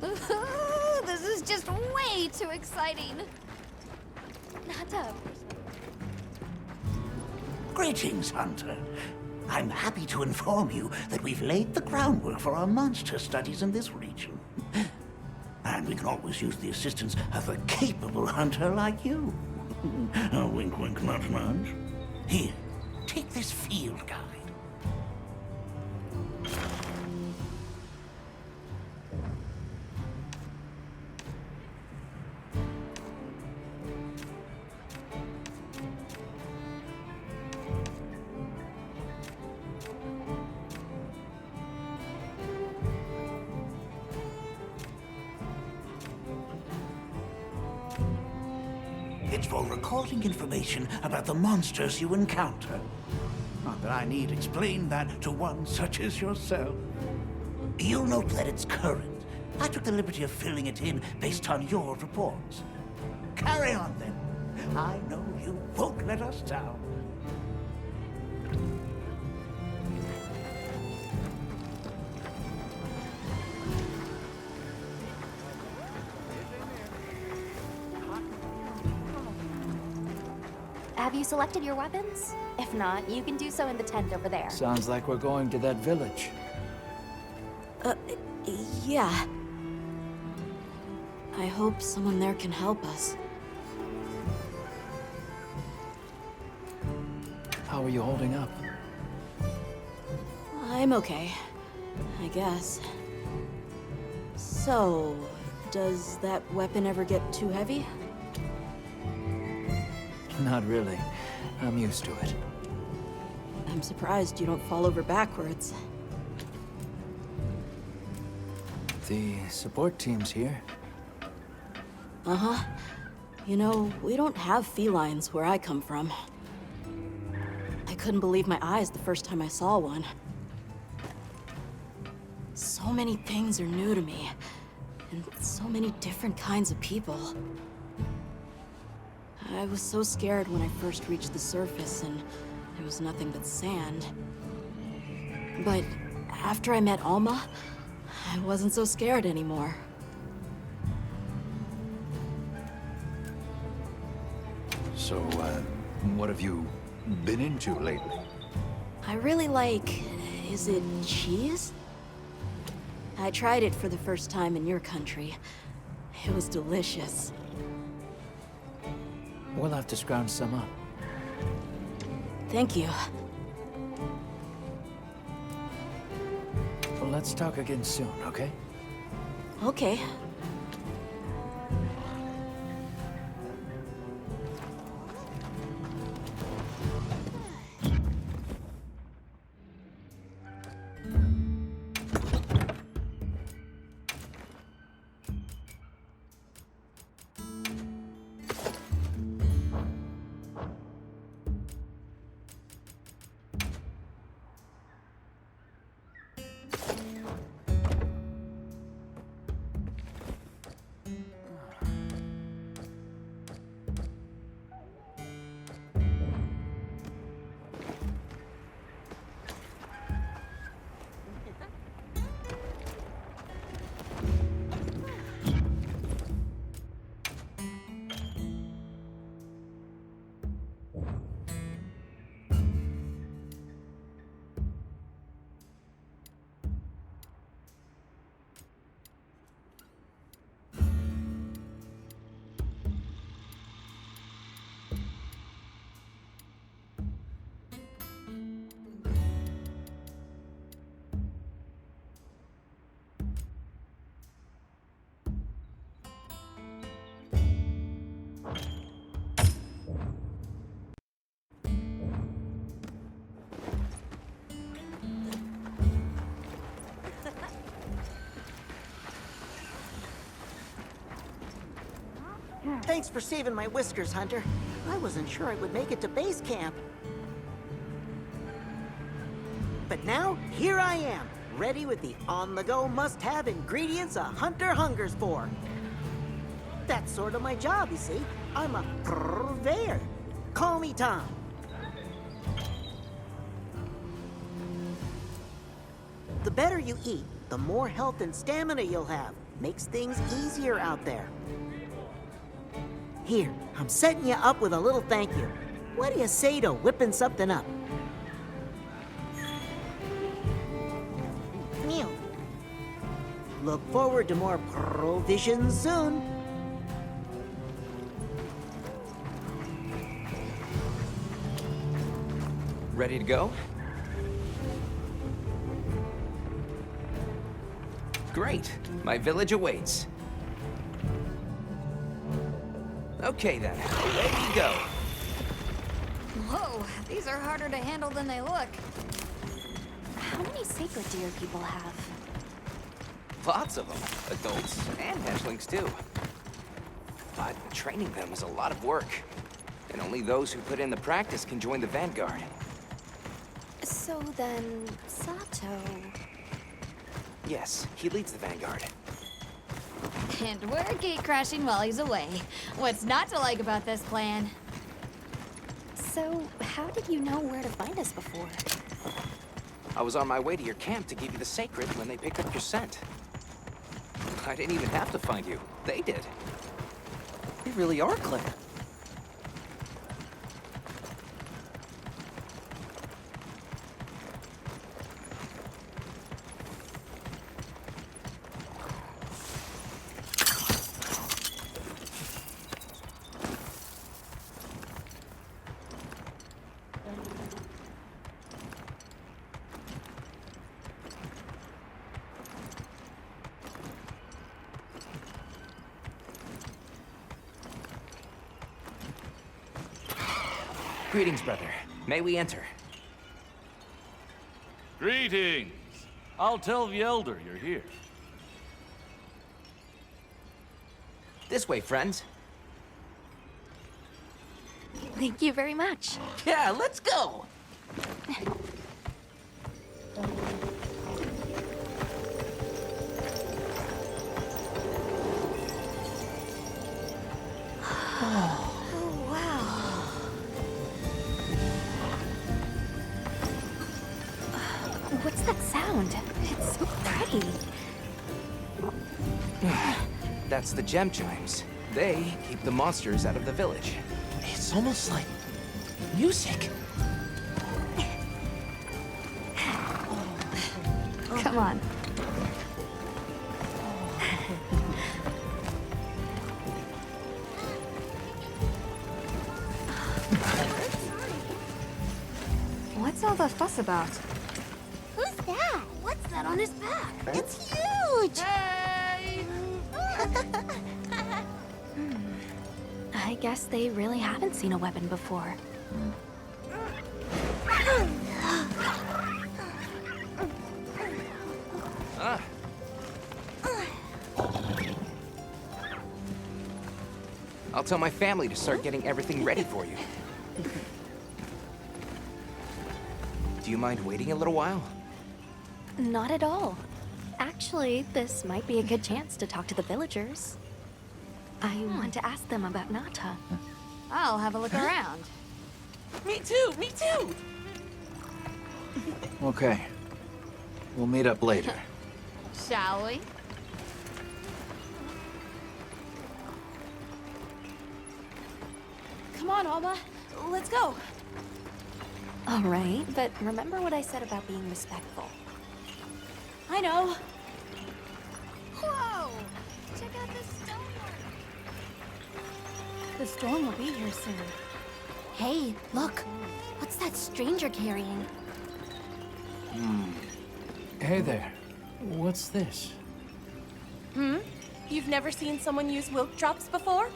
This is just way too exciting. Not to... Greetings, Hunter. I'm happy to inform you that we've laid the groundwork for our monster studies in this region. And we can always use the assistance of a capable hunter like you. Wink, wink, nudge, nudge. Here, take this field guide. It's for recording information about the monsters you encounter. Not that I need explain that to one such as yourself. You'll note that it's current. I took the liberty of filling it in based on your reports. Carry on, then. I know you won't let us down. Have you selected your weapons? If not, you can do so in the tent over there. Sounds like we're going to that village. Yeah. I hope someone there can help us. How are you holding up? I'm okay, I guess. So, does that weapon ever get too heavy? Not really. I'm used to it. I'm surprised you don't fall over backwards. The support team's here. Uh-huh. You know, we don't have felines where I come from. I couldn't believe my eyes the first time I saw one. So many things are new to me, and so many different kinds of people. I was so scared when I first reached the surface and there was nothing but sand. But after I met Alma, I wasn't so scared anymore. So, what have you been into lately? I really like... is it cheese? I tried it for the first time in your country. It was delicious. We'll have to scrounge some up. Thank you. Well, let's talk again soon, okay? Okay. Thanks for saving my whiskers, Hunter. I wasn't sure I would make it to base camp. But now, here I am, ready with the on-the-go must-have ingredients a hunter hungers for. That's sort of my job, you see. I'm a purveyor. Call me Tom. The better you eat, the more health and stamina you'll have. Makes things easier out there. Here, I'm setting you up with a little thank you. What do you say to whipping something up? Meow. Look forward to more provisions soon. Ready to go? Great. My village awaits. Okay then, away we go. Whoa, these are harder to handle than they look. How many sacred deer people have? Lots of them. Adults and hatchlings too. But training them is a lot of work. And only those who put in the practice can join the Vanguard. So then, Sato... Yes, he leads the Vanguard. And we're gate crashing while he's away. What's not to like about this plan? So, how did you know where to find us before? I was on my way to your camp to give you the sacred when they picked up your scent. I didn't even have to find you. They did. You really are clever. Greetings, brother. May we enter? Greetings. I'll tell the Elder you're here. This way, friends. Thank you very much. Yeah, let's go! Oh, wow. What's that sound? It's so pretty. That's the gem chimes. They keep the monsters out of the village. It's almost like music. Come on. What's all the fuss about? Who's that? What's that on his back? It's huge! Hey! I guess they really haven't seen a weapon before. Ah. I'll tell my family to start getting everything ready for you. Do you mind waiting a little while? Not at all. Actually, this might be a good chance to talk to the villagers. I want to ask them about Nata. I'll have a look around. Me too, me too! Okay. We'll meet up later. Shall we? Come on, Alma. Let's go. All right, but remember what I said about being respectful. I know. Whoa! Check out this stonework! The storm will be here soon. Hey, look. What's that stranger carrying? Hey there. What's this? You've never seen someone use wilk drops before?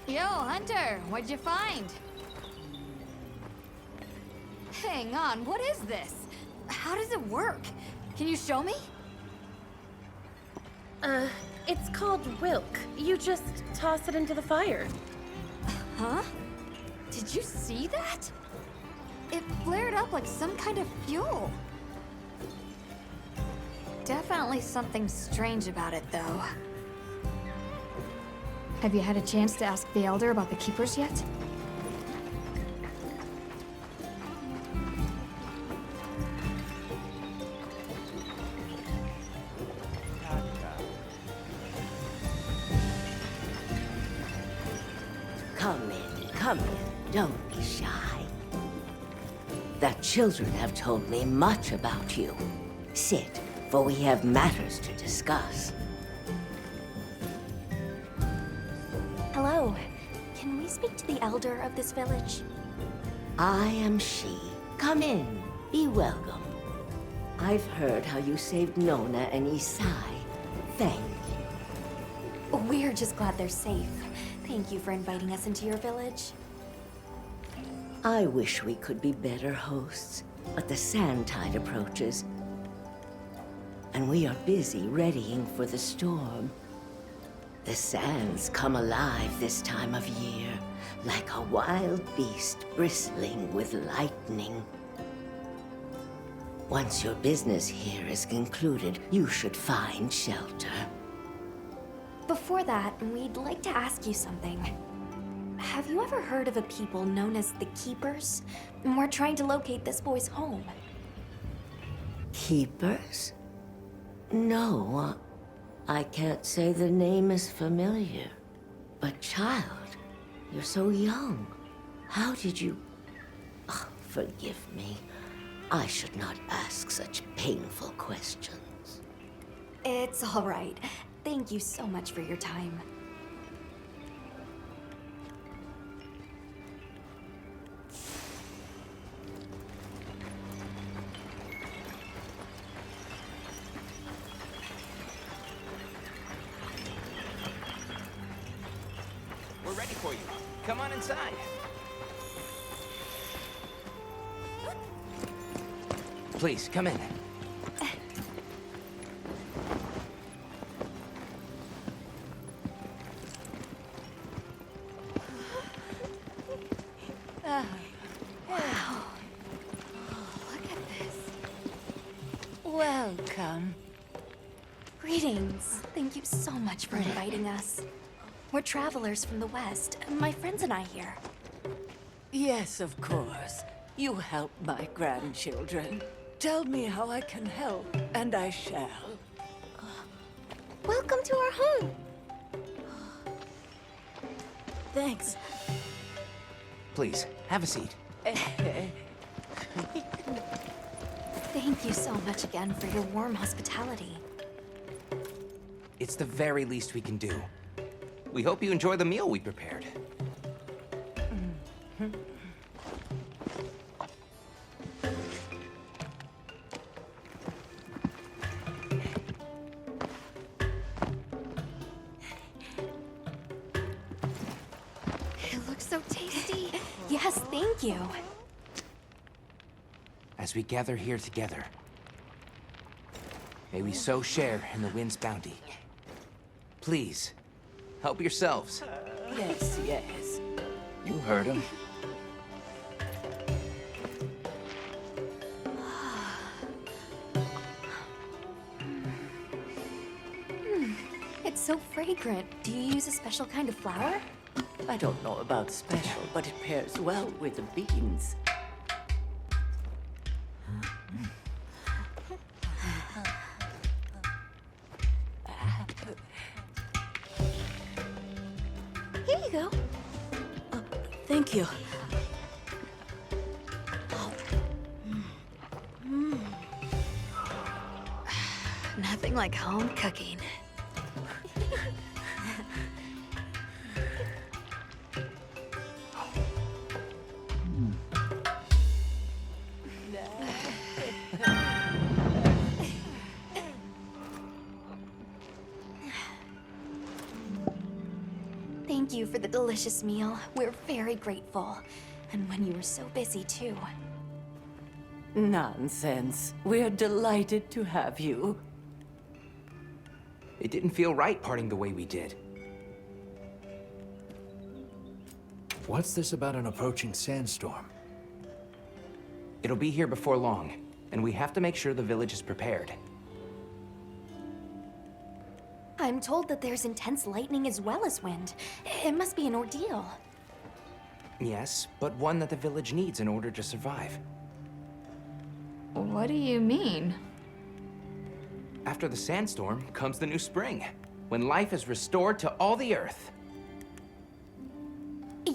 Yo, Hunter, what'd you find? Hang on, what is this? How does it work? Can you show me? It's called wilk. You just toss it into the fire. Huh? Did you see that? It flared up like some kind of fuel. Definitely something strange about it, though. Have you had a chance to ask the Elder about the Keepers yet? Come in. Don't be shy. The children have told me much about you. Sit, for we have matters to discuss. Hello. Can we speak to the elder of this village? I am she. Come in. Be welcome. I've heard how you saved Nona and Isai. Thank you. We're just glad they're safe. Thank you for inviting us into your village. I wish we could be better hosts, but the sand tide approaches, and we are busy readying for the storm. The sands come alive this time of year, like a wild beast bristling with lightning. Once your business here is concluded, you should find shelter. Before that, we'd like to ask you something. Have you ever heard of a people known as the Keepers? We're trying to locate this boy's home. Keepers? No, I can't say the name is familiar. But child, you're so young. How did you... Oh, forgive me. I should not ask such painful questions. It's all right. Thank you so much for your time. We're ready for you. Come on inside. Please, come in. Welcome. Greetings. Thank you so much for inviting us. We're travelers from the West, my friends and I here. Yes, of course. You help my grandchildren. Tell me how I can help, and I shall. Welcome to our home. Thanks. Please, have a seat. Thank you so much again for your warm hospitality. It's the very least we can do. We hope you enjoy the meal we prepared. It looks so tasty. Yes, thank you. As we gather here together, may we so share in the wind's bounty. Please, help yourselves. Yes, yes. You heard him. It's so fragrant. Do you use a special kind of flour? I don't know about special, but it pairs well with the beans. Here you go. Thank you. Nothing like home cooking. Thank you for the delicious meal. We're very grateful. And when you were so busy, too. Nonsense. We're delighted to have you. It didn't feel right parting the way we did. What's this about an approaching sandstorm? It'll be here before long, and we have to make sure the village is prepared. I'm told that there's intense lightning as well as wind. It must be an ordeal. Yes, but one that the village needs in order to survive. What do you mean? After the sandstorm comes the new spring, when life is restored to all the earth.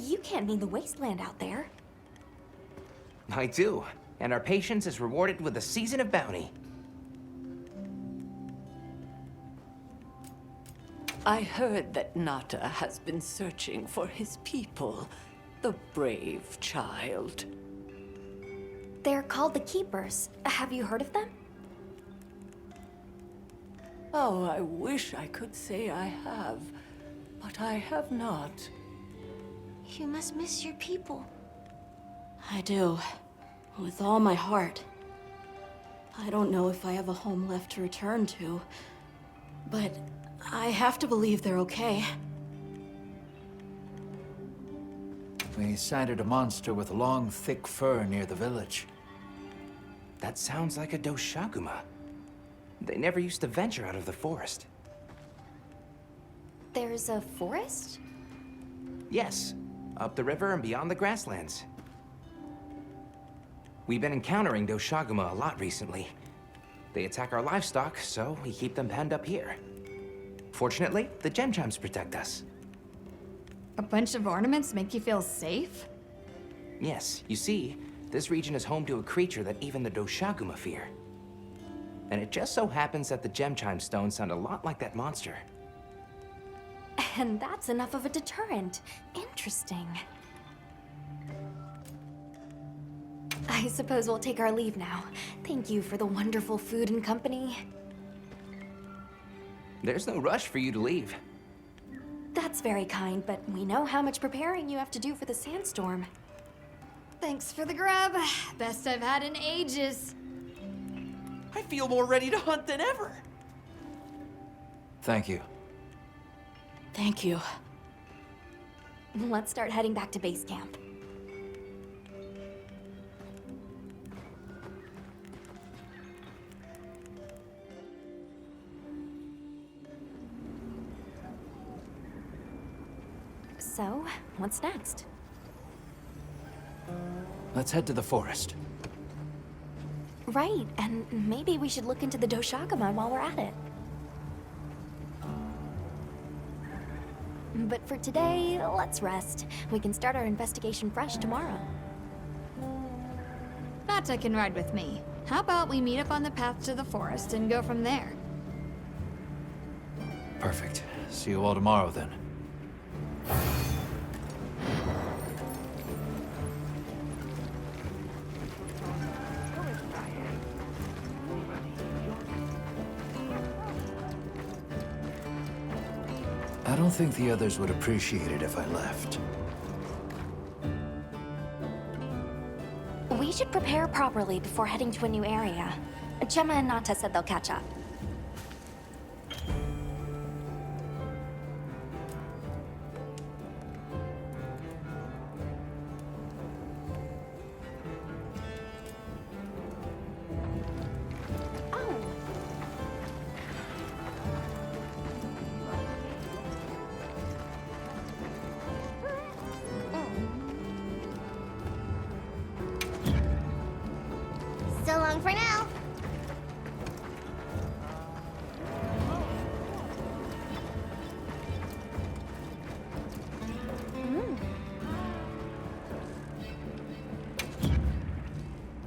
You can't mean the wasteland out there. I do. And our patience is rewarded with a season of bounty. I heard that Nata has been searching for his people. The brave child. They're called the Keepers. Have you heard of them? Oh, I wish I could say I have, but I have not. You must miss your people. I do. With all my heart. I don't know if I have a home left to return to, but I have to believe they're okay. We sighted a monster with long, thick fur near the village. That sounds like a Doshaguma. They never used to venture out of the forest. There's a forest? Yes, up the river and beyond the grasslands. We've been encountering Doshaguma a lot recently. They attack our livestock, so we keep them penned up here. Fortunately, the gem chimes protect us. A bunch of ornaments make you feel safe? Yes, you see, this region is home to a creature that even the Doshaguma fear. And it just so happens that the gem chime stones sound a lot like that monster. And that's enough of a deterrent. Interesting. I suppose we'll take our leave now. Thank you for the wonderful food and company. There's no rush for you to leave. That's very kind, but we know how much preparing you have to do for the sandstorm. Thanks for the grub. Best I've had in ages. I feel more ready to hunt than ever. Thank you. Thank you. Let's start heading back to base camp. So, what's next? Let's head to the forest. Right, and maybe we should look into the Doshaguma while we're at it. But for today, let's rest. We can start our investigation fresh tomorrow. Nata can ride with me. How about we meet up on the path to the forest and go from there? Perfect. See you all tomorrow, then. I don't think the others would appreciate it if I left. We should prepare properly before heading to a new area. Gemma and Nata said they'll catch up. So long for now.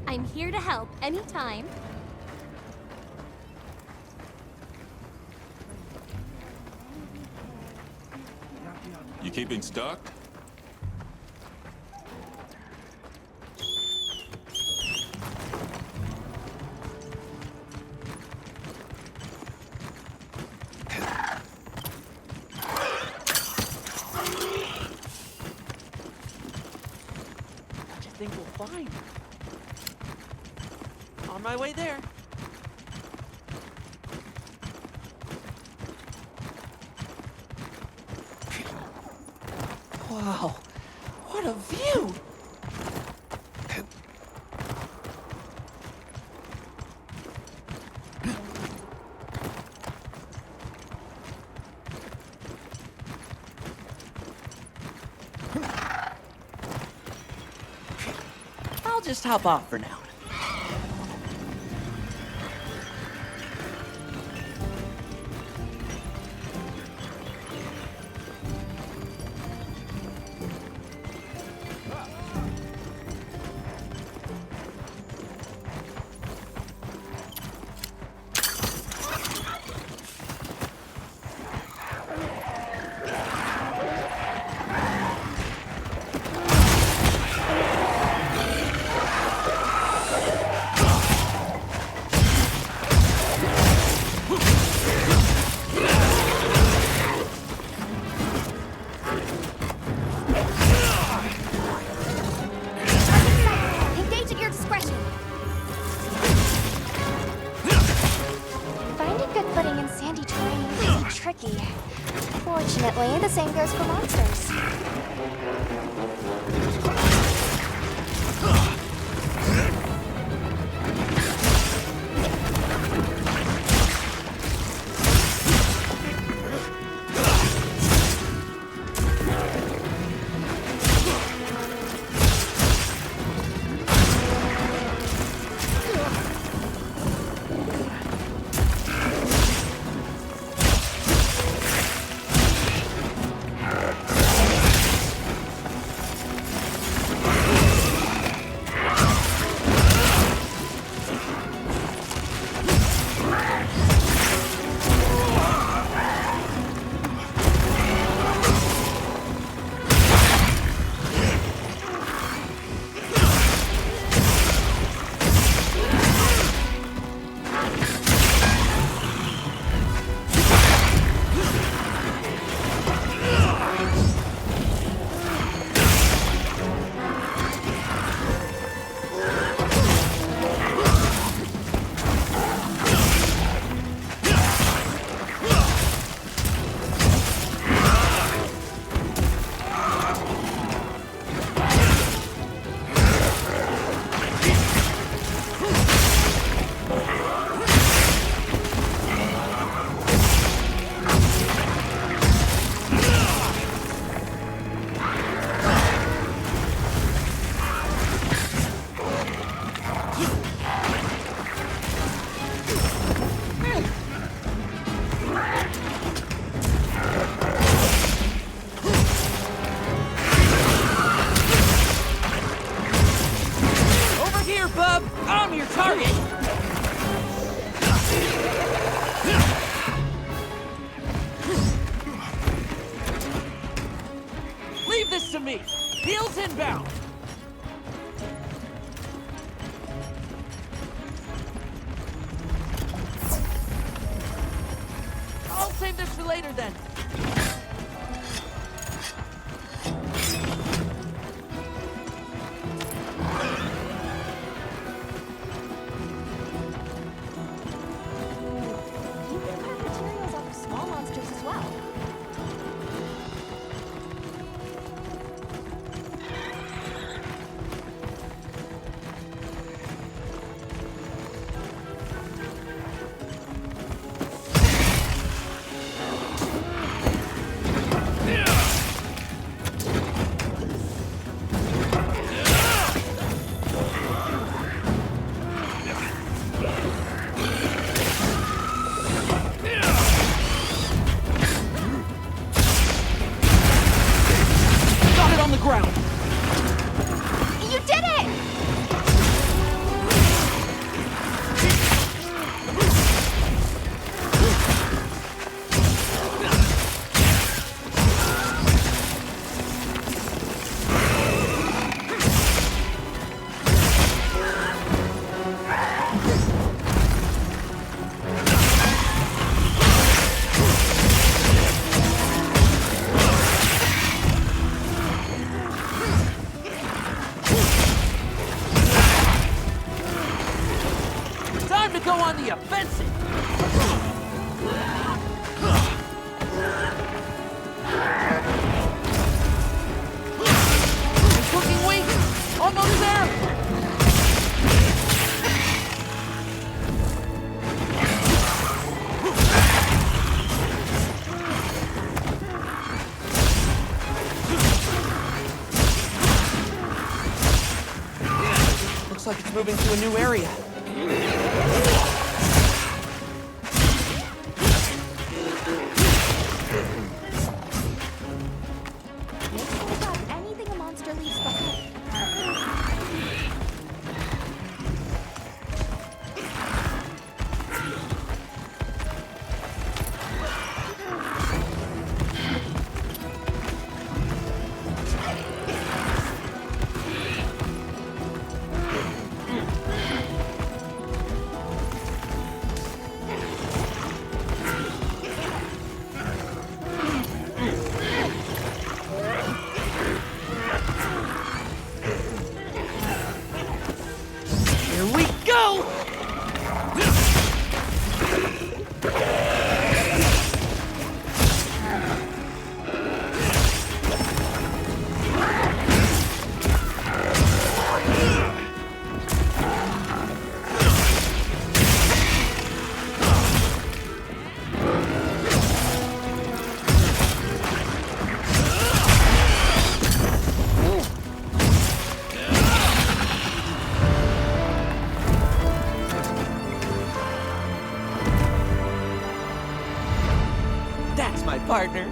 I'm here to help anytime. You keeping stock? I just think we'll find. On my way there. Wow, what a view! I'll just hop off for now. Same goes for monsters. I'm your target! Leave this to me! Heels inbound! I'll save this for later then. Go on the offensive! Cooking weak! Almost there! Looks like it's moving to a new area. Anything a monster leaves behind. partner.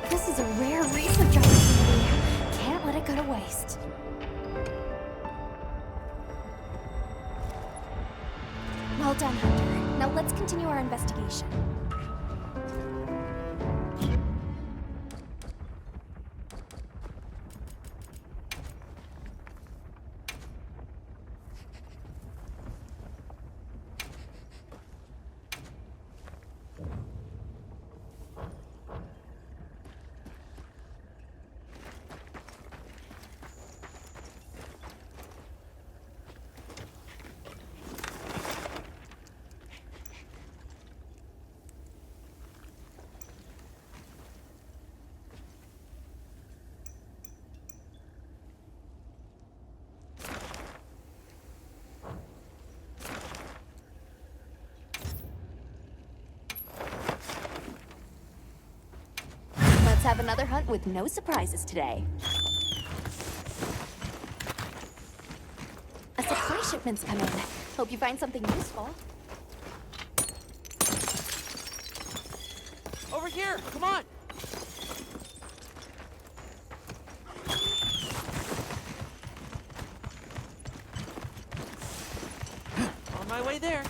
This is a rare research opportunity. Can't let it go to waste. Well done, Hunter. Now let's continue our investigation. Have another hunt with no surprises today. A supply shipment's come in. Hope you find something useful. Over here, come on. On my way there.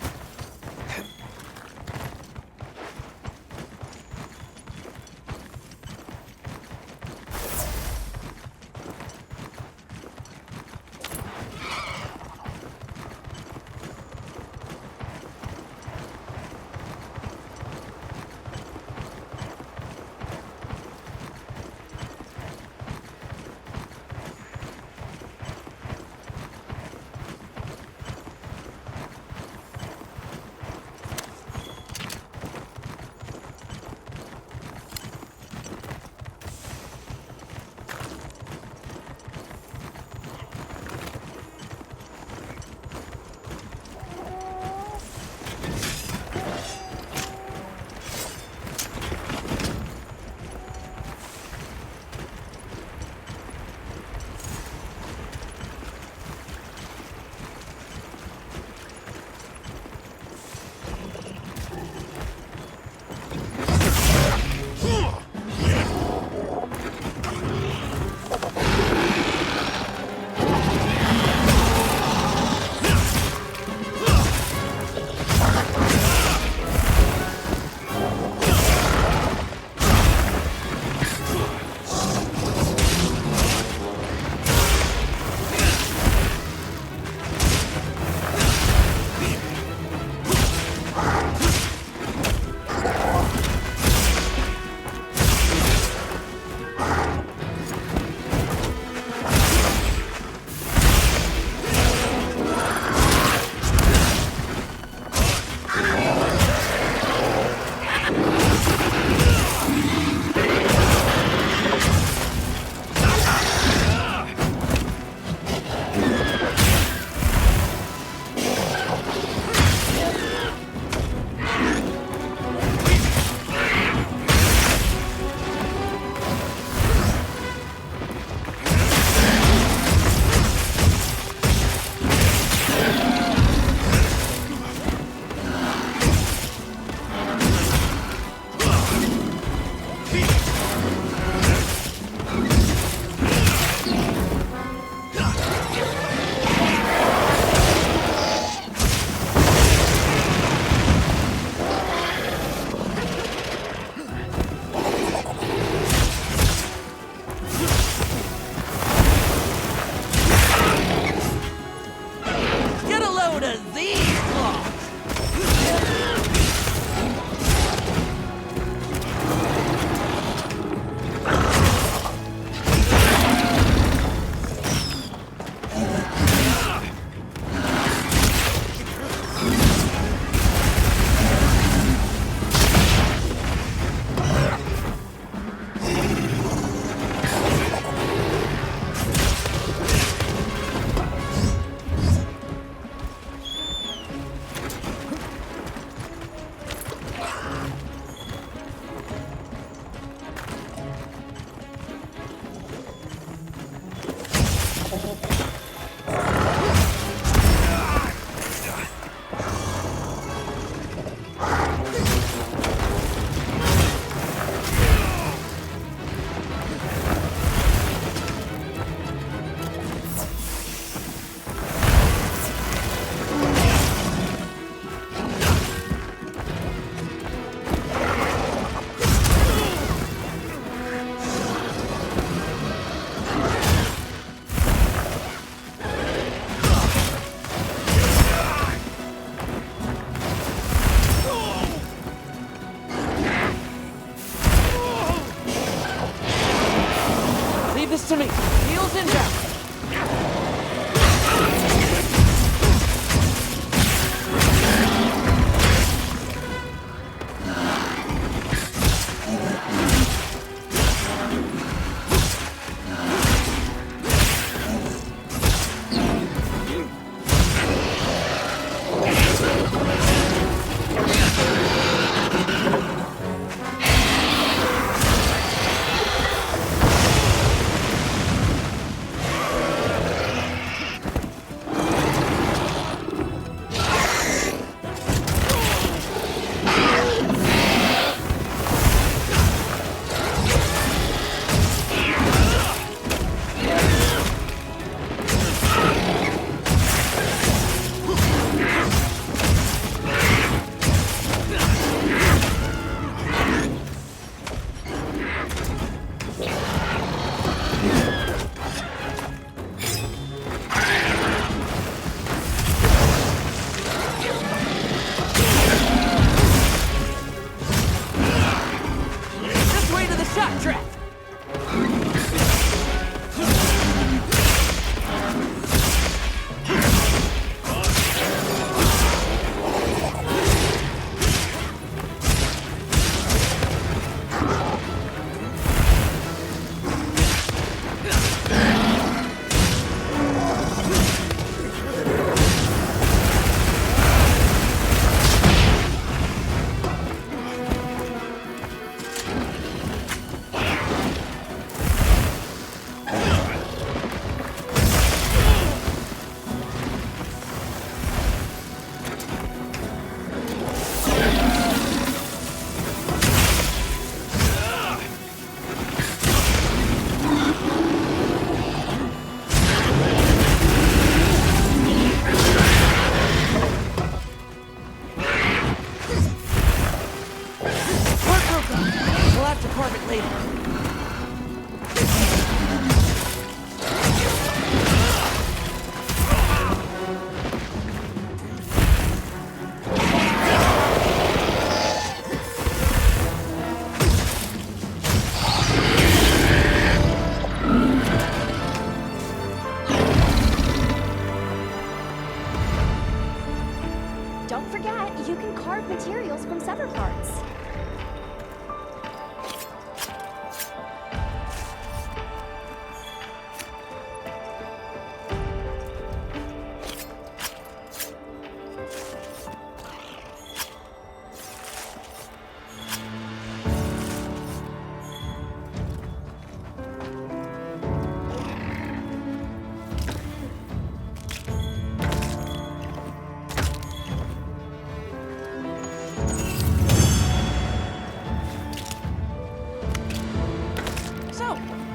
don't forget, you can carve materials from severed parts.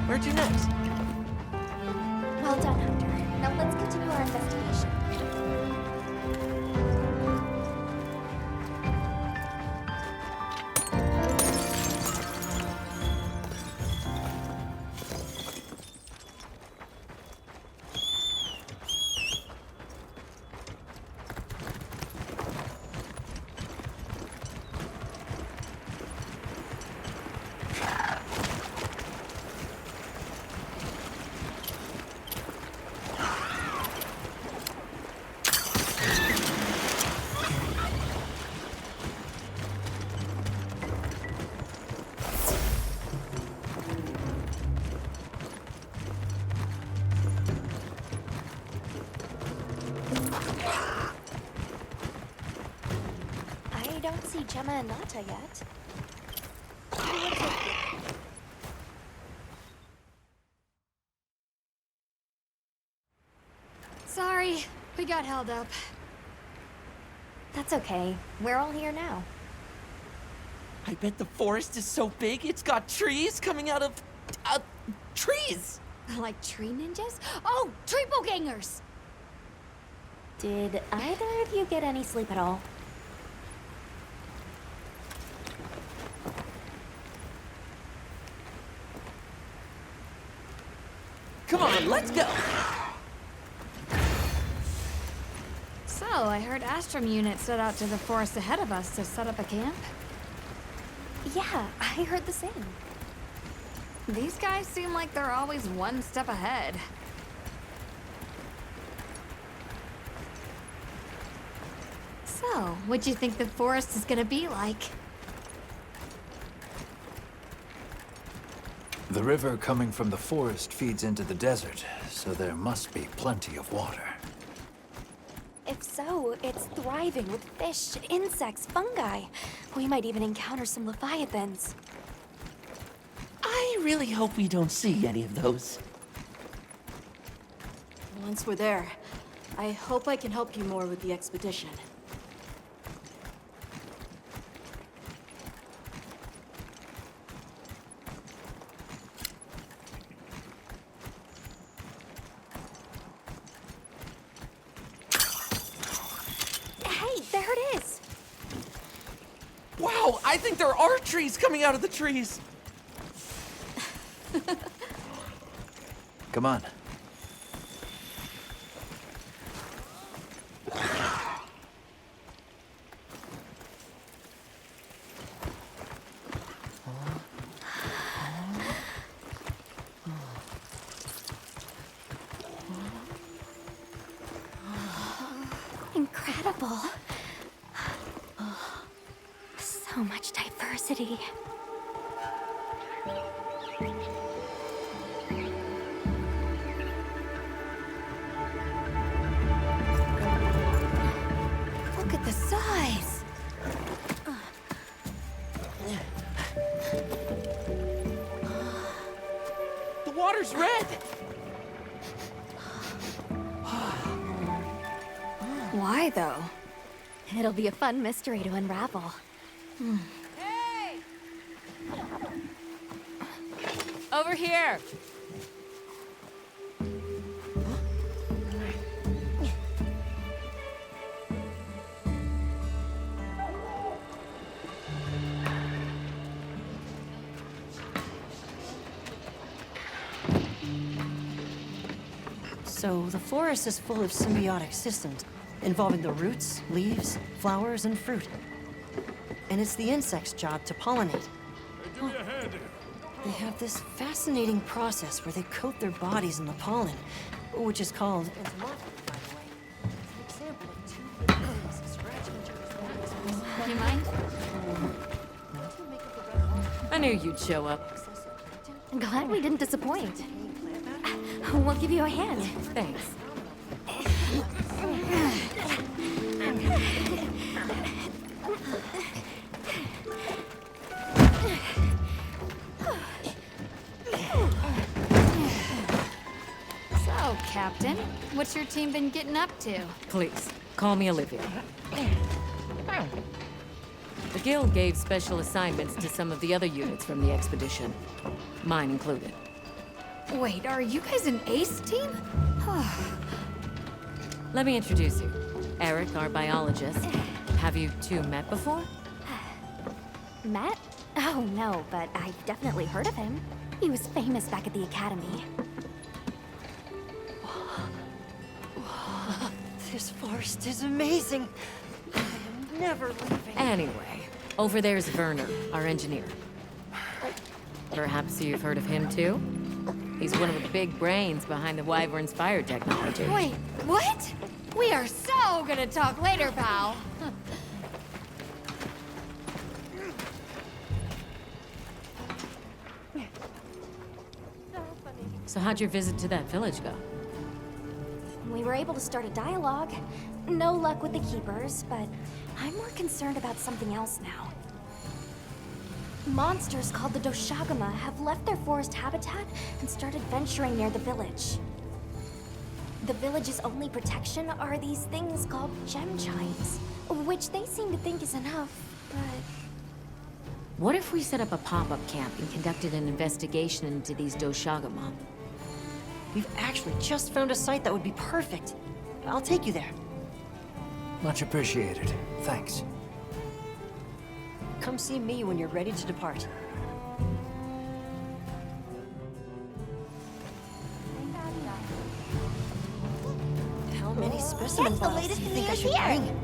Where'd you next? Well done, Hunter. Now let's continue our investigation. I don't see Gemma and Nata yet. Sorry, we got held up. That's okay. We're all here now. I bet the forest is so big it's got trees coming out of... trees! Like tree ninjas? Oh, triple gangers! Did either of you get any sleep at all? Come on, let's go! So, I heard Astrum unit set out to the forest ahead of us to set up a camp? Yeah, I heard the same. These guys seem like they're always one step ahead. So, what'd you think the forest is gonna be like? The river coming from the forest feeds into the desert, so there must be plenty of water. If so, it's thriving with fish, insects, fungi. We might even encounter some leviathans. I really hope we don't see any of those. Once we're there, I hope I can help you more with the expedition. Hey, there it is! Wow, I think there are trees coming out of the trees! Come on. Incredible. So much diversity. Look at the size! The water's red! Why, though? It'll be a fun mystery to unravel. Hey! Over here! So, the forest is full of symbiotic systems, involving the roots, leaves, flowers, and fruit. And it's the insect's job to pollinate. Give me a hand here. They have this fascinating process where they coat their bodies in the pollen, which is called entomophagy, by the way. It's an example of two living things scratching each You mind? I knew you'd show up. Glad we didn't disappoint. We'll give you a hand. Thanks. So, Captain, what's your team been getting up to? Please, call me Olivia. The Guild gave special assignments to some of the other units from the expedition, mine included. Wait, are you guys an ace team? Let me introduce you. Eric, our biologist. Have you two met before? Matt? Oh, no, but I've definitely heard of him. He was famous back at the academy. This forest is amazing. I am never leaving. Anyway, over there's Werner, our engineer. Perhaps you've heard of him too? He's one of the big brains behind the Wyvern's fire technology. Wait, what? We are so gonna talk later, pal. So how'd your visit to that village go? We were able to start a dialogue. No luck with the Keepers, but I'm more concerned about something else now. Monsters called the Doshagama have left their forest habitat and started venturing near the village. The village's only protection are these things called gem chimes, which they seem to think is enough, but... What if we set up a pop-up camp and conducted an investigation into these Doshagama? We've actually just found a site that would be perfect. I'll take you there. Much appreciated. Thanks. Come see me when you're ready to depart. How many specimen That's the bottles latest do you in think the I should year. bring?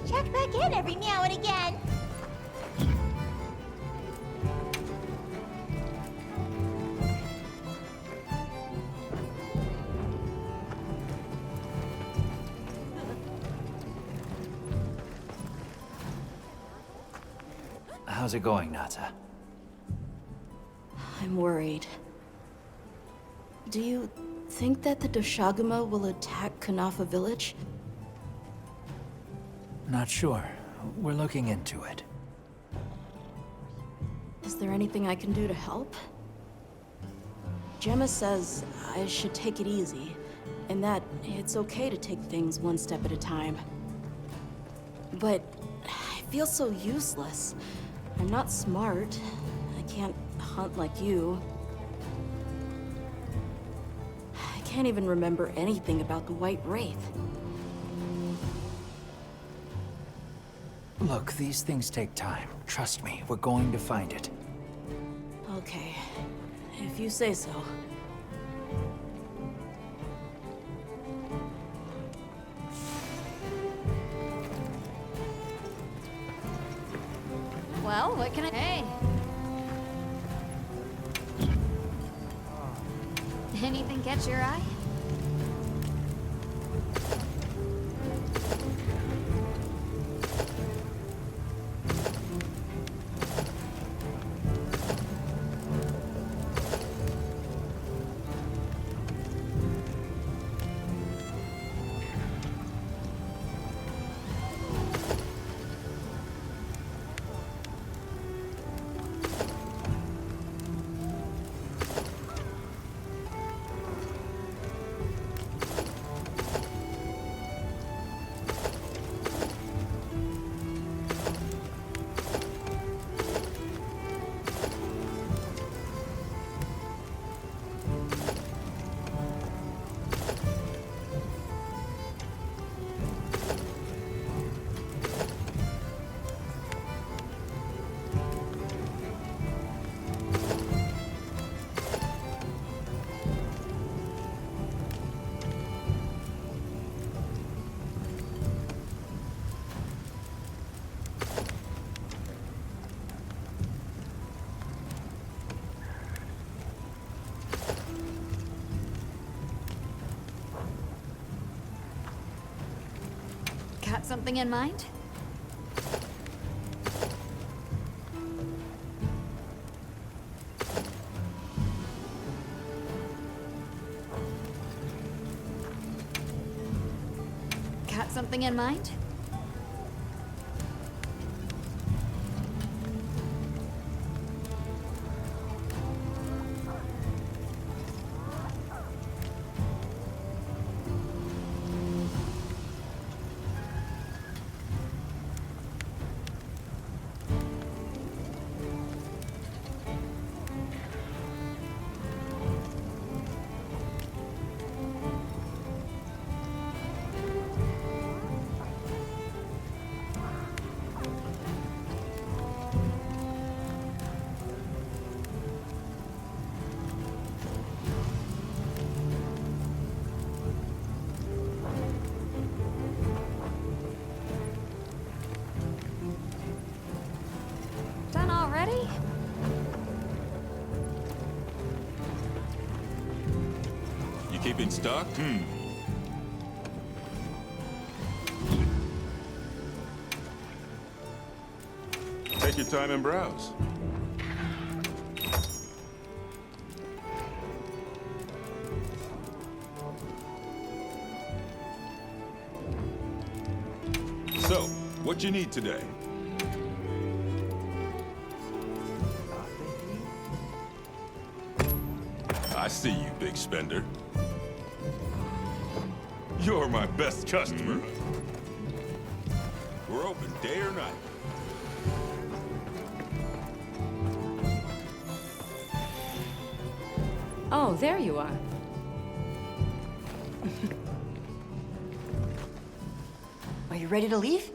Check back in every now and again. How's it going, Nata? I'm worried. Do you think that the Doshagama will attack Kanafa village? Not sure. We're looking into it. Is there anything I can do to help? Gemma says I should take it easy, and that it's okay to take things one step at a time. But I feel so useless. I'm not smart. I can't hunt like you. I can't even remember anything about the White Wraith. Look, these things take time. Trust me, we're going to find it. Okay, if you say so. Well, what can I... Hey. Anything catch your eye? Got something in mind? Got something in mind? Done already? You keeping stock? Take your time and browse. So, what you need today? I see you, big spender. You're my best customer. We're open day or night. Oh, there you are. Are you ready to leave?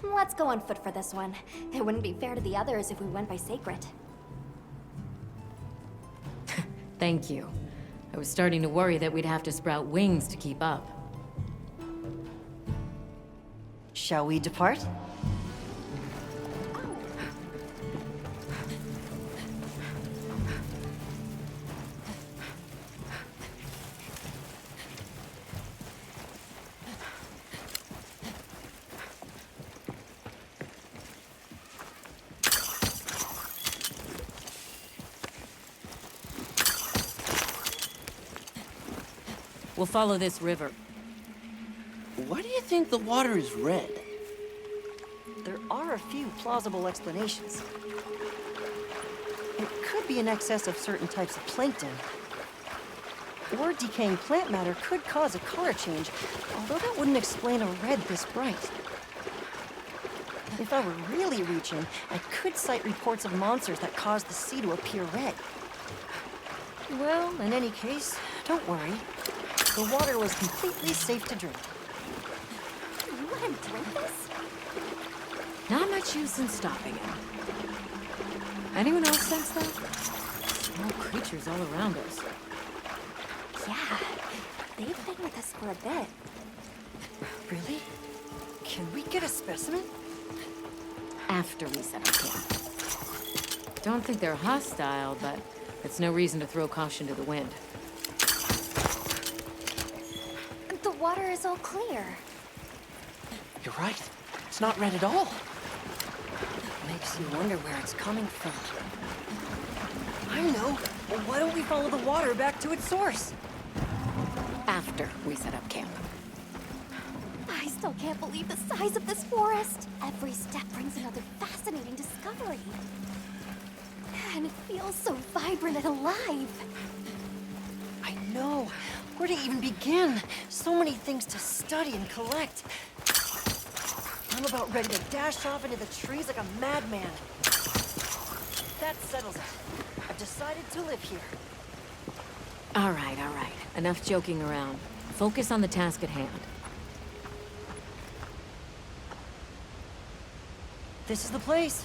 Let's go on foot for this one. It wouldn't be fair to the others if we went by Sacred. Thank you. I was starting to worry that we'd have to sprout wings to keep up. Shall we depart? We'll follow this river. Why do you think the water is red? There are a few plausible explanations. It could be in excess of certain types of plankton. Or decaying plant matter could cause a color change, although that wouldn't explain a red this bright. If I were really reaching, I could cite reports of monsters that cause the sea to appear red. Well, in any case, don't worry. The water was completely safe to drink. You let him drink this? Not much use in stopping him. Anyone else sense that? Small creatures all around us. Yeah, they've been with us for a bit. Really? Can we get a specimen? After we set up camp. Don't think they're hostile, but it's no reason to throw caution to the wind. The water is all clear. You're right. It's not red at all. Makes you wonder where it's coming from. I know. Well, why don't we follow the water back to its source? After we set up camp. I still can't believe the size of this forest. Every step brings another fascinating discovery. And it feels so vibrant and alive. I know. Where to even begin? So many things to study and collect. I'm about ready to dash off into the trees like a madman. That settles it. I've decided to live here. All right. Enough joking around. Focus on the task at hand. This is the place.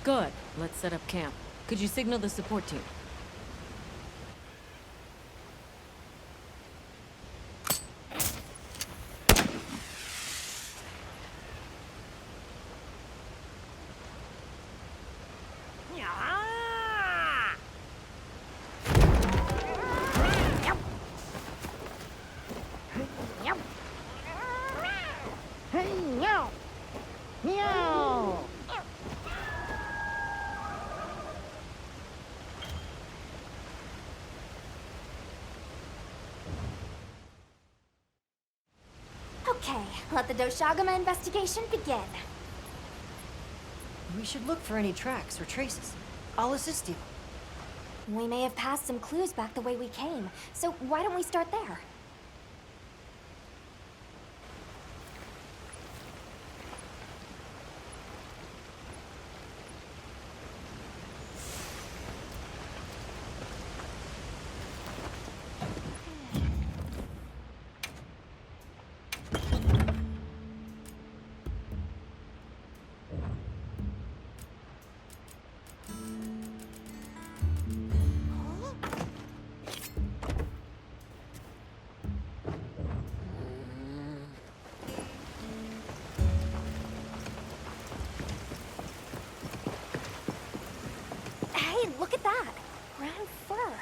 Good. Let's set up camp. Could you signal the support team? Okay, let the Doshagama investigation begin. We should look for any tracks or traces. I'll assist you. We may have passed some clues back the way we came, so why don't we start there? Hey, look at that! Brown fur.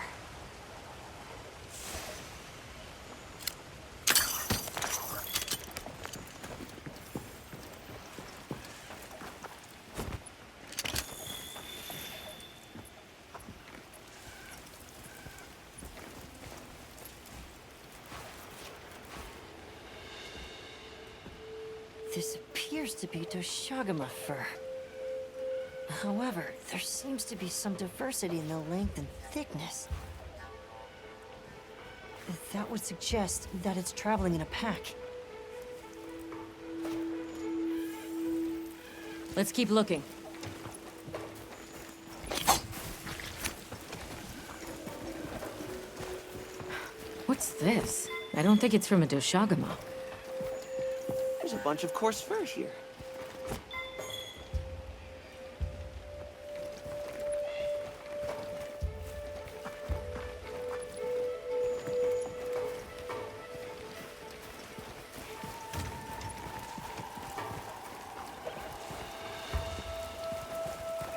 This appears to be Doshagama fur. However, there seems to be some diversity in the length and thickness. That would suggest that it's traveling in a pack. Let's keep looking. What's this? I don't think it's from a Doshagama. There's a bunch of coarse fur here.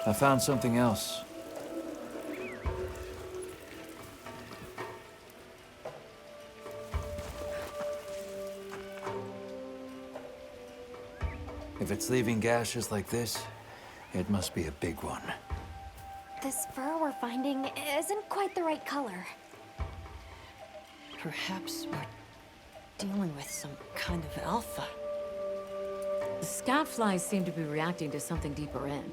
I found something else. If it's leaving gashes like this, it must be a big one. This fur we're finding isn't quite the right color. Perhaps we're dealing with some kind of alpha. The scout flies seem to be reacting to something deeper in.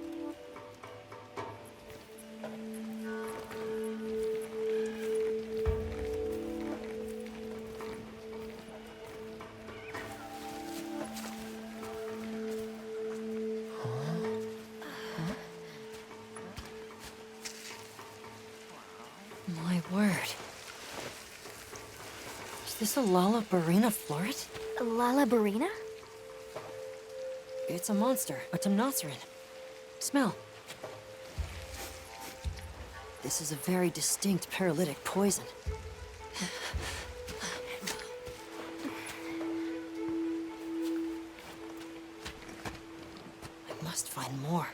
My word. Is this a Lalabarina floret? Lalabarina? It's a monster, a Temnoceran. Smell. This is a very distinct paralytic poison. I must find more.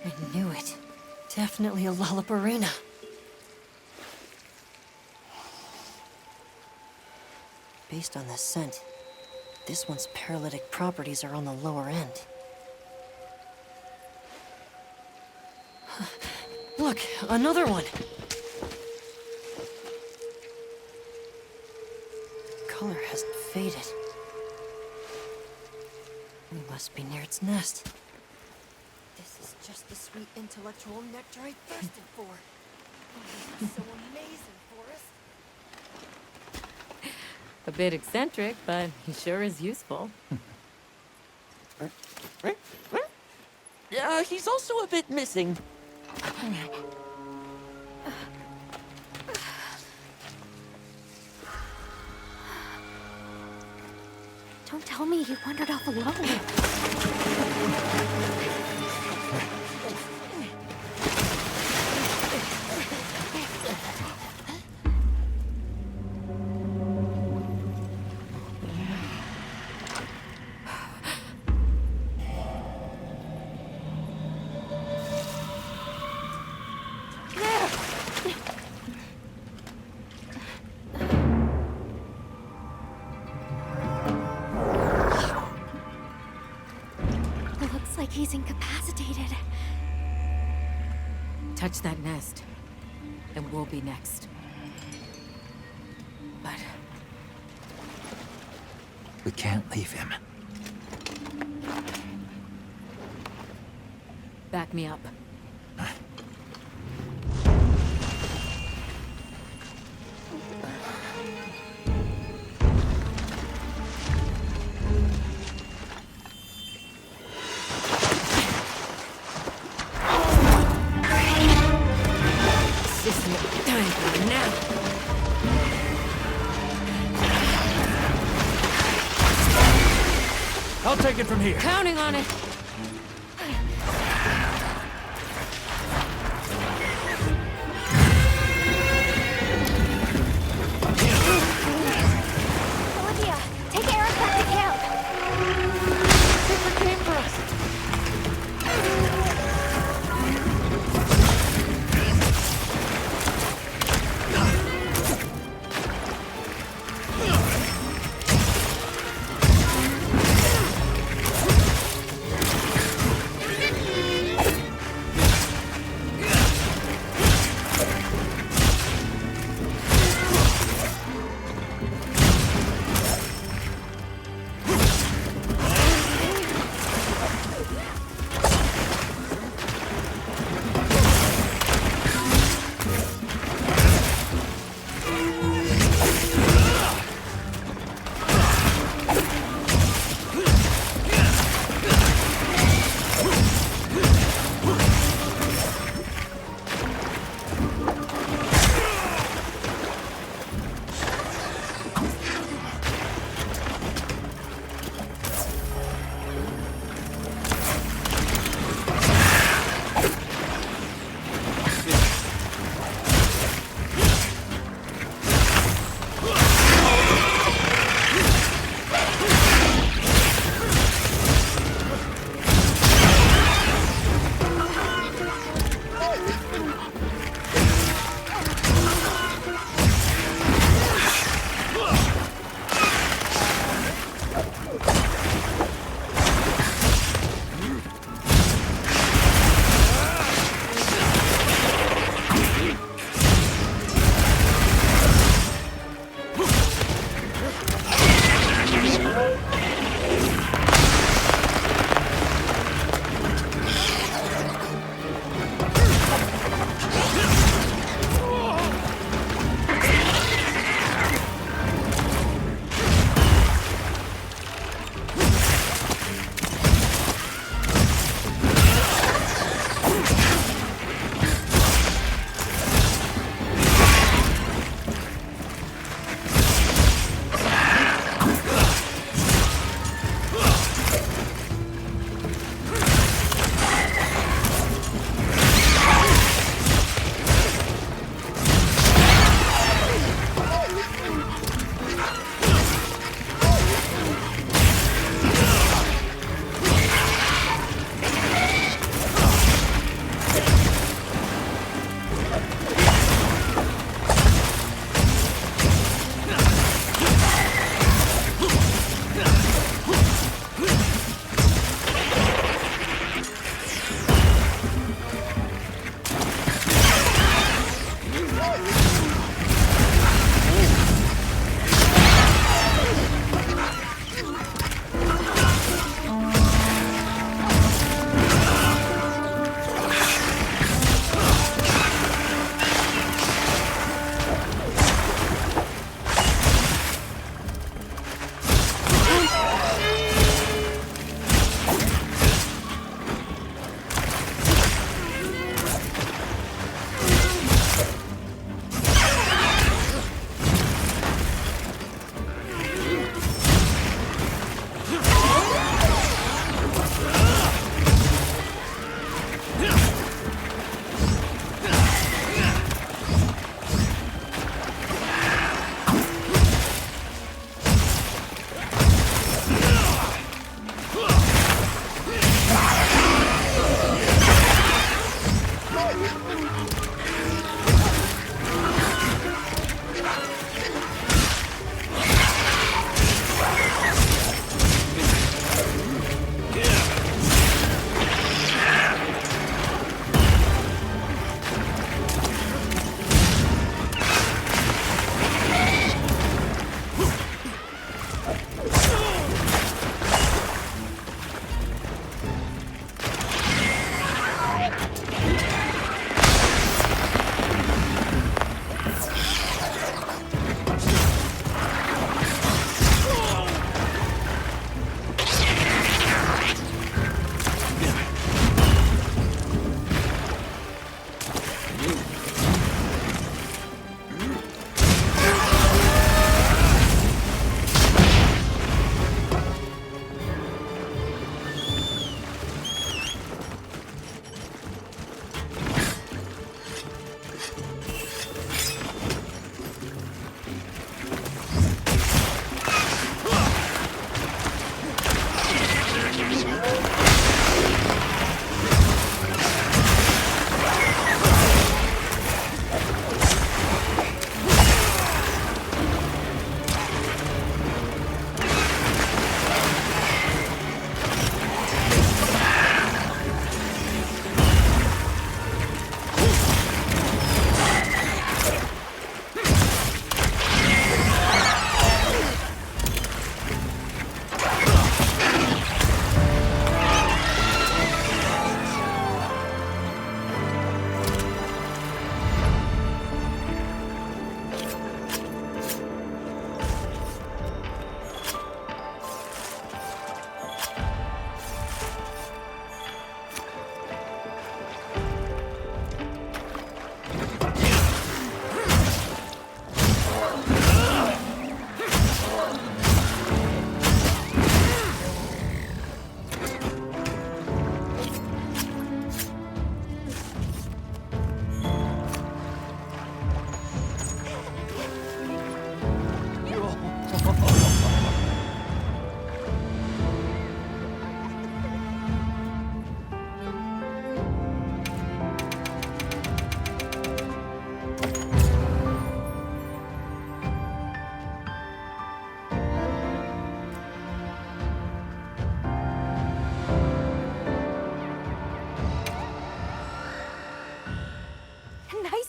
I knew it. Definitely a Lalabarina. Based on the scent, this one's paralytic properties are on the lower end. Look, another one! Color hasn't faded. We must be near its nest. This is just the sweet intellectual nectar I thirsted for. Oh, this is so amazing, Forrest. A bit eccentric, but he sure is useful. He's also a bit missing. Don't tell me you wandered off alone. Looks like he's incapacitated. Touch that nest, and we'll be next. but... We can't leave him. Back me up. This is the time for now. I'll take it from here. Counting on it. Olivia, take Eric back to camp. Super came for us.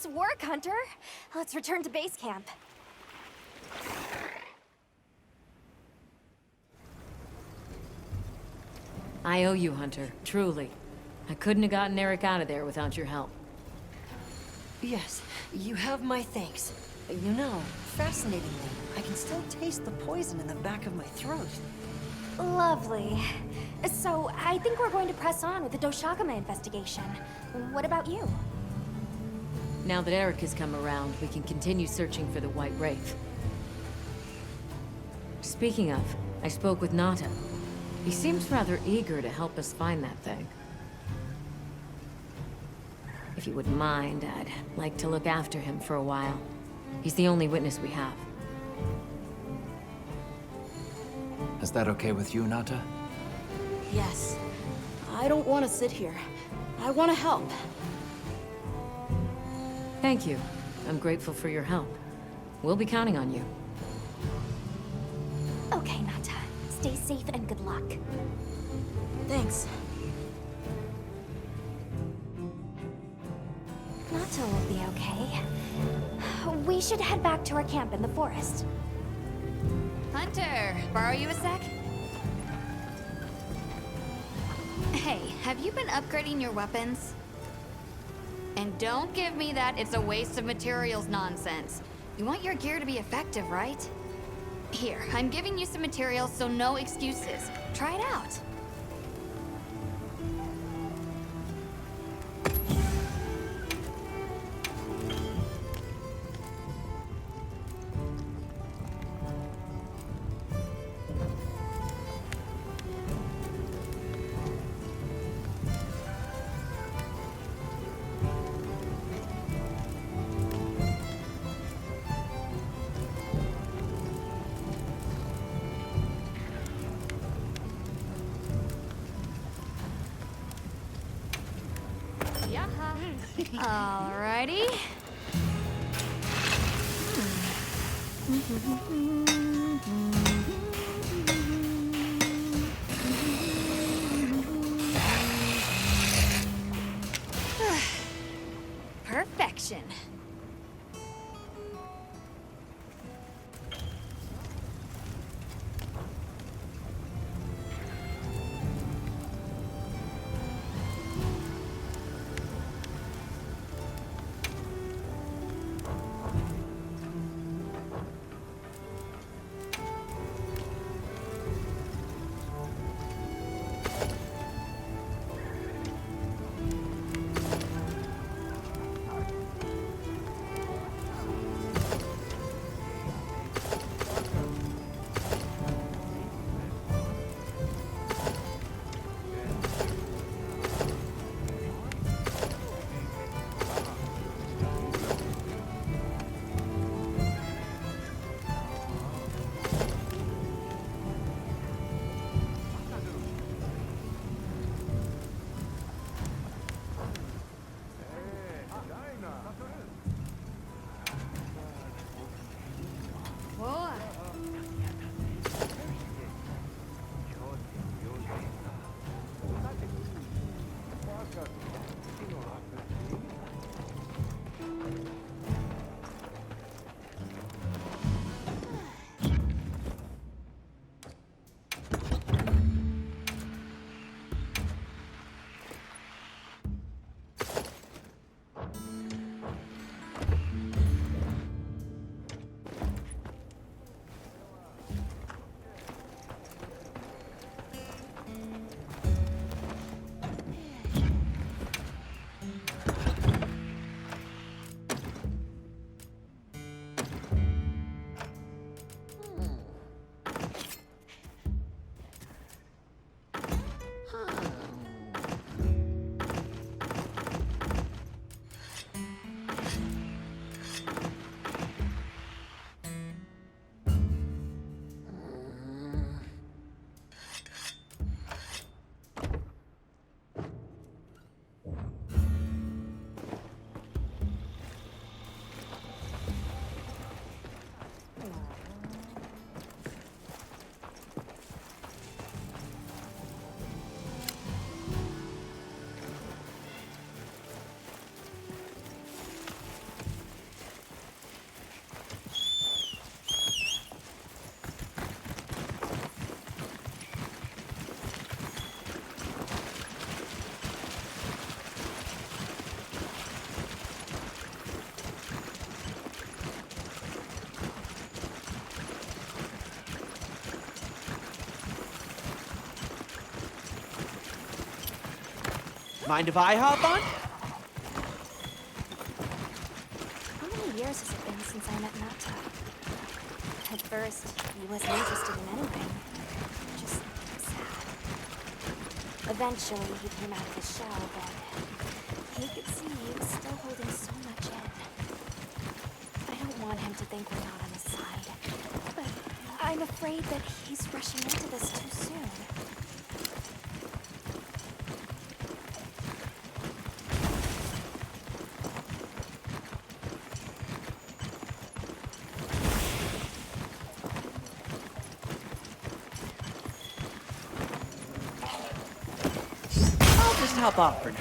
Nice work, Hunter. Let's return to base camp. I owe you, Hunter. Truly. I couldn't have gotten Eric out of there without your help. Yes, you have my thanks. You know, fascinatingly, I can still taste the poison in the back of my throat. Lovely. So, I think we're going to press on with the Doshakama investigation. What about you? Now that Eric has come around, we can continue searching for the White Wraith. Speaking of, I spoke with Nata. He seems rather eager to help us find that thing. If you wouldn't mind, I'd like to look after him for a while. He's the only witness we have. Is that okay with you, Nata? Yes. I don't want to sit here. I want to help. Thank you. I'm grateful for your help. We'll be counting on you. Okay, Nata. Stay safe and good luck. Thanks. Nata will be okay. We should head back to our camp in the forest. Hunter, borrow you a sec? Hey, have you been upgrading your weapons? And don't give me that it's a waste of materials nonsense. You want your gear to be effective, right? Here, I'm giving you some materials, so no excuses. Try it out. Alrighty. Perfection. Mind if I hop on? How many years has it been since I met Nata? At first, he wasn't interested in anything. Just sad. Eventually, he came out of his shell, but he could see he was still holding so much in. I don't want him to think we're not on his side, but I'm afraid that he's rushing into this too soon. I'll just hop off for now.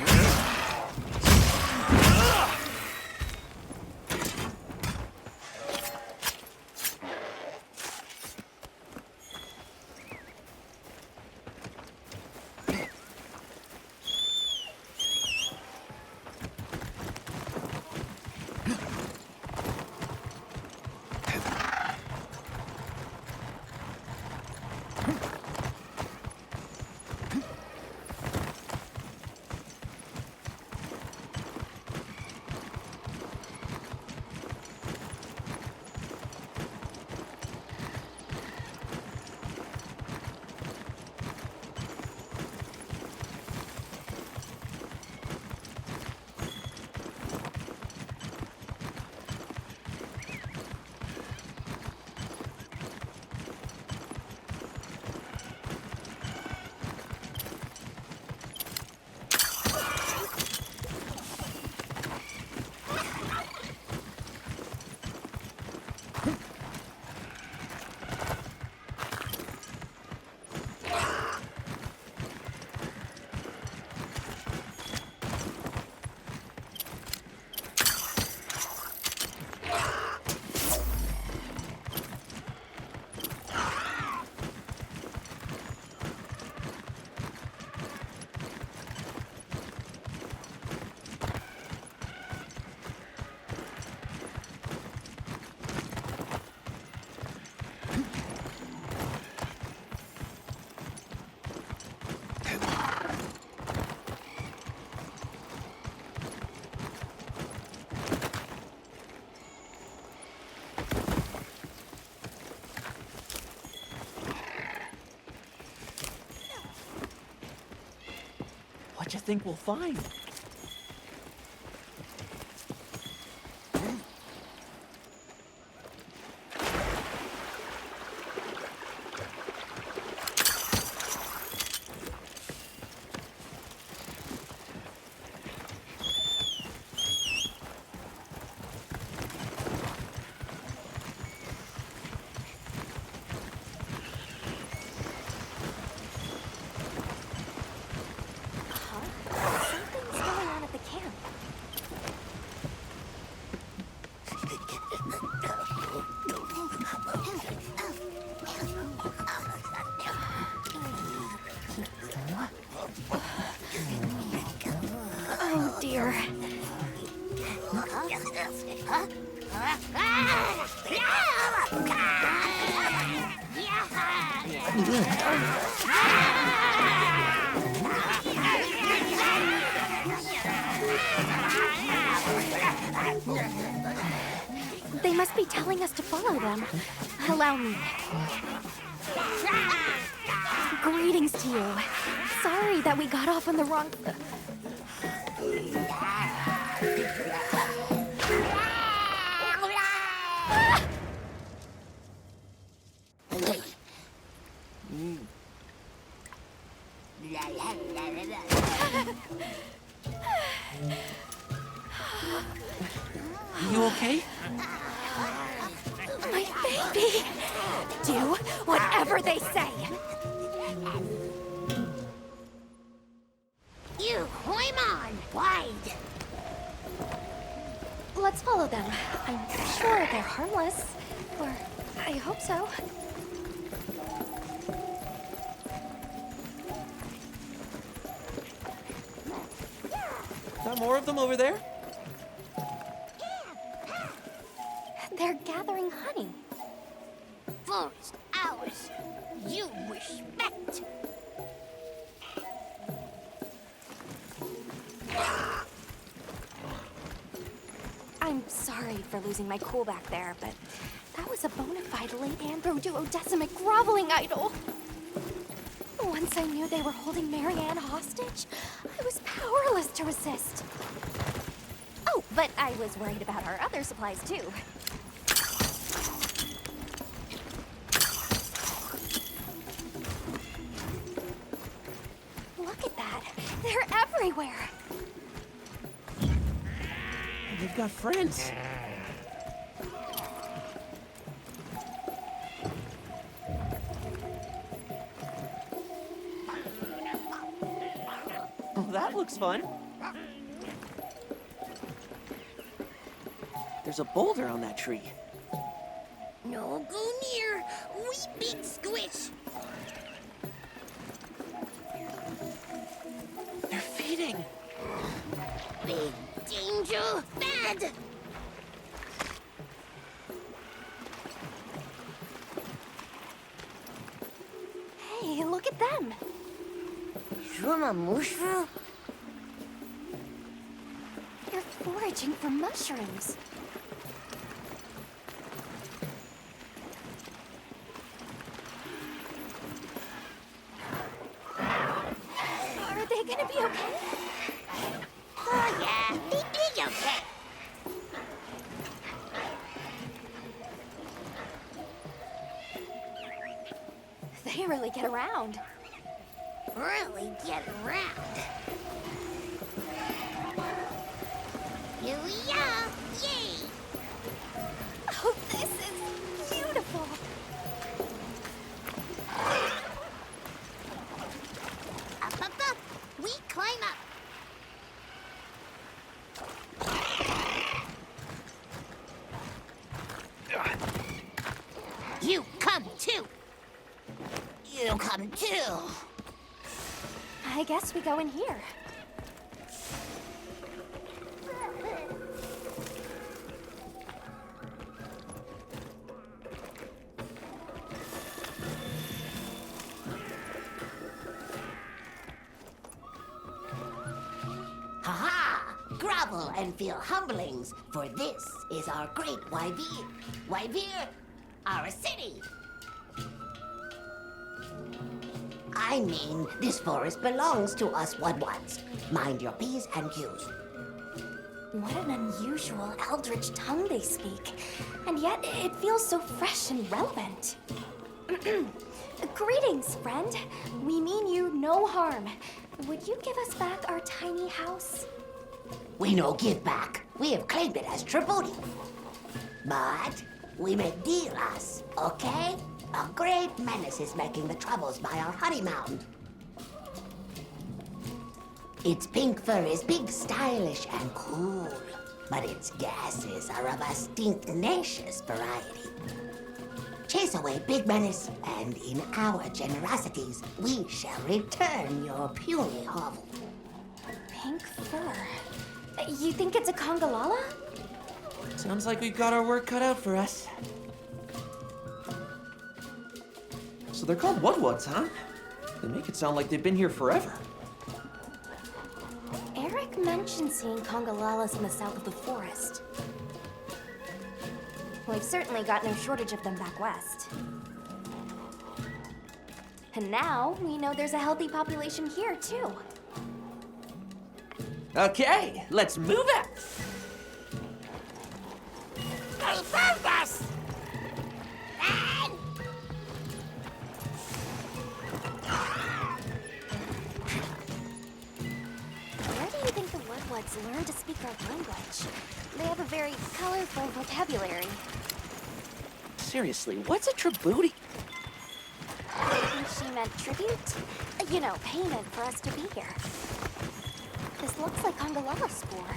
What you think we'll find? Something's going on at the camp. Oh dear. They must be telling us to follow them. Allow me. Greetings to you. Sorry that we got off on the wrong... You okay? My baby! Do whatever they say! You Huimon, wide. Let's follow them. I'm sure they're harmless. Or I hope so. Got more of them over there? They're gathering honey. Forest ours. You respect. I'm sorry for losing my cool back there, but that was a bona fide late Ambro duodecimic groveling idol. Once I knew they were holding Marianne hostage, I was powerless to resist. Oh, but I was worried about our other supplies too. Look at that. They're everywhere. They've got friends. Well, that looks fun. There's a boulder on that tree. No go near. We big squish. They're feeding. Big danger. Bad. Hey, look at them. Shumamushu? They're foraging for mushrooms. Are they gonna be okay? Oh yeah, be big okay. They really get around. Really get around. Here we are. Yay! Oh, this is beautiful. Up, up, up. We climb up. You come too. You come too. I guess we go in here. Ha-ha! Grovel and feel humblings, for this is our great Wyvir. Wyvir, our city. I mean, this forest belongs to us Wudwuds. Mind your P's and Q's. What an unusual eldritch tongue they speak. And yet, it feels so fresh and relevant. Greetings, friend. We mean you no harm. Would you give us back our tiny house? We no give back. We have claimed it as tribute. But we may deal us, okay? A great menace is making the troubles by our honey mound. Its pink fur is big, stylish, and cool, but its gases are of a stinknacious variety. Chase away Big Menace, and in our generosities, we shall return your puny hovel. Pink fur. You think it's a Congalala? Sounds like we've got our work cut out for us. So they're called Wudwuds, huh? They make it sound like they've been here forever. Eric mentioned seeing Congalalas in the south of the forest. We've certainly got no shortage of them back west. And now we know there's a healthy population here, too. Okay, let's move it. They found us! Run! Where do you think the Wudwuds learned to speak our language? They have a very colorful vocabulary. Seriously, what's a trebooty? I think she meant tribute? You know, payment for us to be here. This looks like Congalala spore.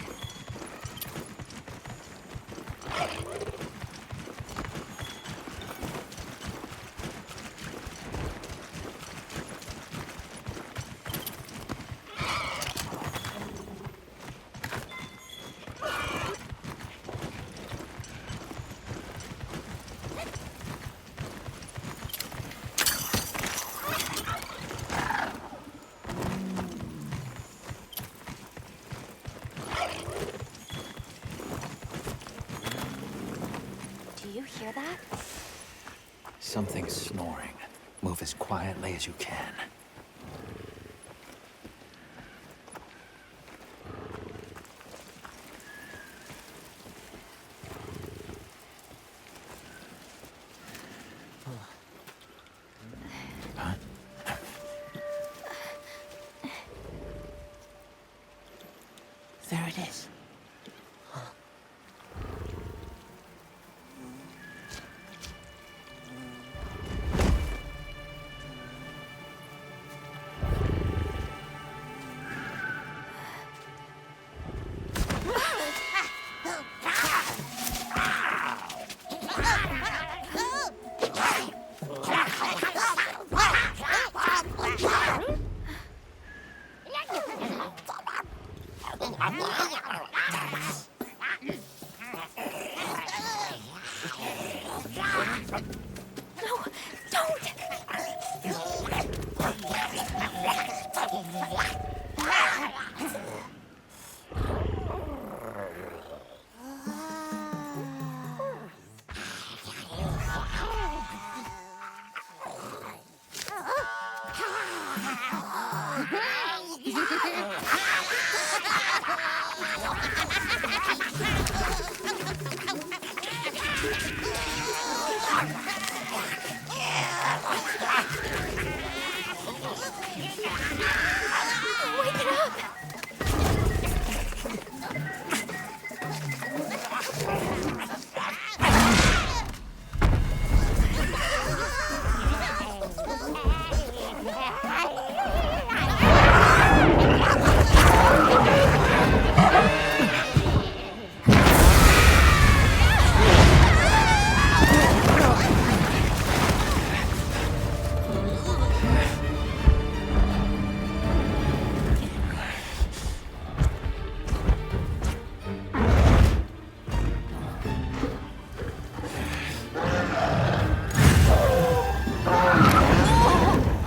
hear that? Something's snoring. Move as quietly as you can. There it is. No, don't! Wake it up!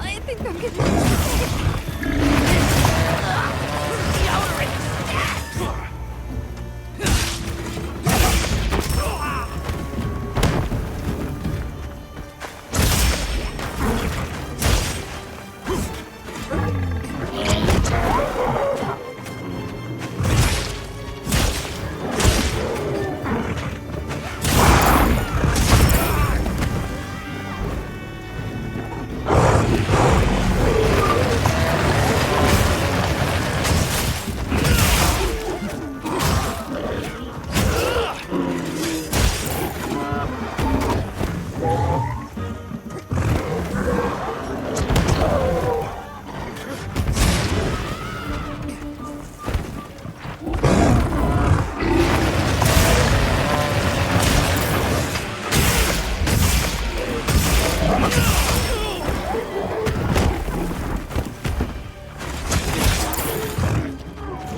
I think I'm getting sick.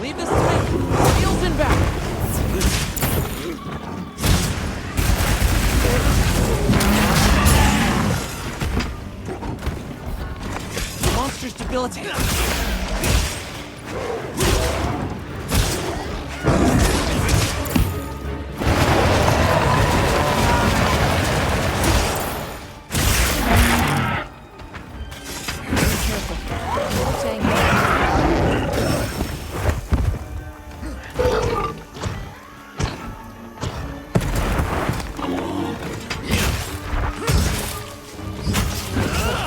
Leave this to me. Heels in back. Monster's debilitated.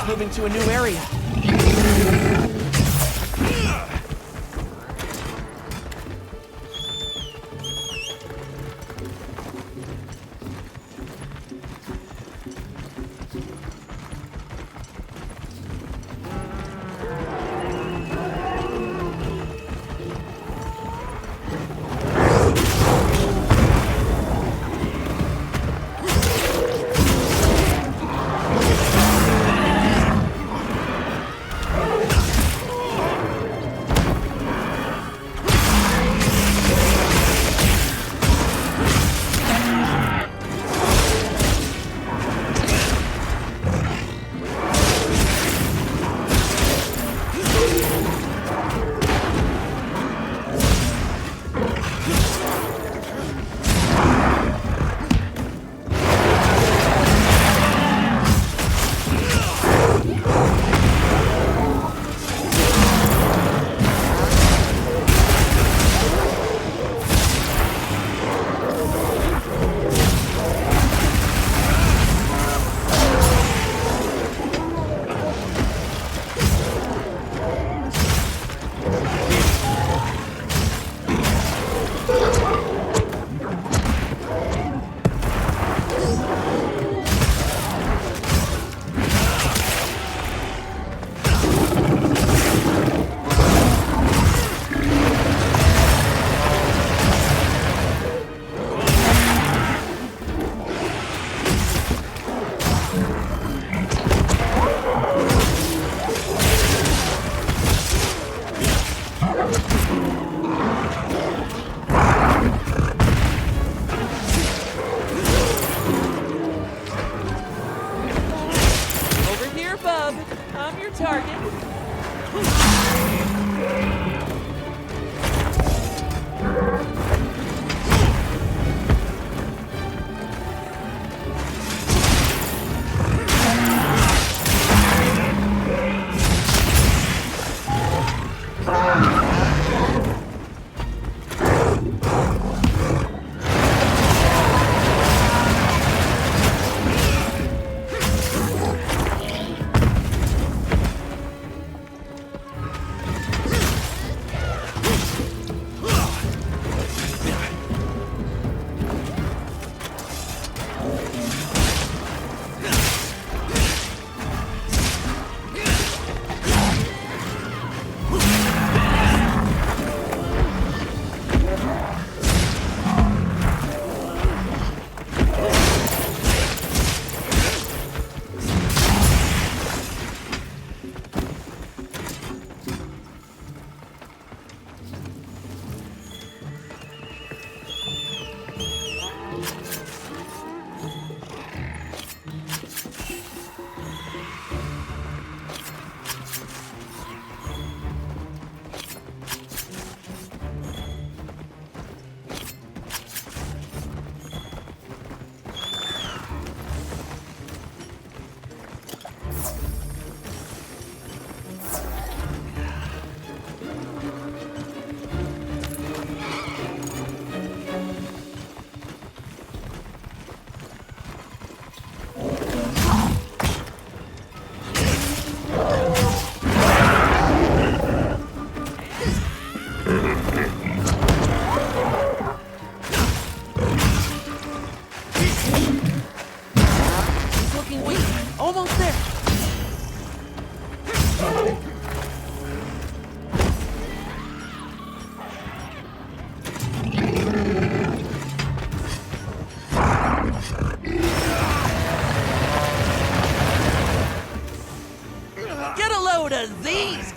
Moving to a new area.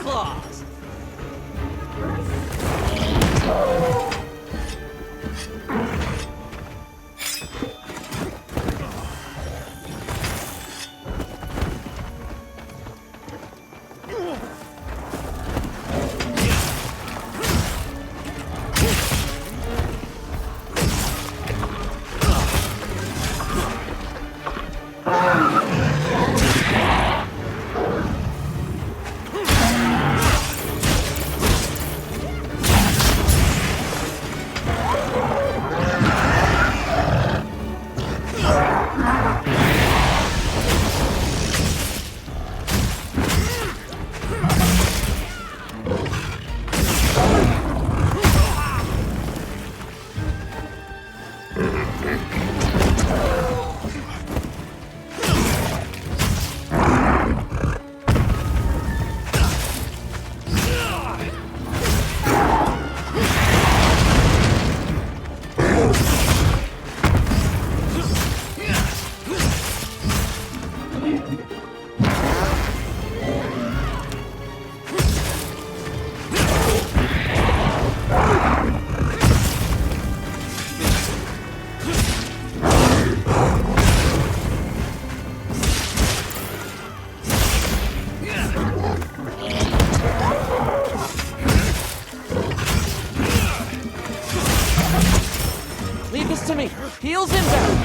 claws! Leave this to me! Heels inbound!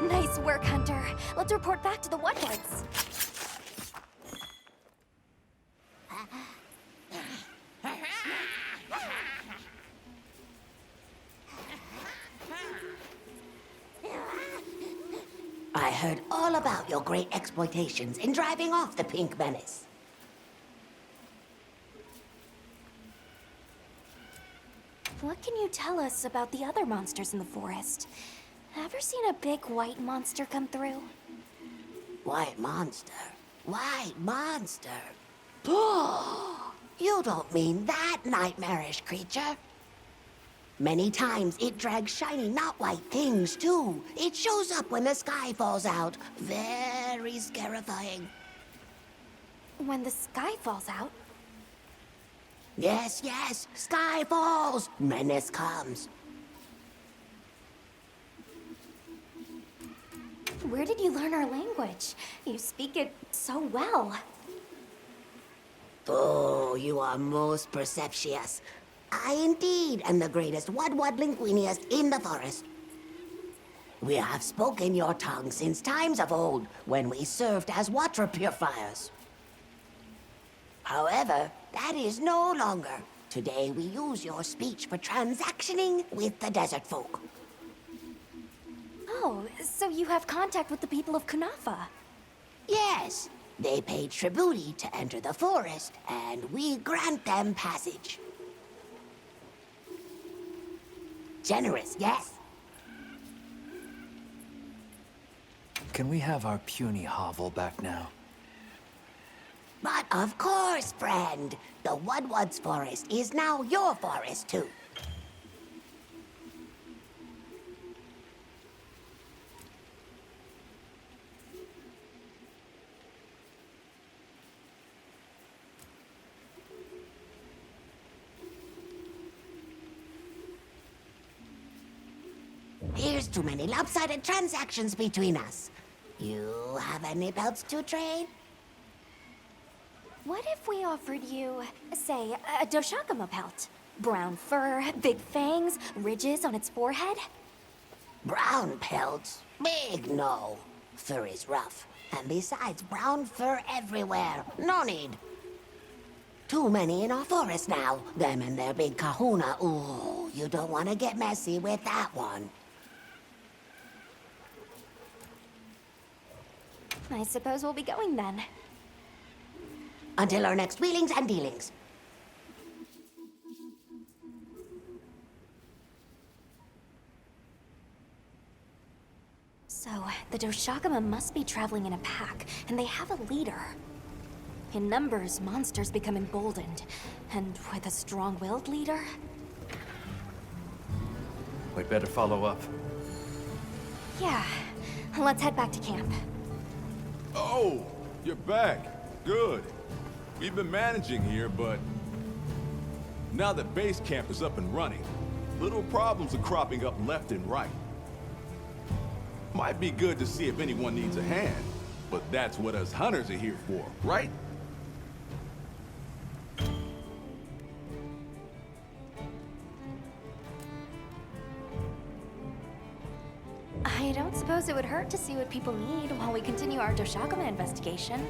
Nice work, Hunter. Let's report back to the Woodwards. I heard all about your great exploitations in driving off the Pink Menace. What can you tell us about the other monsters in the forest? Ever seen a big white monster come through? White monster? White monster? You don't mean that nightmarish creature? Many times it drags shiny, not white things, too. It shows up when the sky falls out. Very scarifying. When the sky falls out? Yes, yes. Sky falls. Menace comes. Where did you learn our language? You speak it so well. Oh, you are most perceptious. I indeed am the greatest Wud linguiniast in the forest. We have spoken your tongue since times of old, when we served as water purifiers. However, that is no longer. Today we use your speech for transactioning with the desert folk. Oh, so you have contact with the people of Kunafa? Yes, they pay tribute to enter the forest, and we grant them passage. Generous, yes? can we have our puny hovel back now? But of course, friend. The Woodwoods Forest is now your forest, too. Here's too many lopsided transactions between us. You have any pelts to trade? What if we offered you, say, a Doshakama pelt? Brown fur, big fangs, ridges on its forehead? Brown pelts? Big no. Fur is rough. And besides, brown fur everywhere. No need. Too many in our forest now. Them and their big kahuna. Ooh, you don't want to get messy with that one. I suppose we'll be going then. Until our next wheelings and dealings. So, the Doshakama must be traveling in a pack, and they have a leader. In numbers, monsters become emboldened, and with a strong-willed leader... We'd better follow up. Yeah, let's head back to camp. Oh, you're back. Good. We've been managing here, but now that base camp is up and running, little problems are cropping up left and right. Might be good to see if anyone needs a hand, but that's what us hunters are here for, right? I don't suppose it would hurt to see what people need while we continue our Doshakama investigation.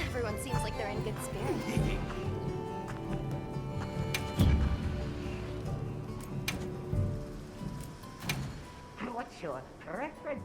Everyone seems like they're in good spirits. What's your preference?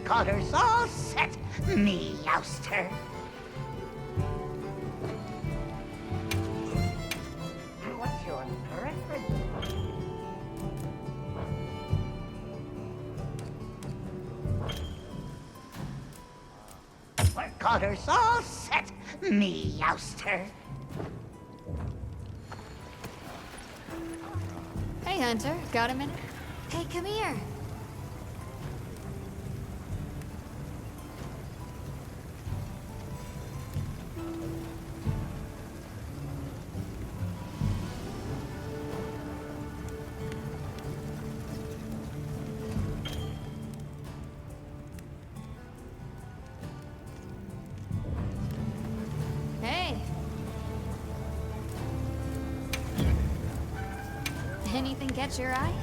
collar's all set, me ouster. What's your preference? Collar's all set, me ouster. Hey, Hunter. Got a minute? Hey, come here. Hey. Anything catch your eye?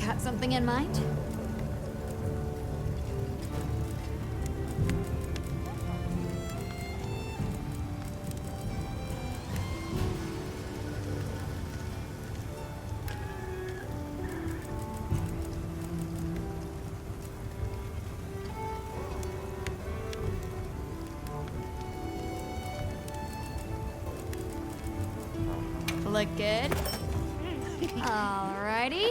Got something in mind? Look good? Alrighty.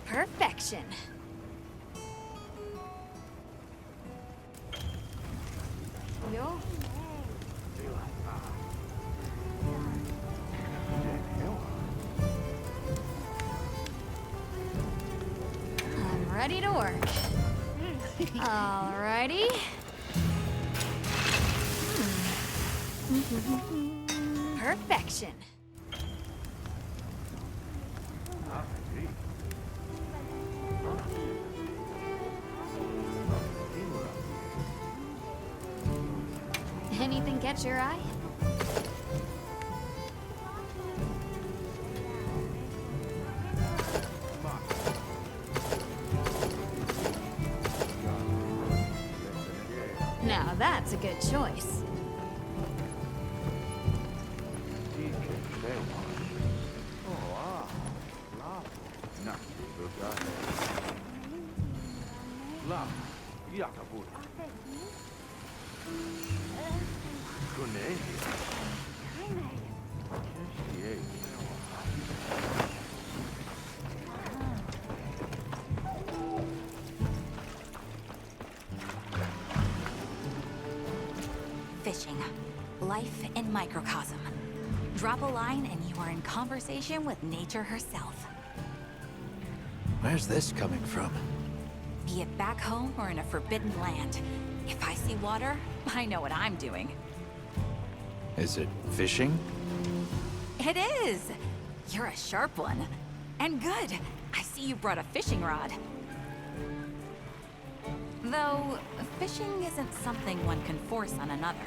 Perfection. Yo. I'm ready to work. Alrighty. Perfection. Anything catch your eye? Now that's a good choice. Fishing. Life in microcosm. Drop a line and you are in conversation with nature herself. Where's this coming from? Be it back home or in a forbidden land. If I see water, I know what I'm doing. Is it fishing? It is! You're a sharp one. And good. I see you brought a fishing rod. Though, fishing isn't something one can force on another.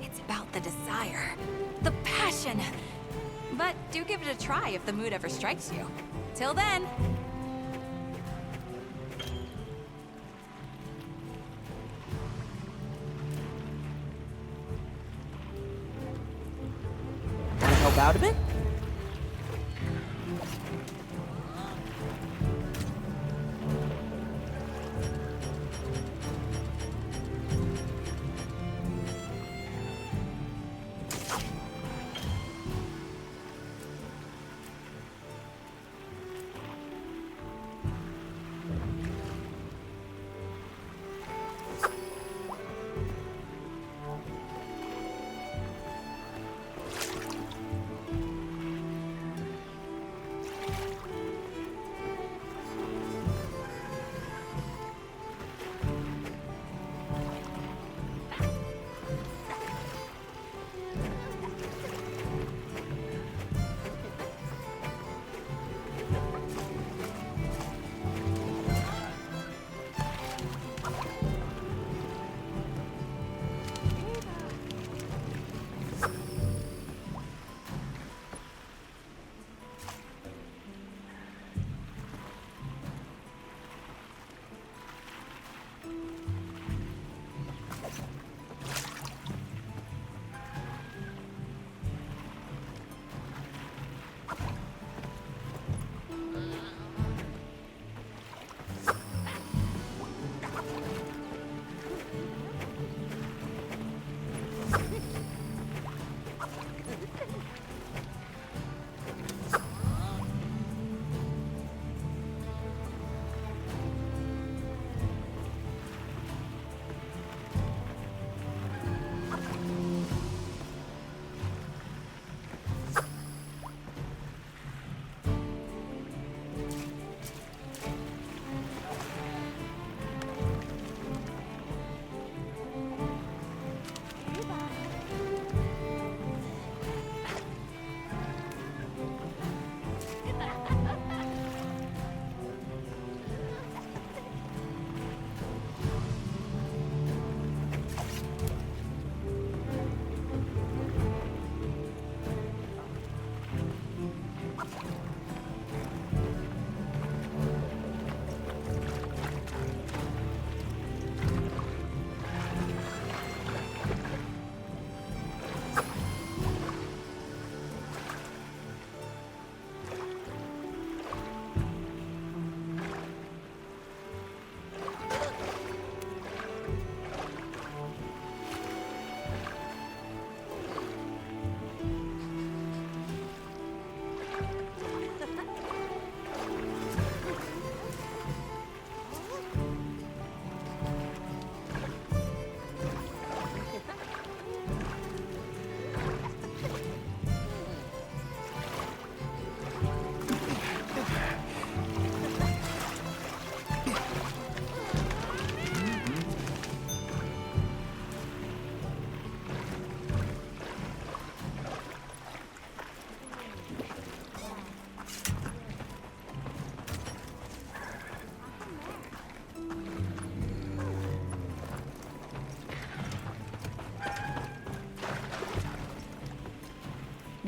It's about the desire, the passion. But do give it a try if the mood ever strikes you. Till then. Wanna help out a bit?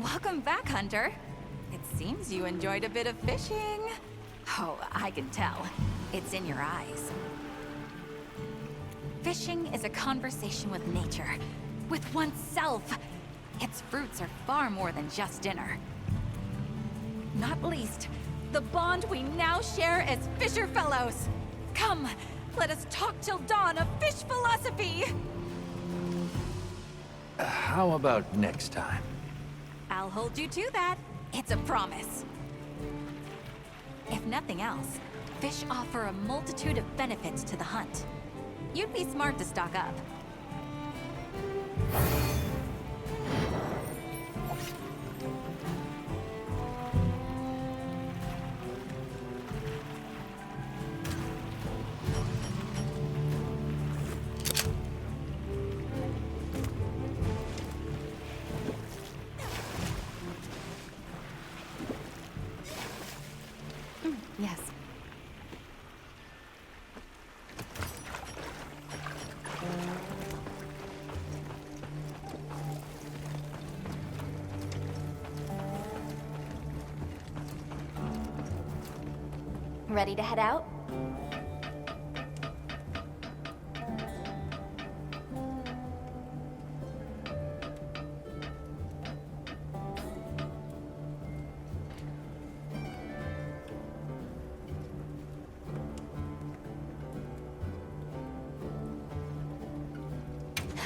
Welcome back, Hunter. It seems you enjoyed a bit of fishing. Oh, I can tell. It's in your eyes. Fishing is a conversation with nature, with oneself. Its fruits are far more than just dinner. Not least, the bond we now share as Fisher Fellows. Come, let us talk till dawn of fish philosophy. How about next time? I'll hold you to that. It's a promise. If nothing else, fish offer a multitude of benefits to the hunt. You'd be smart to stock up. Yes. Ready to head out?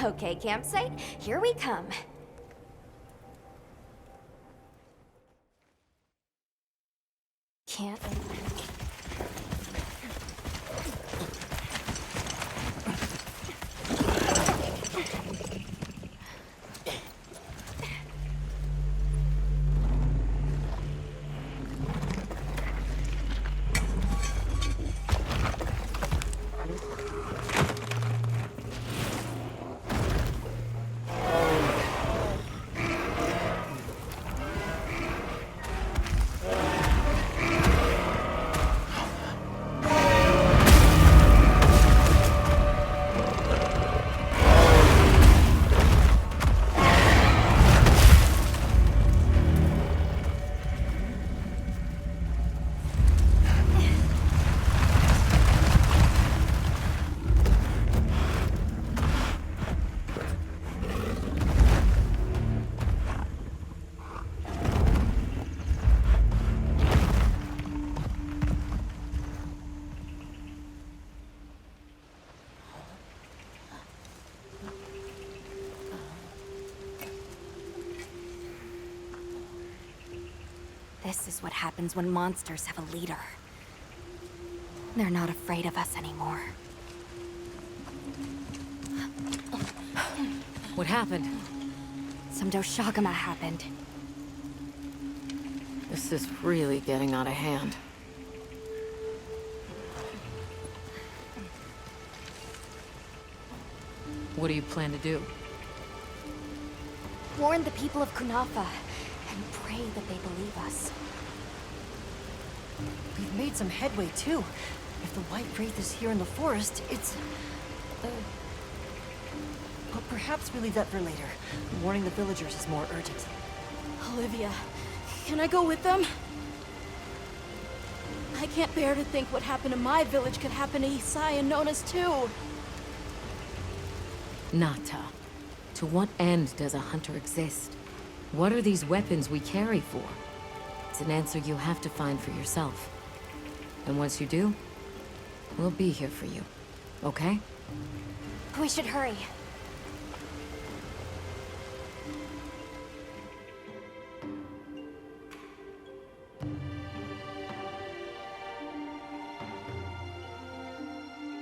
Okay, campsite, here we come. Can't... This is what happens when monsters have a leader. They're not afraid of us anymore. What happened? Some Doshagama happened. This is really getting out of hand. What do you plan to do? Warn the people of Kunafa and pray that they believe us. We've made some headway, too. If the White Wraith is here in the forest, it's... But perhaps we leave that for later. Warning the villagers is more urgent. Olivia, can I go with them? I can't bear to think what happened to my village could happen to Isai and Nona's too. Nata, to what end does a hunter exist? What are these weapons we carry for? It's an answer you have to find for yourself. And once you do, we'll be here for you, okay? We should hurry.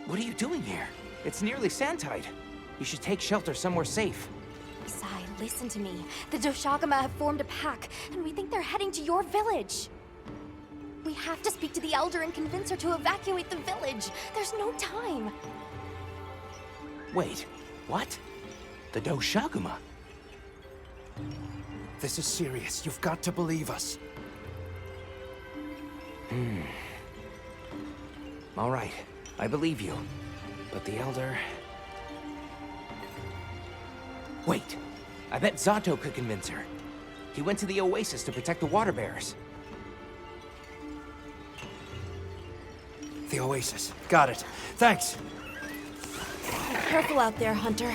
What are you doing here? It's nearly Sandtide. You should take shelter somewhere safe. Isai, listen to me. The Doshagama have formed a pack, and we think they're heading to your village. We have to speak to the Elder and convince her to evacuate the village. There's no time. Wait, what? The Doshagama? This is serious. You've got to believe us. All right, I believe you. But the Elder... Wait, I bet Zato could convince her. He went to the Oasis to protect the water bearers. The Oasis. Got it. Thanks. Careful out there, Hunter.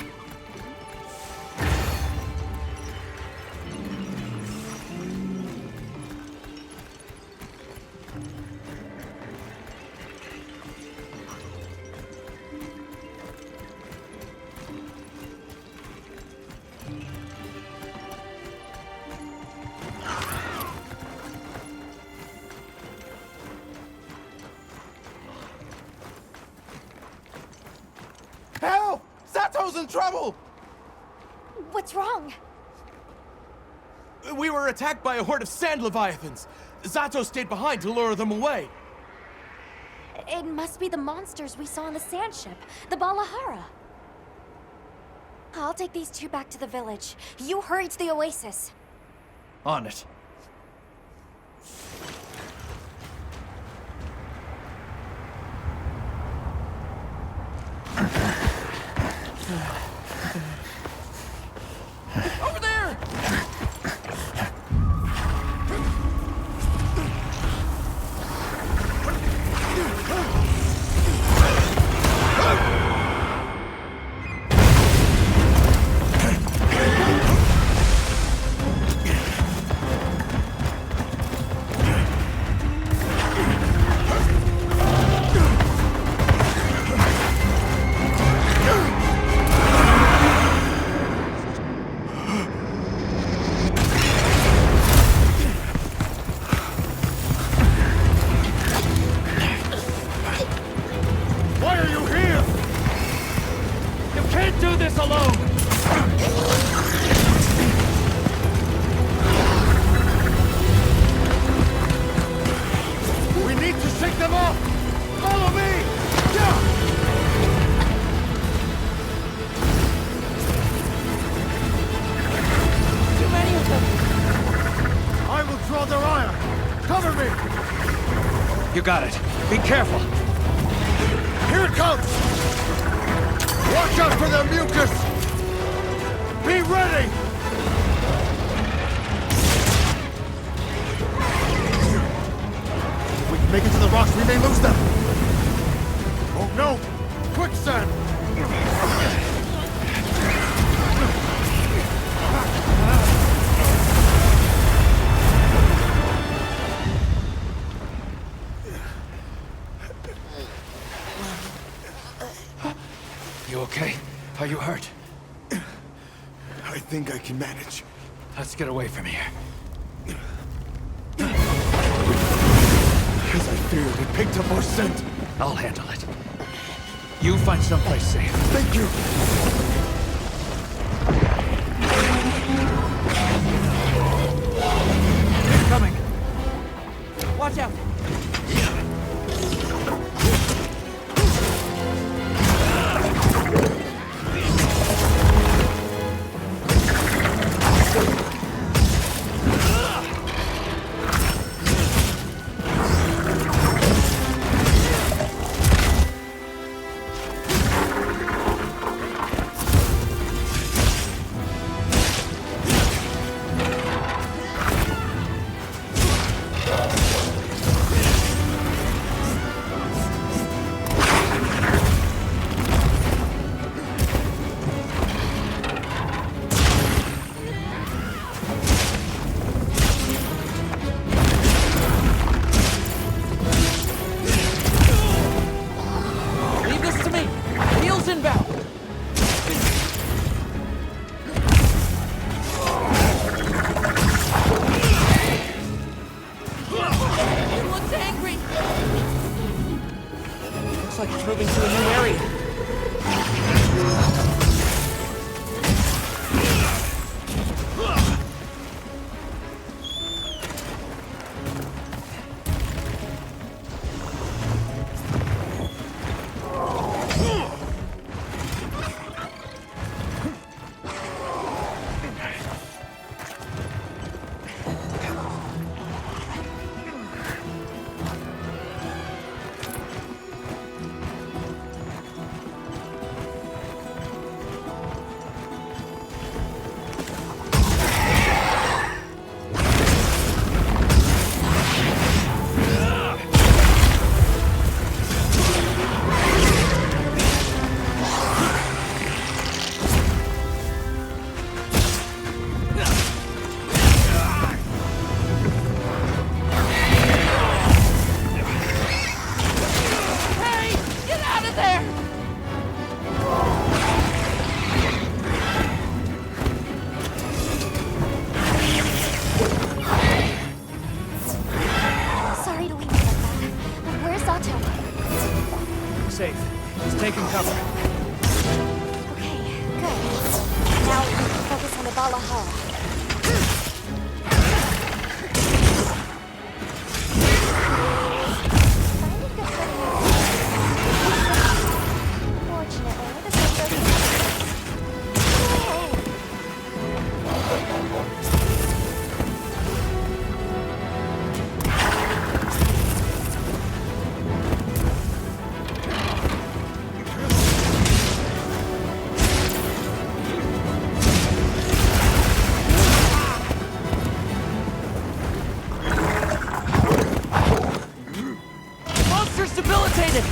Help! Zato's in trouble! What's wrong? We were attacked by a horde of sand leviathans. Zato stayed behind to lure them away. It must be the monsters we saw on the sand ship, the Balahara. I'll take these two back to the village. You hurry to the Oasis. On it. Over there! Why are you here? You can't do this alone! We need to shake them off! Follow me! Yeah! Too many of them! I will draw their ire! Cover me! You got it. Be careful. Here it comes! Watch out for their mucus! Be ready! If we can make it to the rocks, we may lose them! Oh no! Quicksand! You okay? Are you hurt? I think I can manage. Let's get away from here. As I feared, it picked up our scent. I'll handle it. You find someplace safe. Thank you. Coming. Watch out! Valhalla. Fortunately, the sensor Monster's debilitated!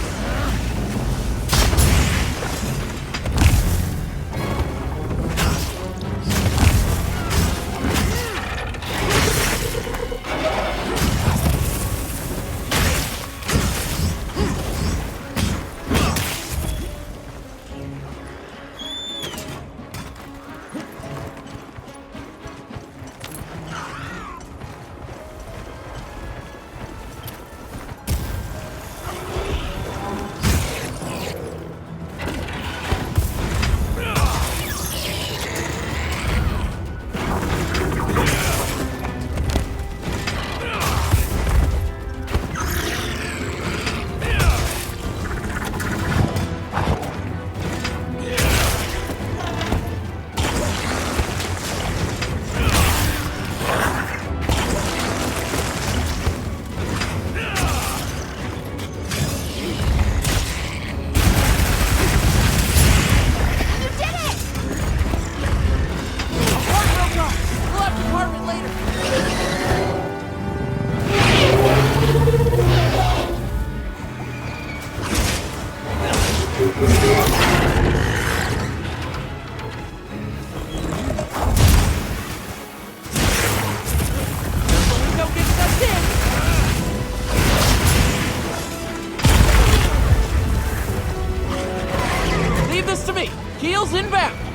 Leave this to me! Heels inbound!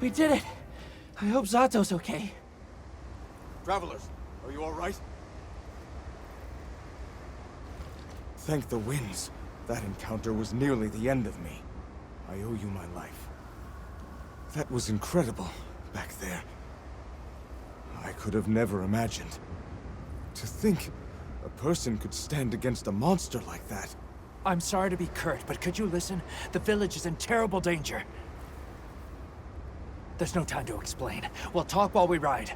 We did it! I hope Zato's okay. Travelers, are you all right? Thank the winds. That encounter was nearly the end of me. I owe you my life. That was incredible, back there. I could have never imagined. To think a person could stand against a monster like that. I'm sorry to be curt, but could you listen? The village is in terrible danger. There's no time to explain. We'll talk while we ride.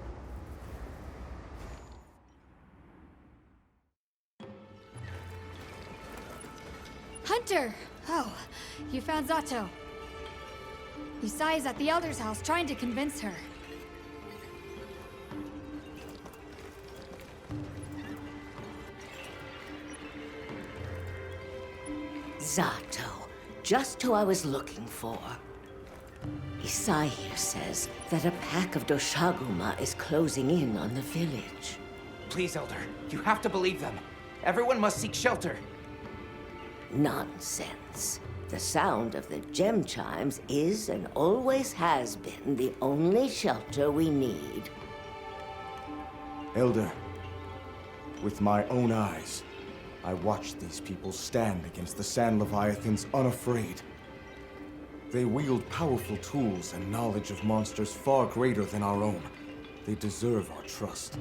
Hunter! Oh, you found Zato. Yusai is at the Elder's house trying to convince her. Zato, just who I was looking for. Isai here says that a pack of Doshaguma is closing in on the village. Please, Elder, you have to believe them. Everyone must seek shelter. Nonsense. The sound of the gem chimes is and always has been the only shelter we need. Elder, with my own eyes, I watched these people stand against the Sand Leviathans unafraid. They wield powerful tools and knowledge of monsters far greater than our own. They deserve our trust.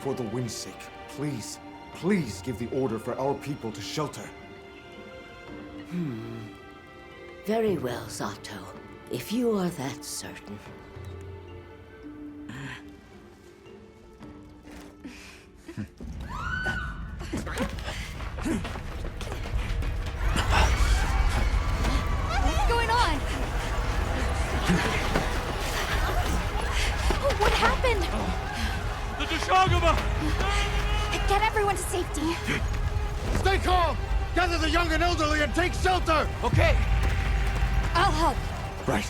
For the wind's sake, please, please give the order for our people to shelter. Very well, Zato. If you are that certain. What's going on? What happened? The Doshaguma! Get everyone to safety. Stay calm! Gather the young and elderly and take shelter! Okay. I'll help. Right.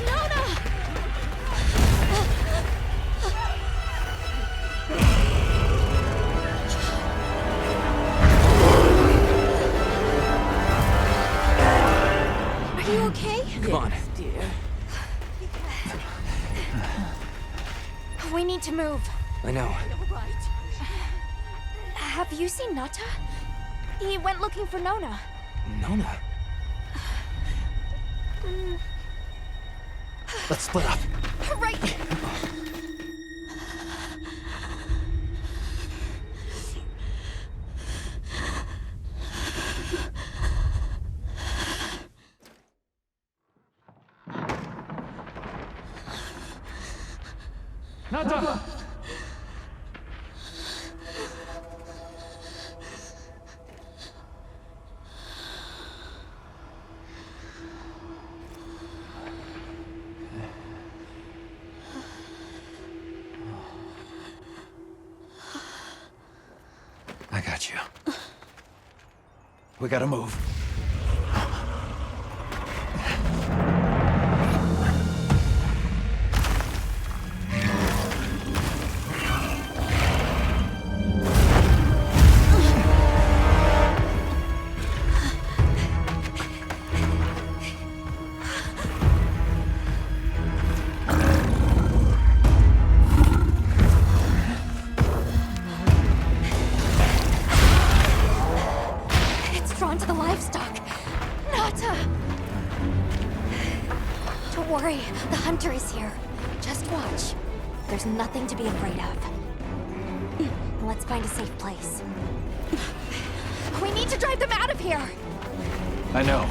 Nona! Are you okay? Come on. Dear. We need to move. I know. Have you seen Nata? He went looking for Nona. Nona? Let's split up. Right! Nata! I got you. We gotta move. Drawn to the livestock. Nata! Don't worry, the hunter is here. Just watch. There's nothing to be afraid of. Let's find a safe place. We need to drive them out of here! I know.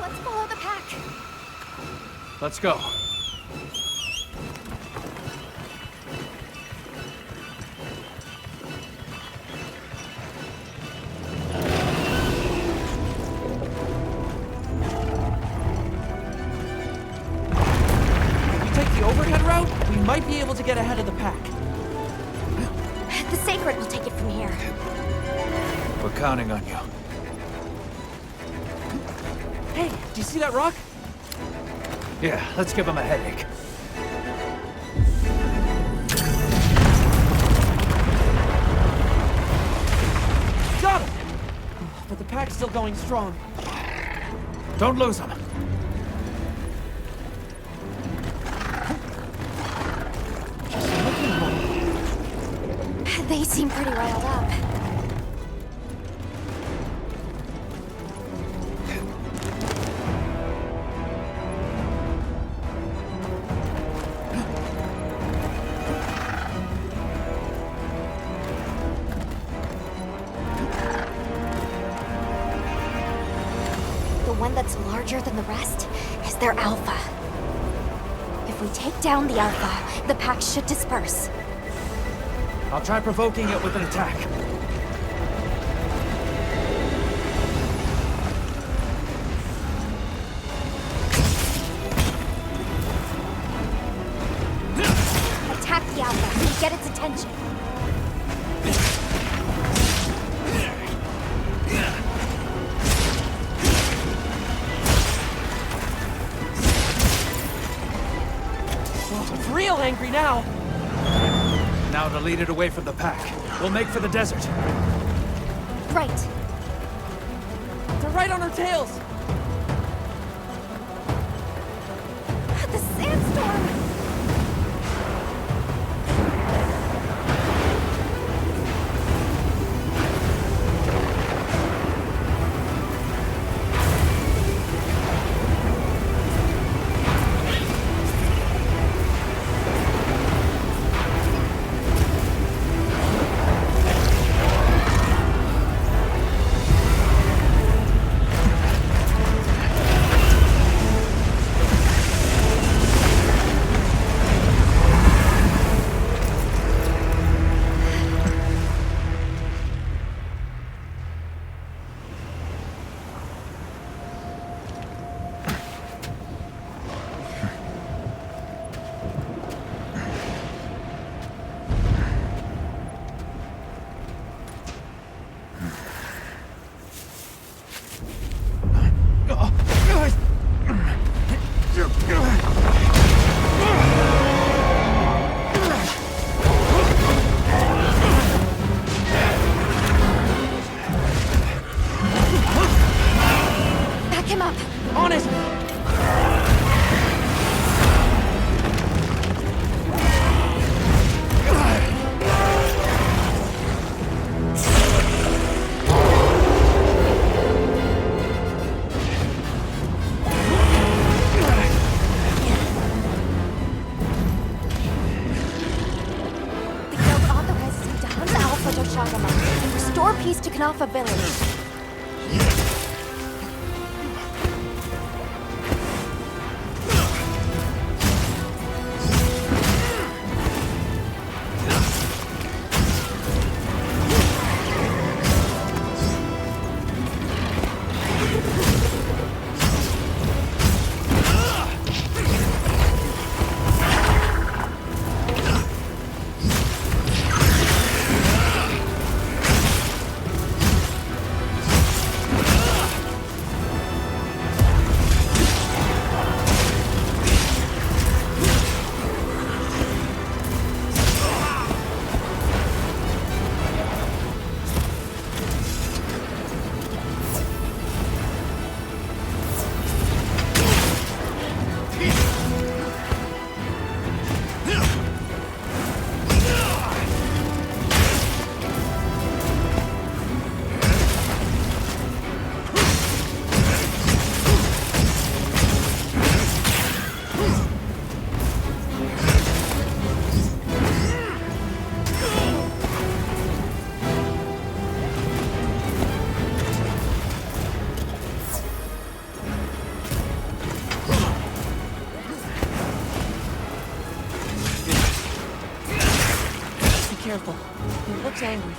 Let's follow the pack. Let's go. overhead route, we might be able to get ahead of the pack. The Sacred will take it from here. We're counting on you. Hey, do you see that rock? Yeah, let's give him a headache. Got him! But the pack's still going strong. Don't lose him. They seem pretty riled up. The one that's larger than the rest is their alpha. If we take down the alpha, the pack should disperse. I'll try provoking it with an attack. Attack the alpha and get its attention. It's real angry now. Now to lead it away from the pack. We'll make for the desert. Right. They're right on our tails. The sandstorm! Back him up! On it! The guild authorizes me to hunt the Alpha Doshagama and restore peace to Kanafa village. Careful. He looks angry.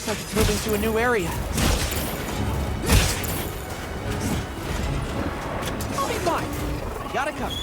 Looks like it's moving to a new area. I'll be fine. I got it covered.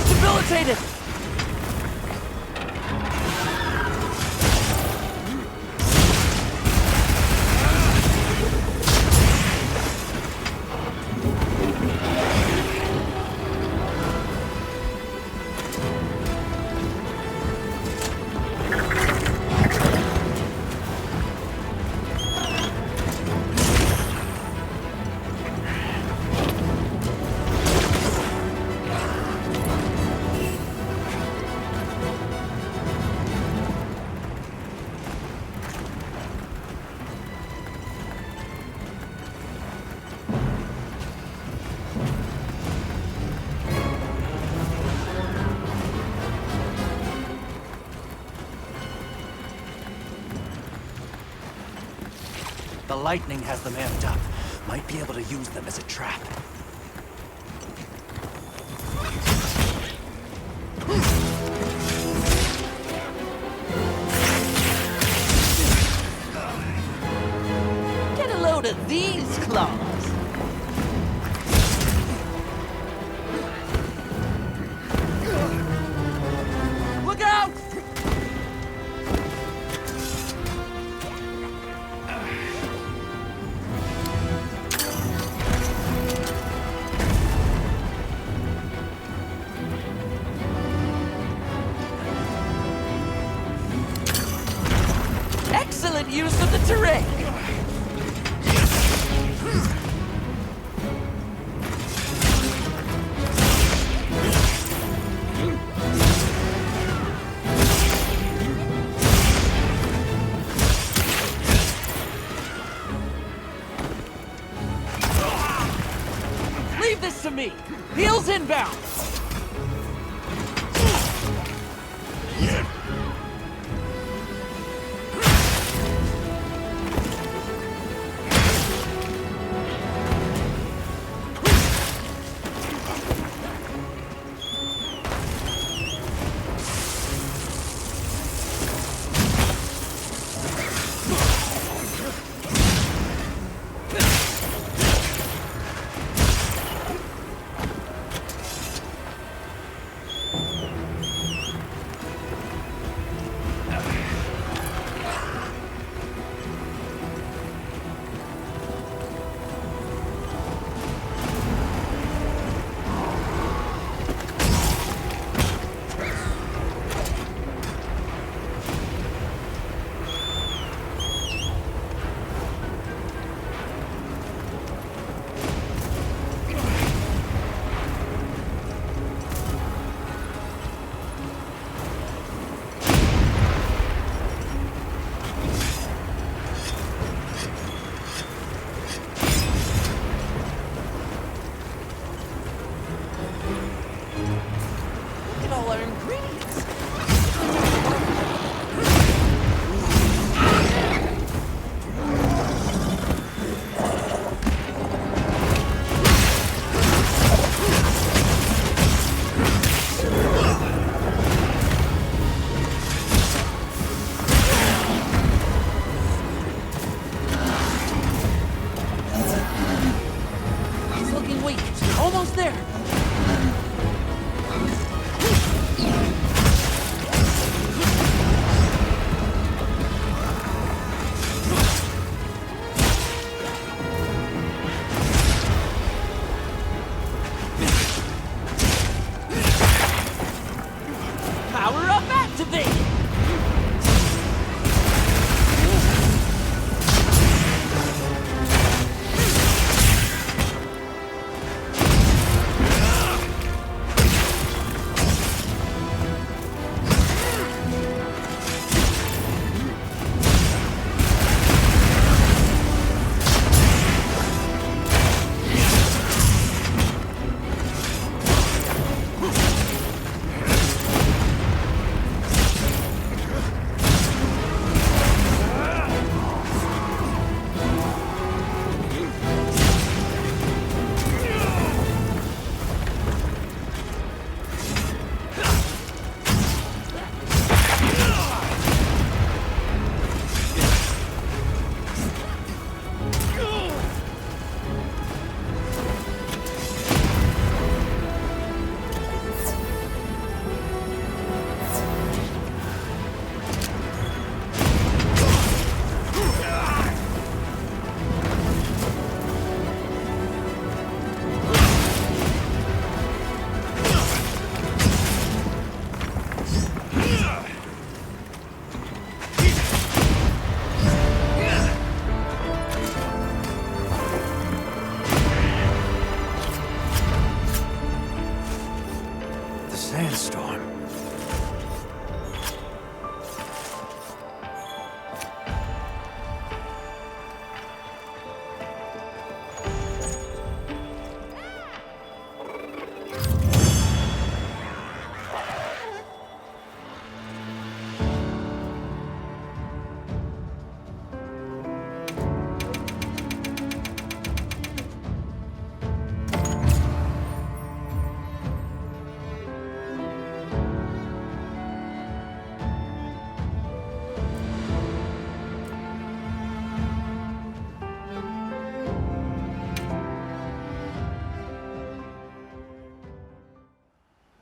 Debilitated! The lightning has them amped up. Might be able to use them as a trap. Get a load of these claws! Look out! Excellent use of the terrain! Leave this to me! Heels inbound! Almost there! Power up activate! Sandstorm.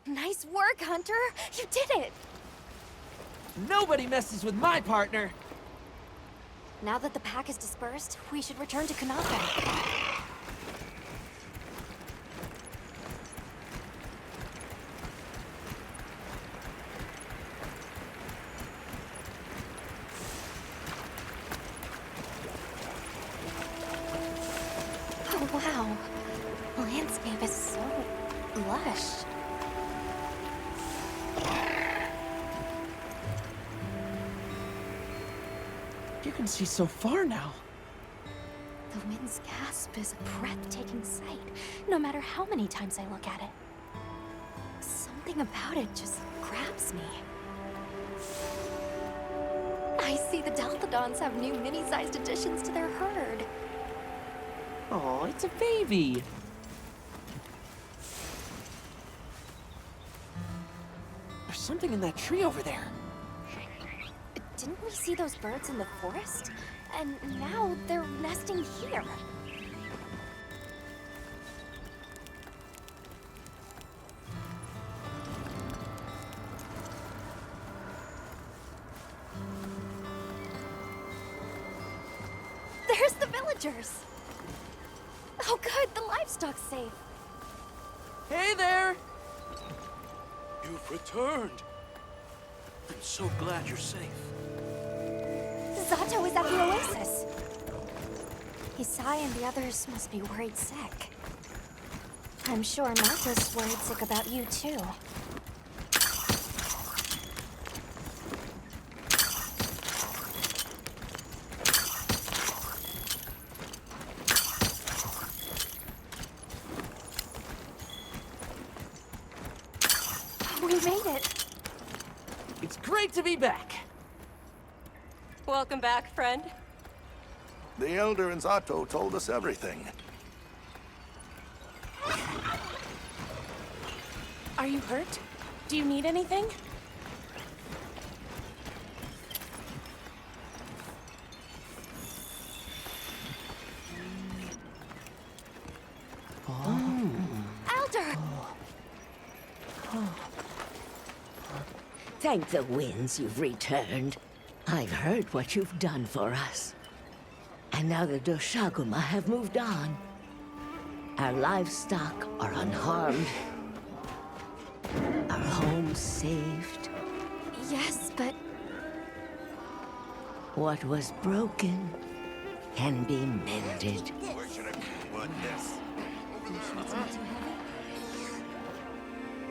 Nice work, Hunter! You did it! Nobody messes with my partner! Now that the pack is dispersed, we should return to Kanata. Oh, wow. The landscape is so lush. You can see so far now. The wind's gasp is a breathtaking sight, no matter how many times I look at it. Something about it just grabs me. I see the Delthodons have new mini-sized additions to their herd. Oh, it's a baby. There's something in that tree over there. Didn't we see those birds in the forest? And now they're nesting here. There's the villagers! Oh good, the livestock's safe. Hey there! You've returned. I'm so glad you're safe. Zato is at the oasis. Isai and the others must be worried sick. I'm sure Marco's worried sick about you too. We made it. It's great to be back. Welcome back, friend. The Elder and Zato told us everything. Are you hurt? Do you need anything? Thank the winds you've returned. I've heard what you've done for us. And now the Doshaguma have moved on. Our livestock are unharmed. Our homes saved. Yes, but What was broken can be mended.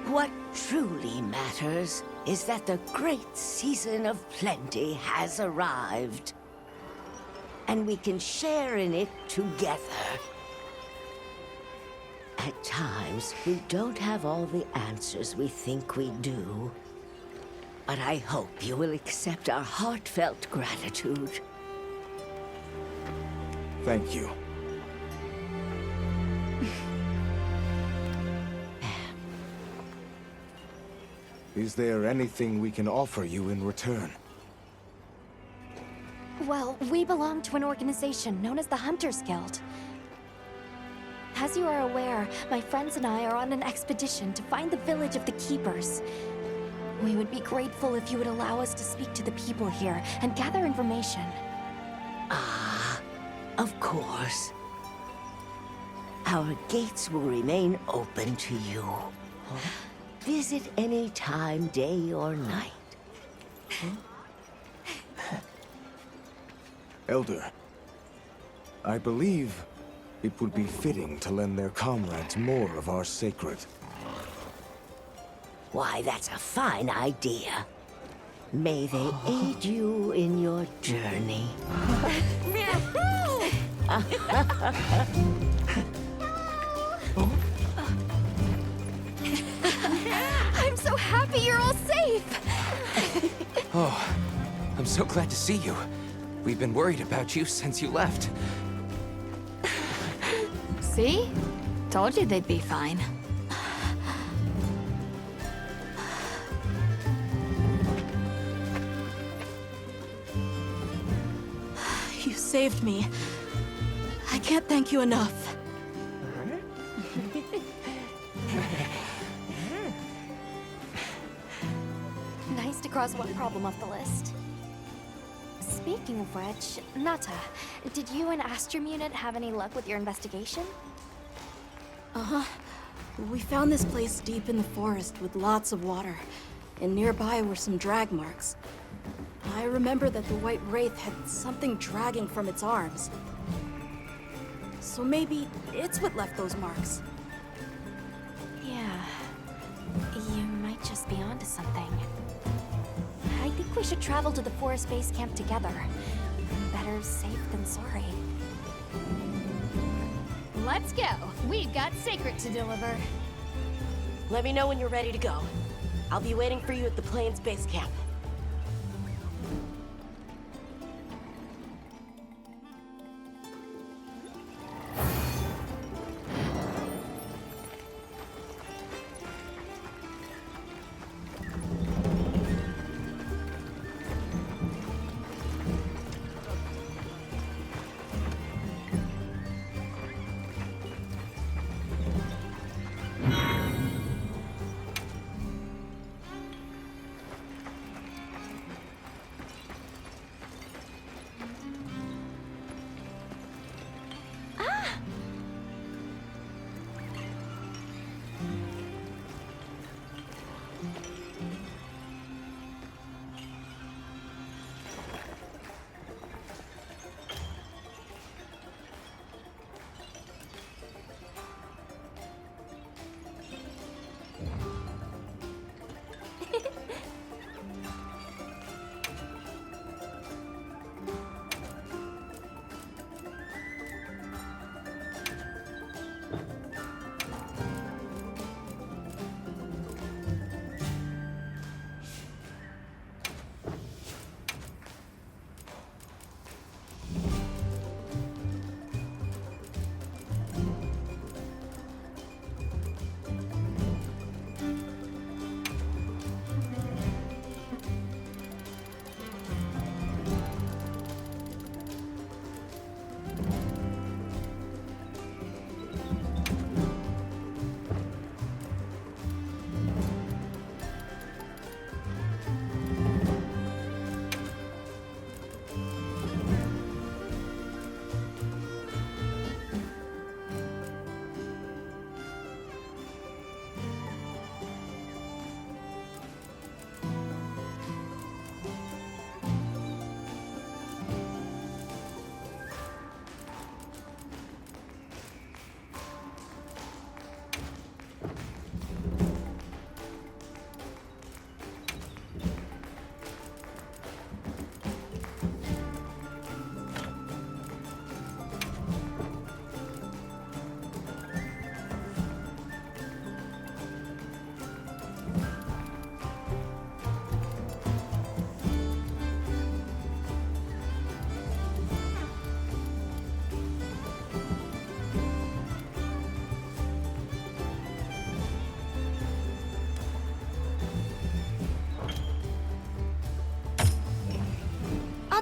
What truly matters is that the great season of plenty has arrived. And we can share in it together. At times, we don't have all the answers we think we do. But I hope you will accept our heartfelt gratitude. Thank you. Is there anything we can offer you in return? well, we belong to an organization known as the Hunters Guild. As you are aware, my friends and I are on an expedition to find the village of the Keepers. We would be grateful if you would allow us to speak to the people here and gather information. Ah, of course. Our gates will remain open to you. Visit any time, day or night. Elder, I believe it would be fitting to lend their comrades more of our sacred. Why, that's a fine idea. May they aid you in your journey. I'm so happy you're all safe! Oh, I'm so glad to see you. We've been worried about you since you left. See? Told you they'd be fine. You saved me. I can't thank you enough. Nice to cross one problem off the list. Speaking of which, Nata, did you and Astrum Unit have any luck with your investigation? Uh-huh. We found this place deep in the forest with lots of water, and nearby were some drag marks. I remember that the White Wraith had something dragging from its arms. So maybe it's what left those marks. Yeah. You might just be onto something. I think we should travel to the forest base camp together. Better safe than sorry. Let's go. We've got Sacred to deliver. Let me know when you're ready to go. I'll be waiting for you at the Plains base camp.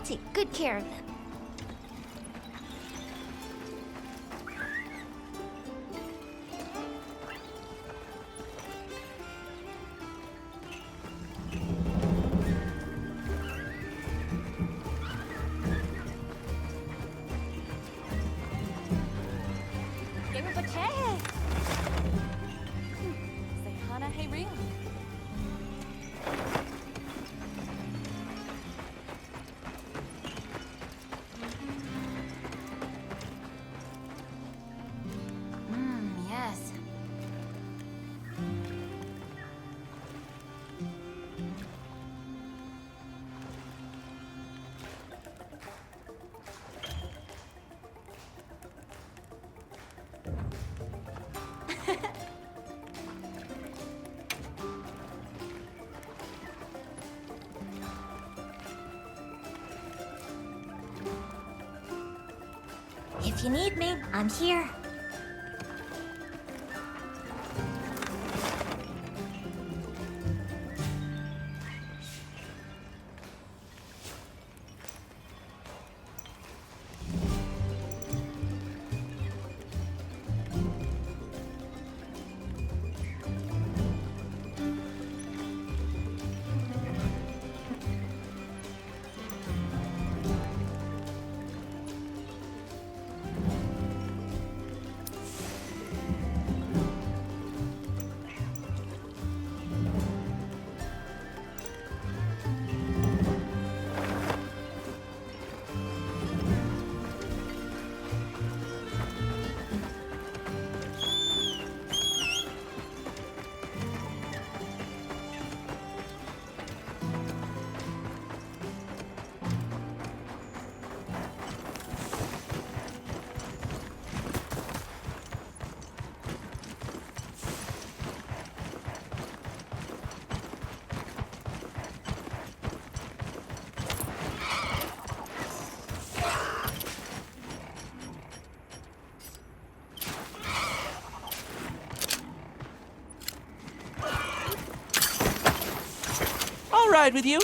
I'll take good care of them. Give him a chance. Say Hana, hey, real. Yes. If you need me, I'm here. I'll ride with you.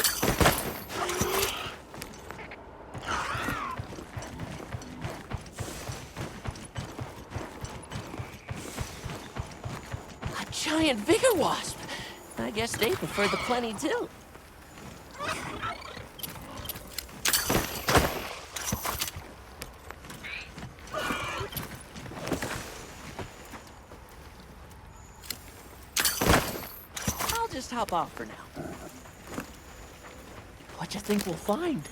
A giant vigor wasp. I guess they prefer the plenty too. I'll just hop off for now. What you think we'll find?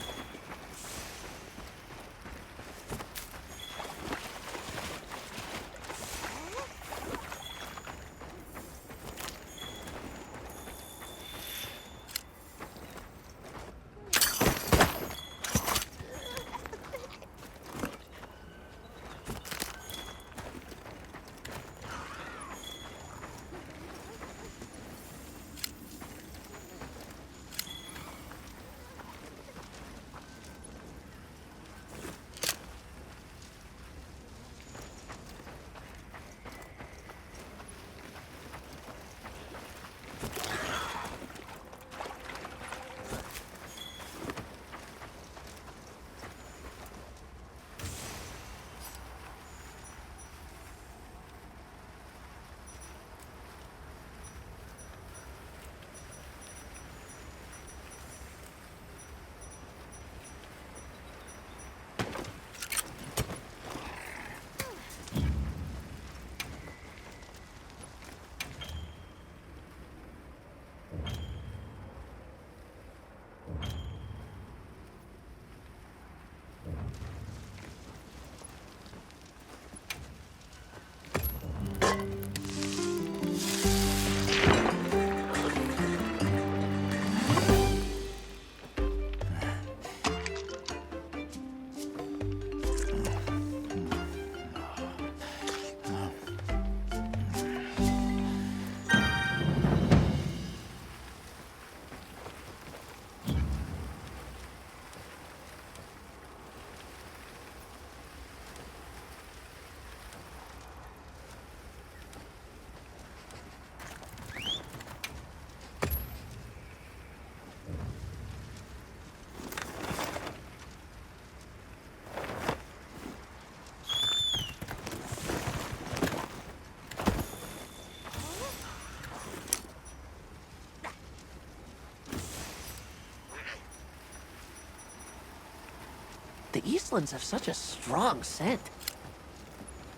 Eastlands have such a strong scent.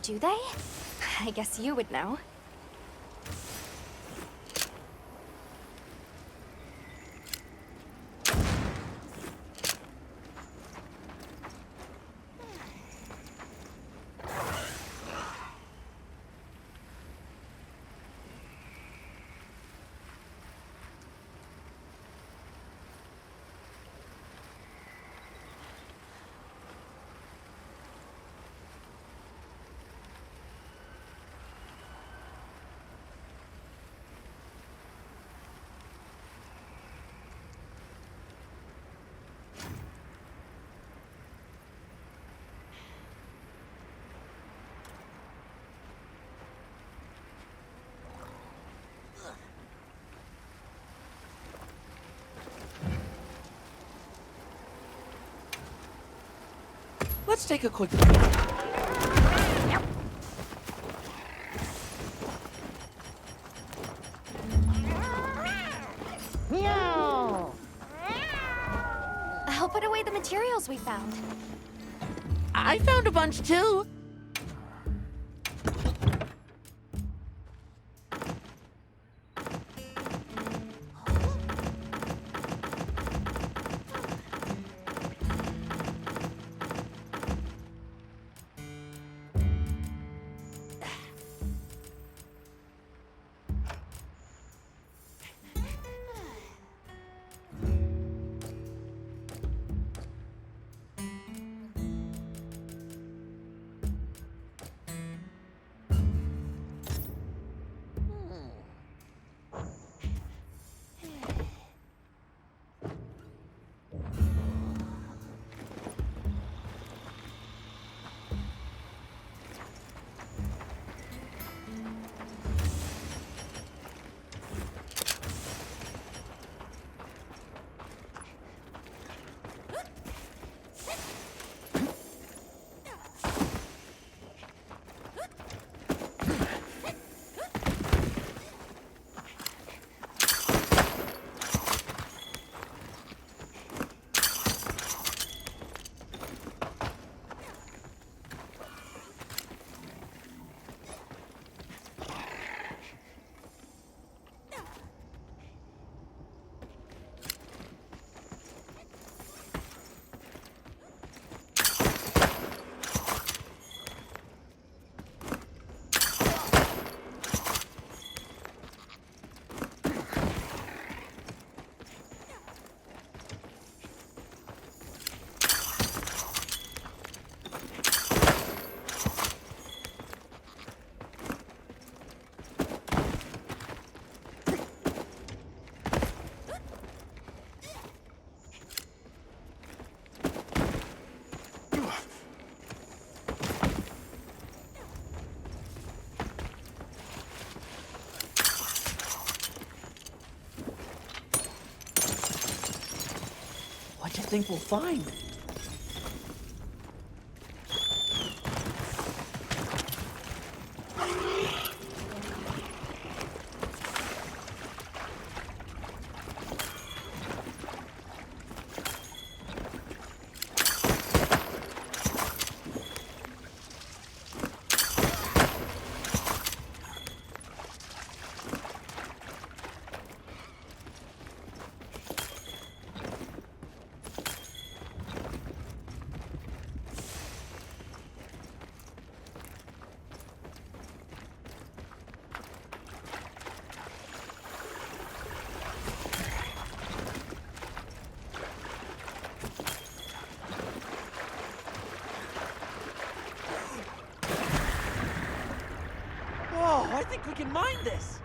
Do they? I guess you would know. Let's take a quick... Meow! I'll put away the materials we found. I found a bunch too. What do you think we'll find? Whoa, I think we can mine this!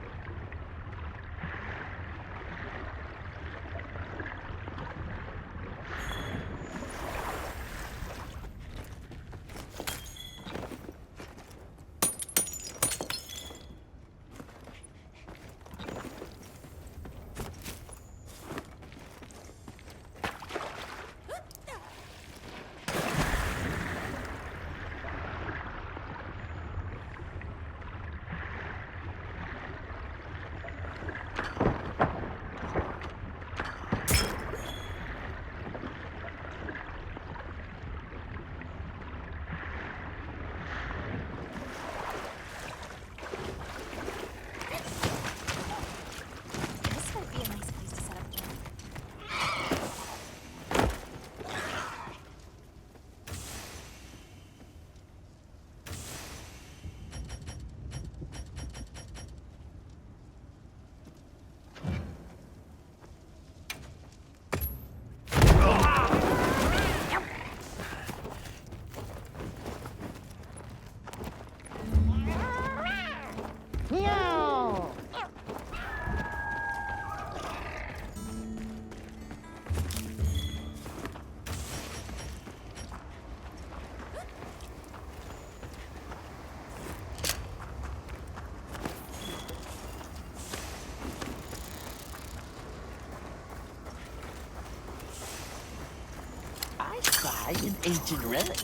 an ancient relic.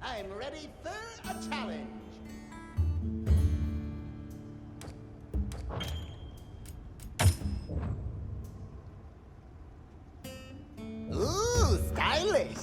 I'm ready for a challenge. Ooh, stylish.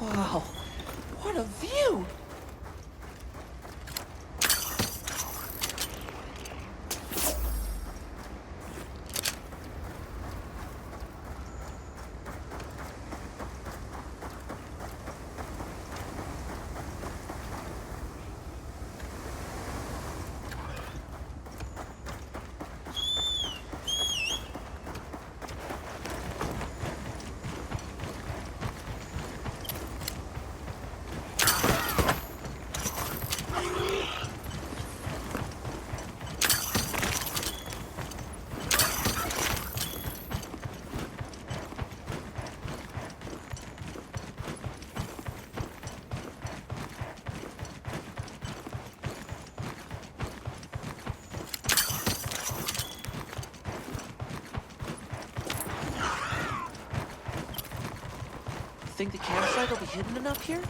Wow, what a view! Think the campsite will be hidden enough here?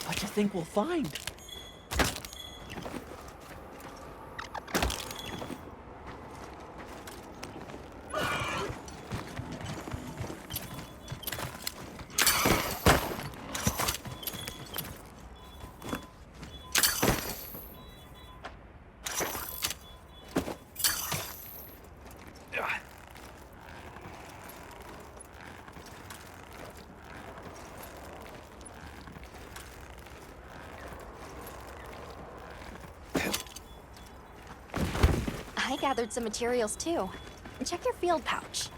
What do you think we'll find? I gathered some materials too. Check your field pouch.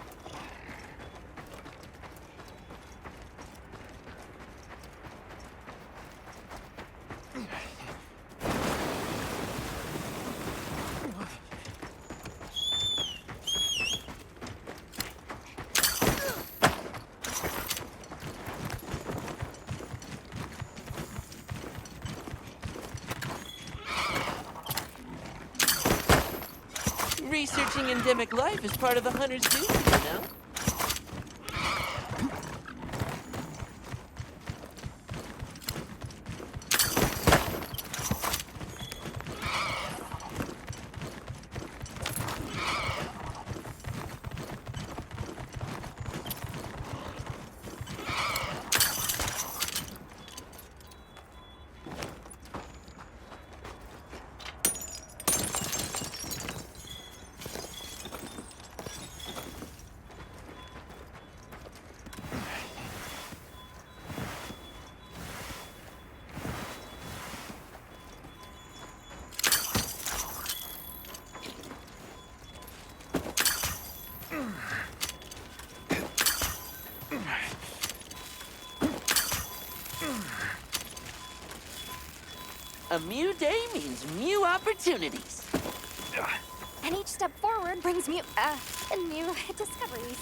living endemic life is part of the hunter's duty, you know? A new day means new opportunities. And each step forward brings me, new discoveries.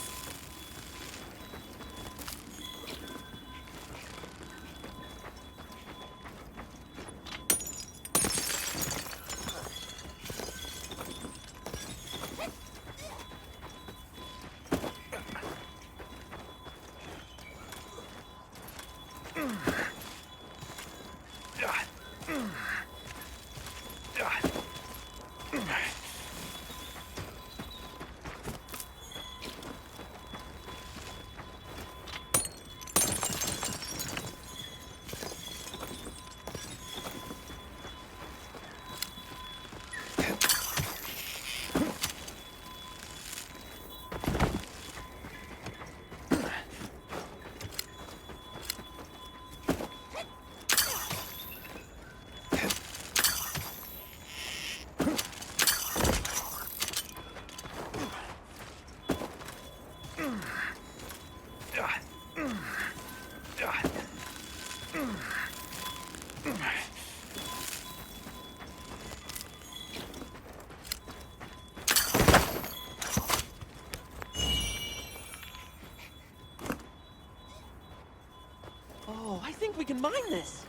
Oh, I think we can mine this.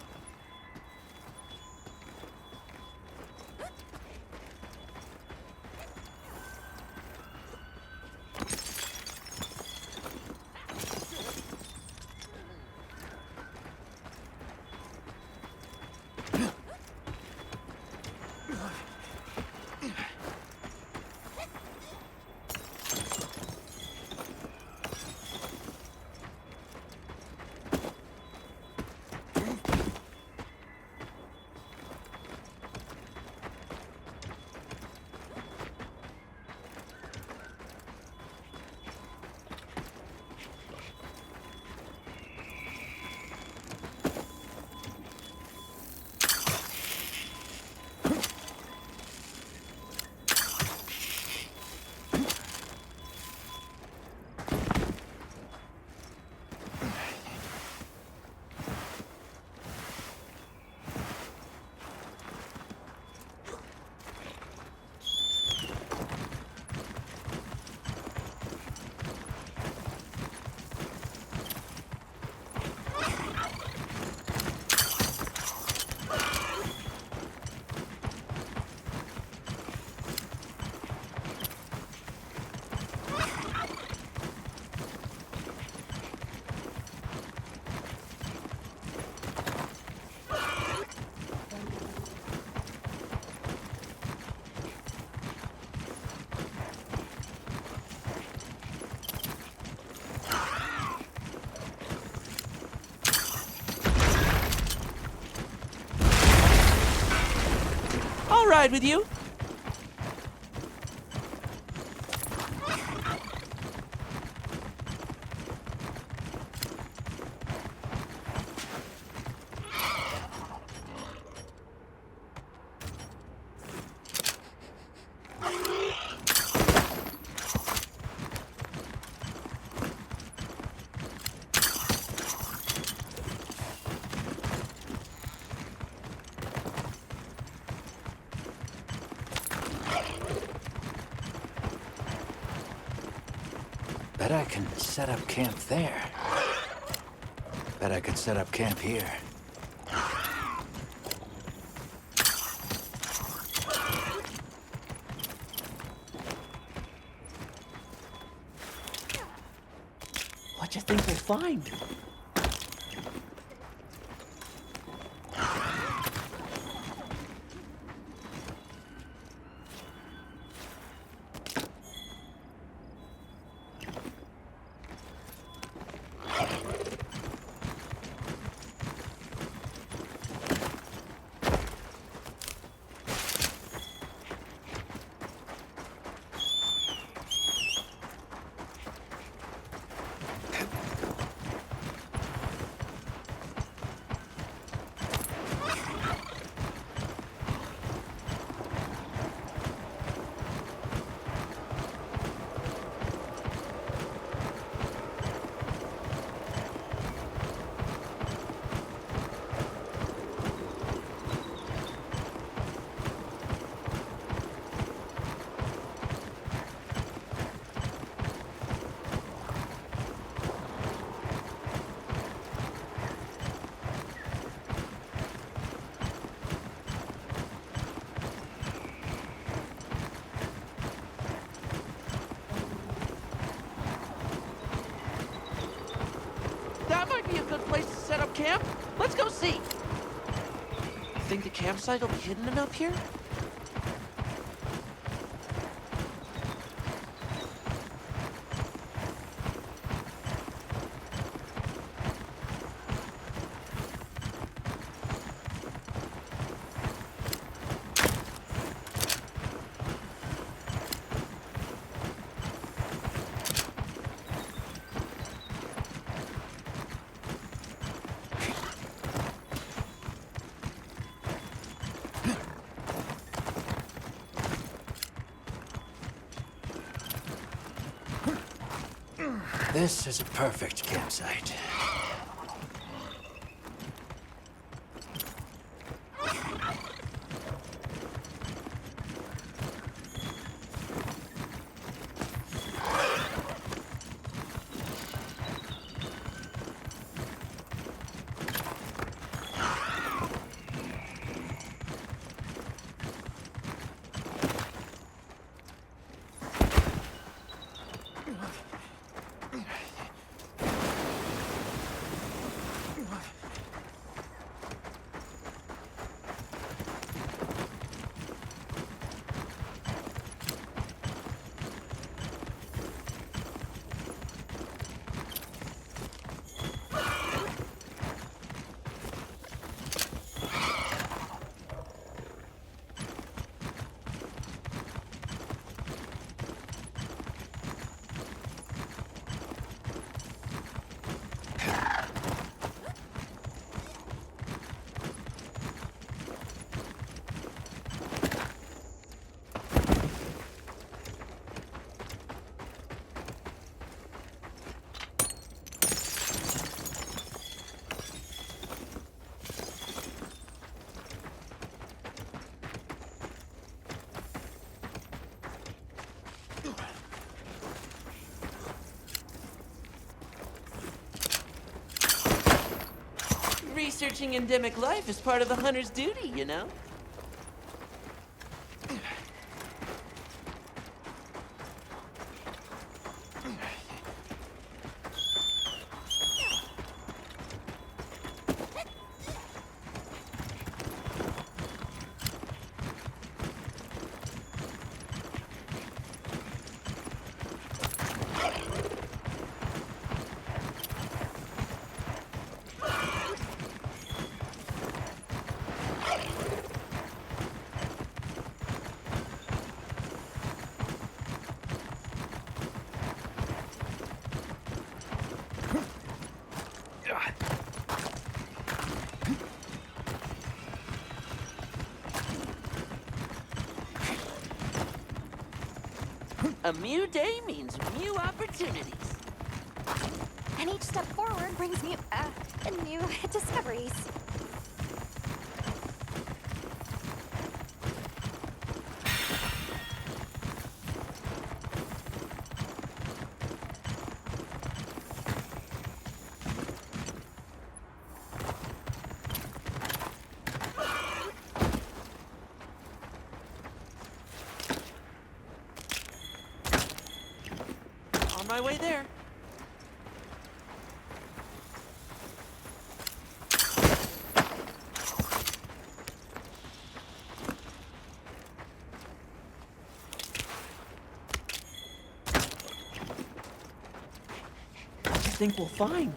I'll ride with you. Bet I can set up camp there. Bet I could set up camp here. What you think we'll find? That might be a good place to set up camp. Let's go see. Think the campsite will be hidden enough here? This is a perfect campsite. Researching endemic life is part of the hunter's duty, you know? A new day means new opportunities. And each step forward brings me new discoveries. On my way there. think we'll find?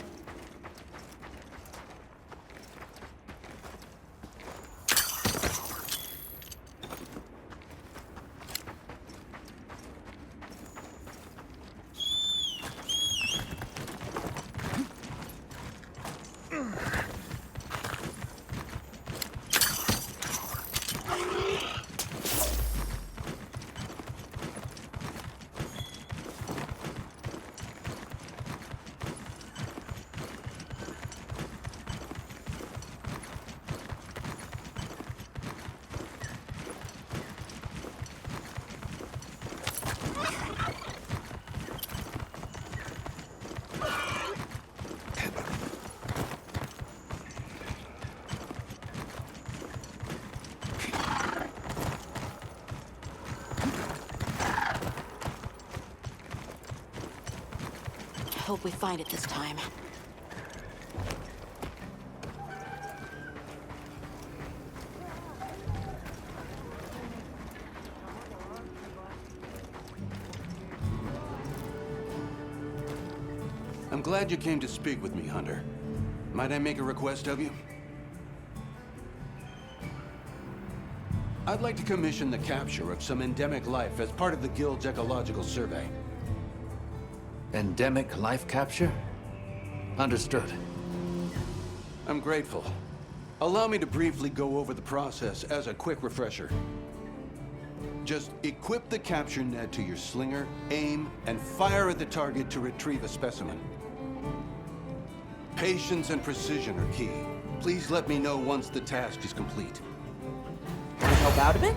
Hope we find it this time. I'm glad you came to speak with me, Hunter. Might I make a request of you? I'd like to commission the capture of some endemic life as part of the Guild's ecological survey. Endemic life capture? Understood. I'm grateful. Allow me to briefly go over the process as a quick refresher. Just equip the capture net to your slinger, aim, and fire at the target to retrieve a specimen. Patience and precision are key. Please let me know once the task is complete. Can I help out a bit?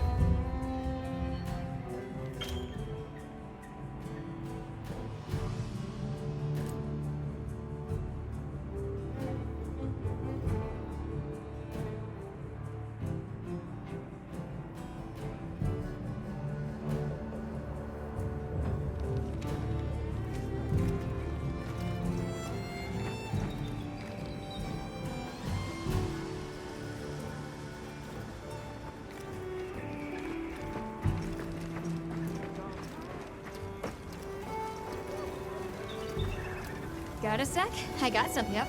Got a sec? I got some, yep.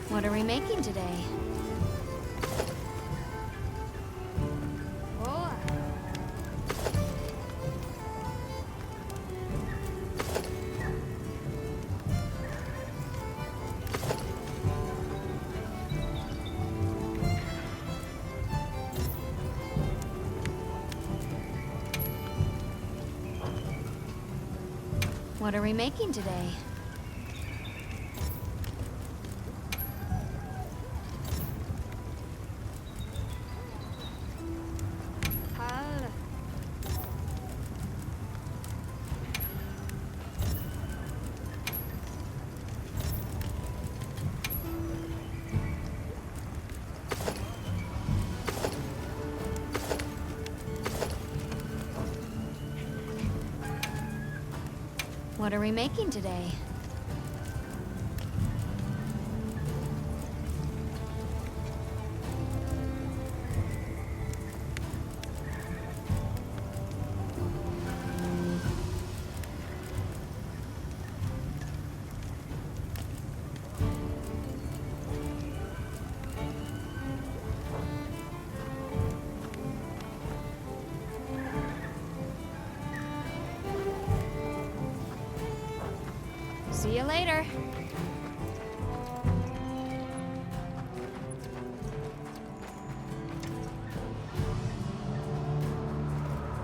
What are we making today? Oh. What are we making today? What are we making today? See you later.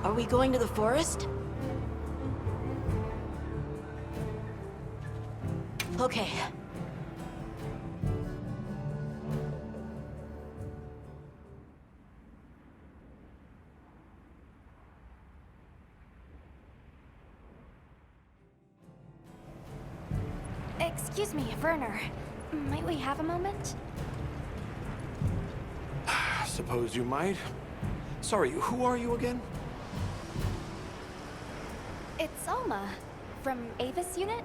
Are we going to the forest? Okay. Excuse me, Werner. Might we have a moment? Suppose you might. Sorry, who are you again? It's Alma, from Avis Unit.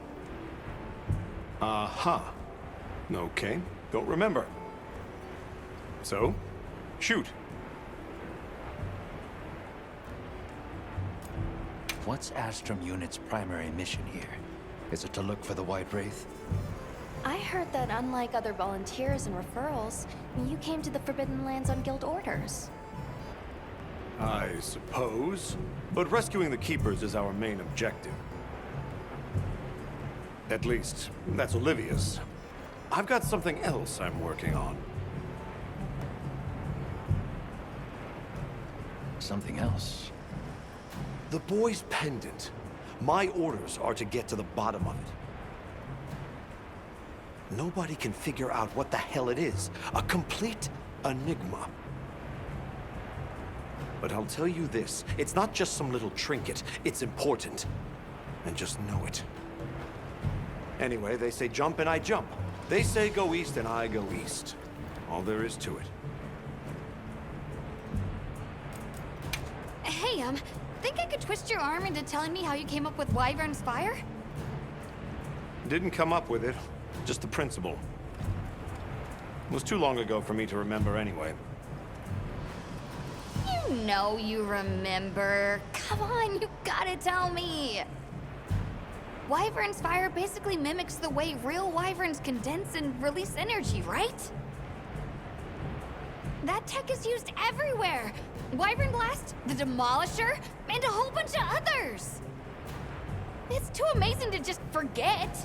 Uh-huh. Okay, don't remember. So, shoot. What's Astrum Unit's primary mission here? Is it to look for the White Wraith? I heard that unlike other volunteers and referrals, you came to the Forbidden Lands on guild orders. I suppose. But rescuing the Keepers is our main objective. At least, that's Olivia's. I've got something else I'm working on. Something else? The boy's pendant. My orders are to get to the bottom of it. Nobody can figure out what the hell it is. A complete enigma. But I'll tell you this, it's not just some little trinket. It's important. And just know it. Anyway, they say jump and I jump. They say go east and I go east. All there is to it. Hey, think I could twist your arm into telling me how you came up with Wyvern's Fire? Didn't come up with it, just the principle. It was too long ago for me to remember anyway. You know you remember. Come on, you gotta tell me. Wyvern's Fire basically mimics the way real wyverns condense and release energy, right? That tech is used everywhere. Wyvern Blast, the Demolisher, and a whole bunch of others. It's too amazing to just forget.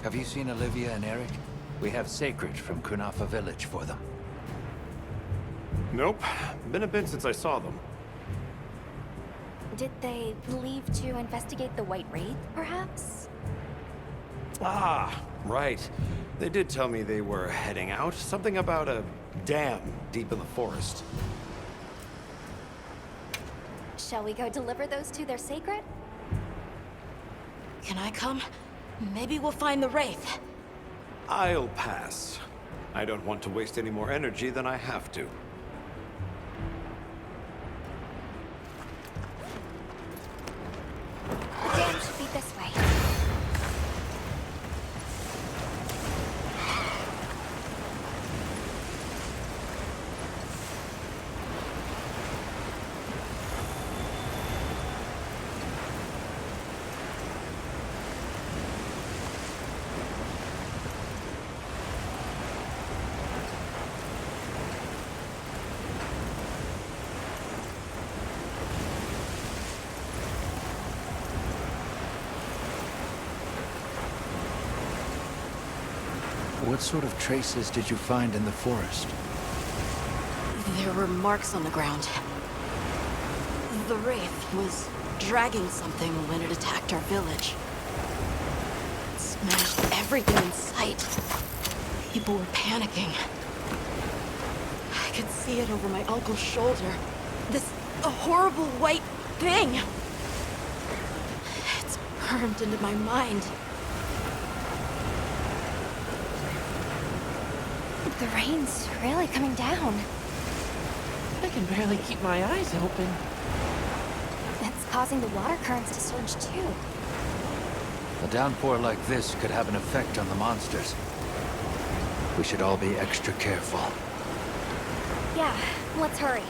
Have you seen Olivia and Eric? We have Sacred from Kunafa Village for them. Nope. Been a bit since I saw them. Did they leave to investigate the White Wraith, perhaps? Ah, right. They did tell me they were heading out. Something about a dam deep in the forest. Shall we go deliver those to their sacred? Can I come? Maybe we'll find the Wraith. I'll pass. I don't want to waste any more energy than I have to. The dam should be this way. What sort of traces did you find in the forest? There were marks on the ground. The Wraith was dragging something when it attacked our village. It smashed everything in sight. People were panicking. I could see it over my uncle's shoulder. This horrible white thing. It's burned into my mind. The rain's really coming down. I can barely keep my eyes open. It's causing the water currents to surge too. A downpour like this could have an effect on the monsters. We should all be extra careful. Yeah, let's hurry.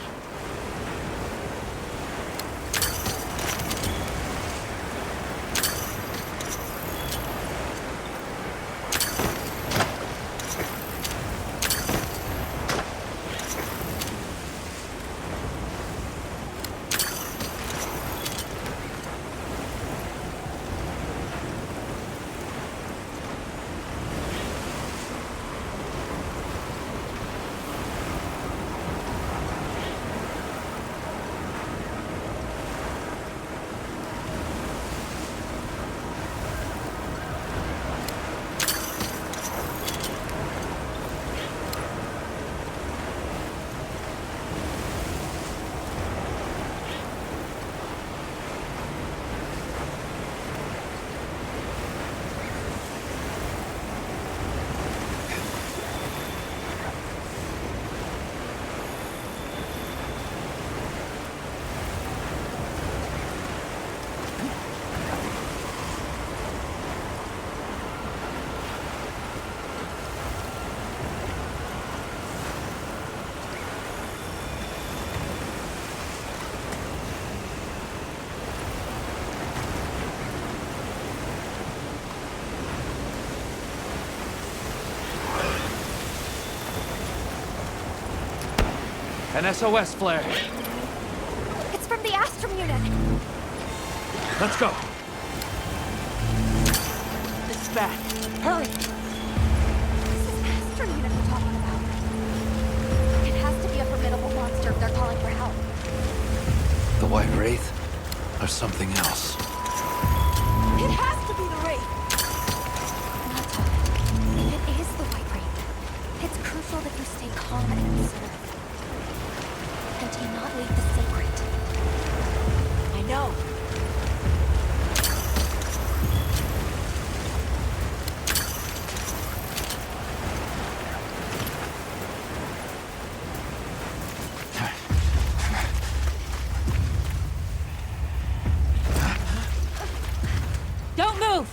An SOS flare. It's from the Astrum unit. Let's go. This is bad. Hurry! This is Astrum unit we're talking about. It has to be a formidable monster if they're calling for help. The White Wraith? Or something else? It has to be the Wraith! Nata, if it is the White Wraith, it's crucial that you stay calm and observe. And do not leave the sacred. I know. Don't move!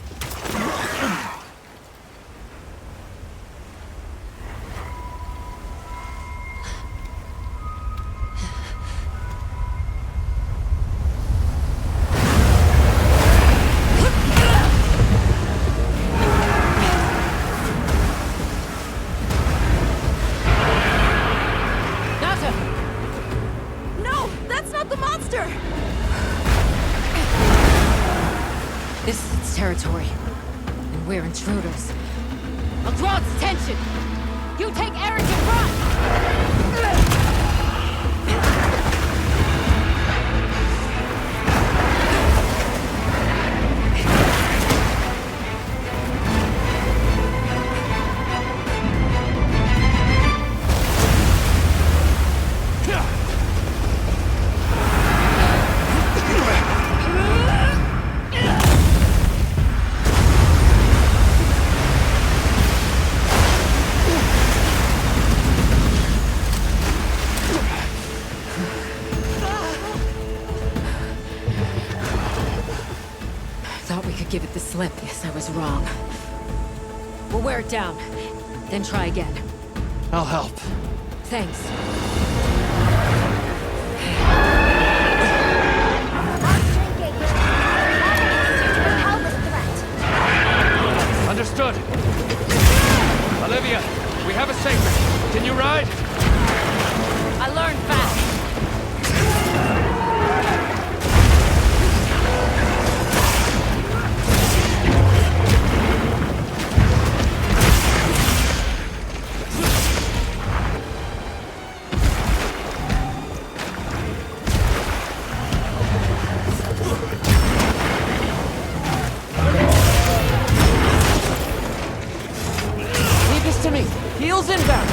Nata! No! That's not the monster! This is its territory, and we're intruders. I'll draw its attention! You take Eric and run! Thought we could give it the slip. Yes, I was wrong. We'll wear it down, then try again. I'll help. Thanks. Understood. Olivia, we have a sacred. Can you ride? I learned fast. Leave this to me. Heels inbound.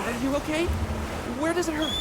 Are you okay? Where does it hurt?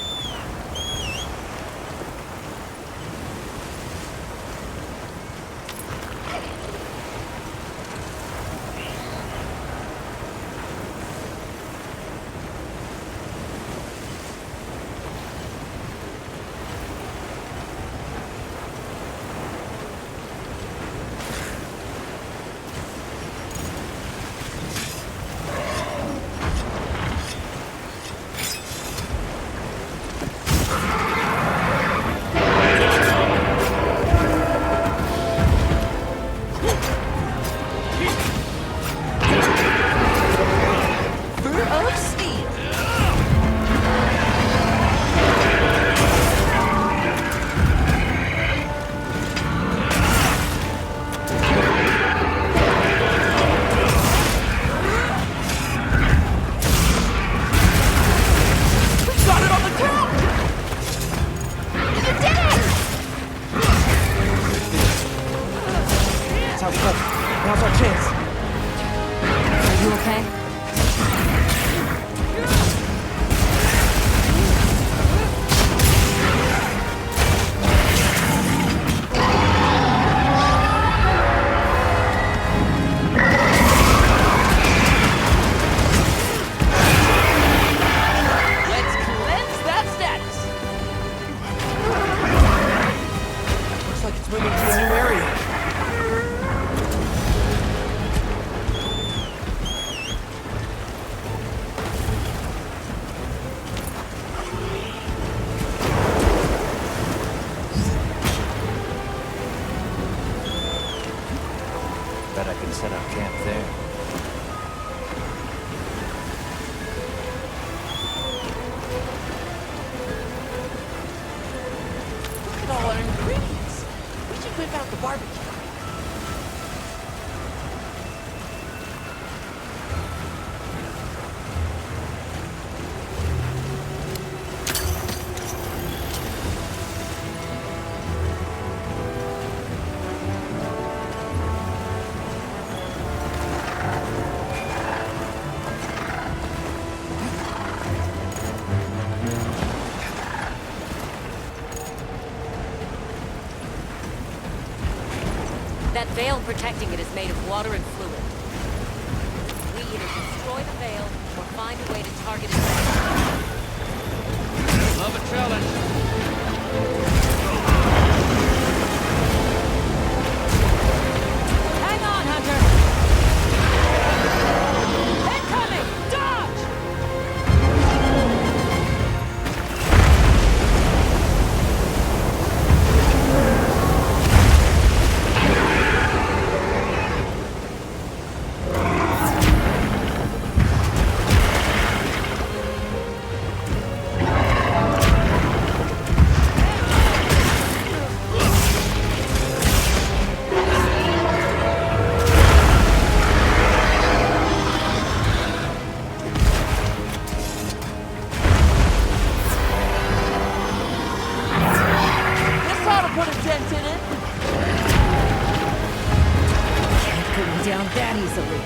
veil protecting it is made of water and fluid. We either destroy the veil or find a way to target it. Love a challenge. Hang on, Hunter! Incoming! Dodge! This ought to put a dent in it. Can't go down that easily.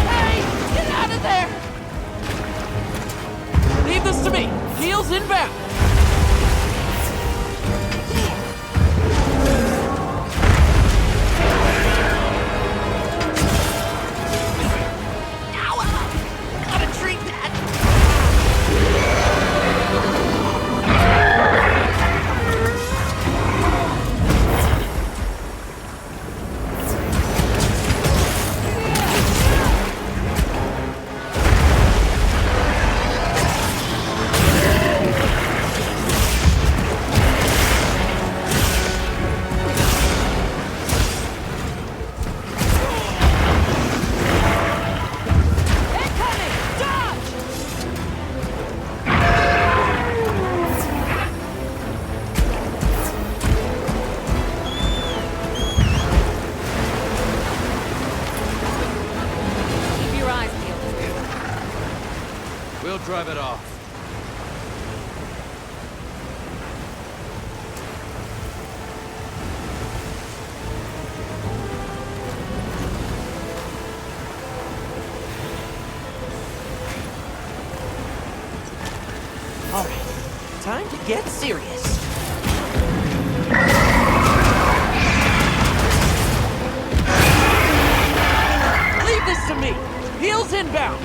Hey, get out of there! Leave this to me. Heels inbound. Ow! Gotta treat that. Keep your eyes peeled. We'll drive it off. All right, time to get serious. Leave this to me. Heels inbound.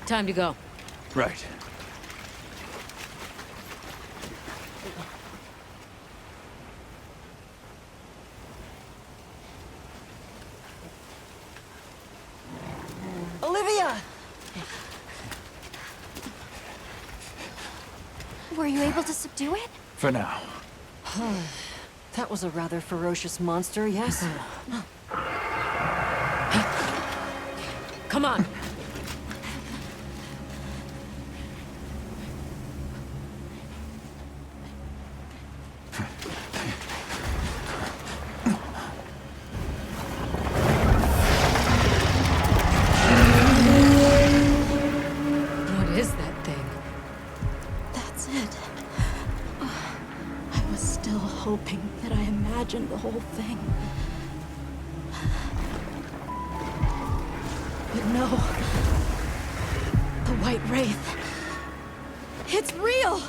Time to go. Right. Olivia! Were you able to subdue it? For now. That was a rather ferocious monster, yes? Come on. What is that thing? That's it. I was still hoping that I imagined the whole thing. But no. The White Wraith. It's real!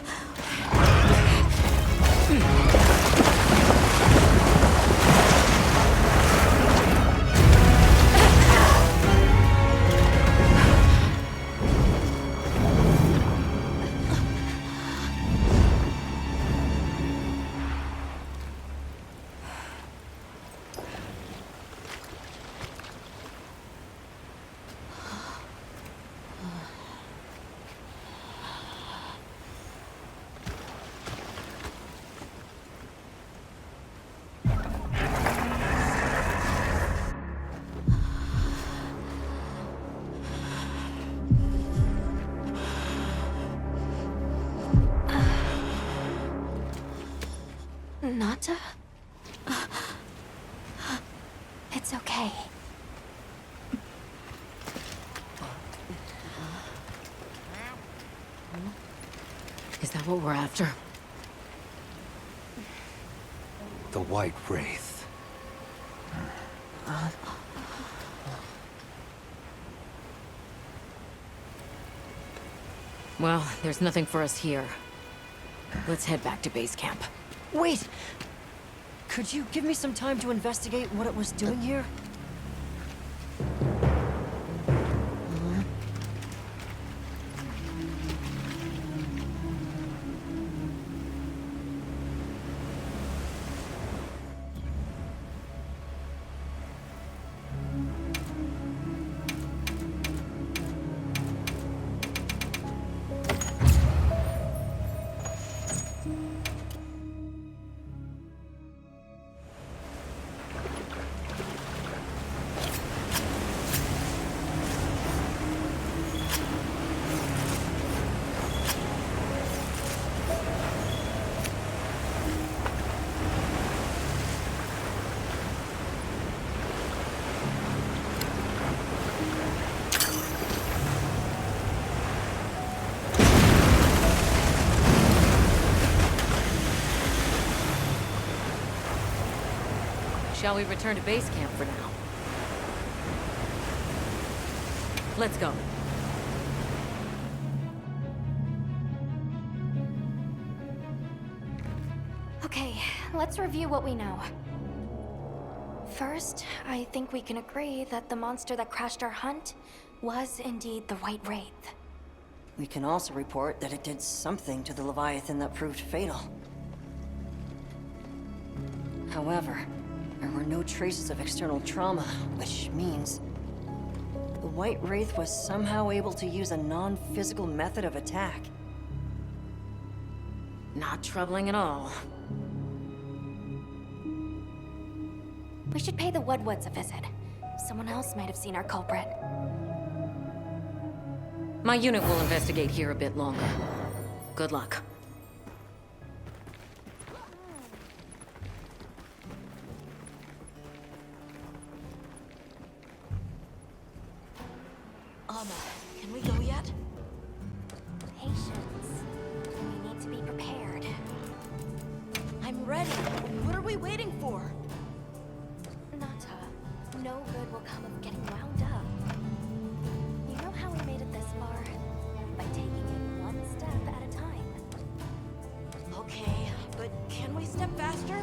Nata? It's okay. Is that what we're after? The White Wraith. Well, there's nothing for us here. Let's head back to base camp. Wait! Could you give me some time to investigate what it was doing here? Shall we return to base camp for now? Let's go. Okay, let's review what we know. First, I think we can agree that the monster that crashed our hunt was indeed the White Wraith. We can also report that it did something to the Leviathan that proved fatal. However, there were no traces of external trauma, which means the White Wraith was somehow able to use a non-physical method of attack. Not troubling at all. We should pay the Woodwoods a visit. Someone else might have seen our culprit. My unit will investigate here a bit longer. Good luck. Can we go yet? Patience. We need to be prepared. I'm ready. What are we waiting for? Nata, no good will come of getting wound up. You know how we made it this far? By taking it one step at a time. Okay, but can we step faster?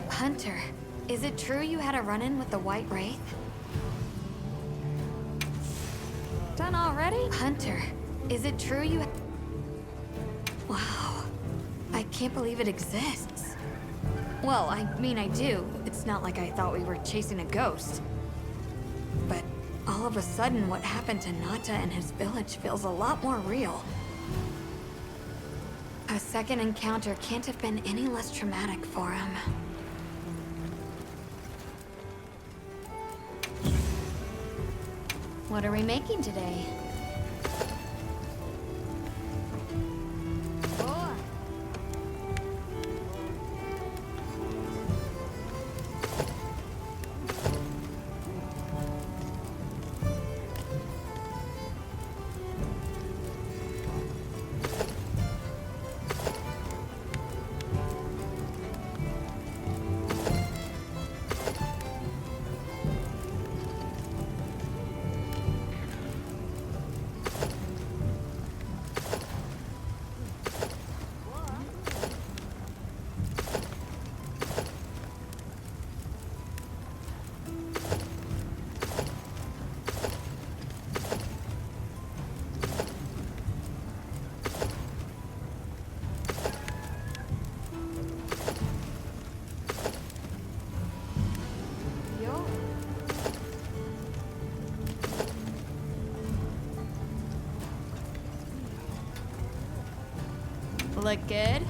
Hunter, is it true you had a run-in with the White Wraith? Done already? Hunter, is it true you... Wow. I can't believe it exists. Well, I mean, I do. It's not like I thought we were chasing a ghost. But all of a sudden, what happened to Nata and his village feels a lot more real. A second encounter can't have been any less traumatic for him. What are we making today? Look good?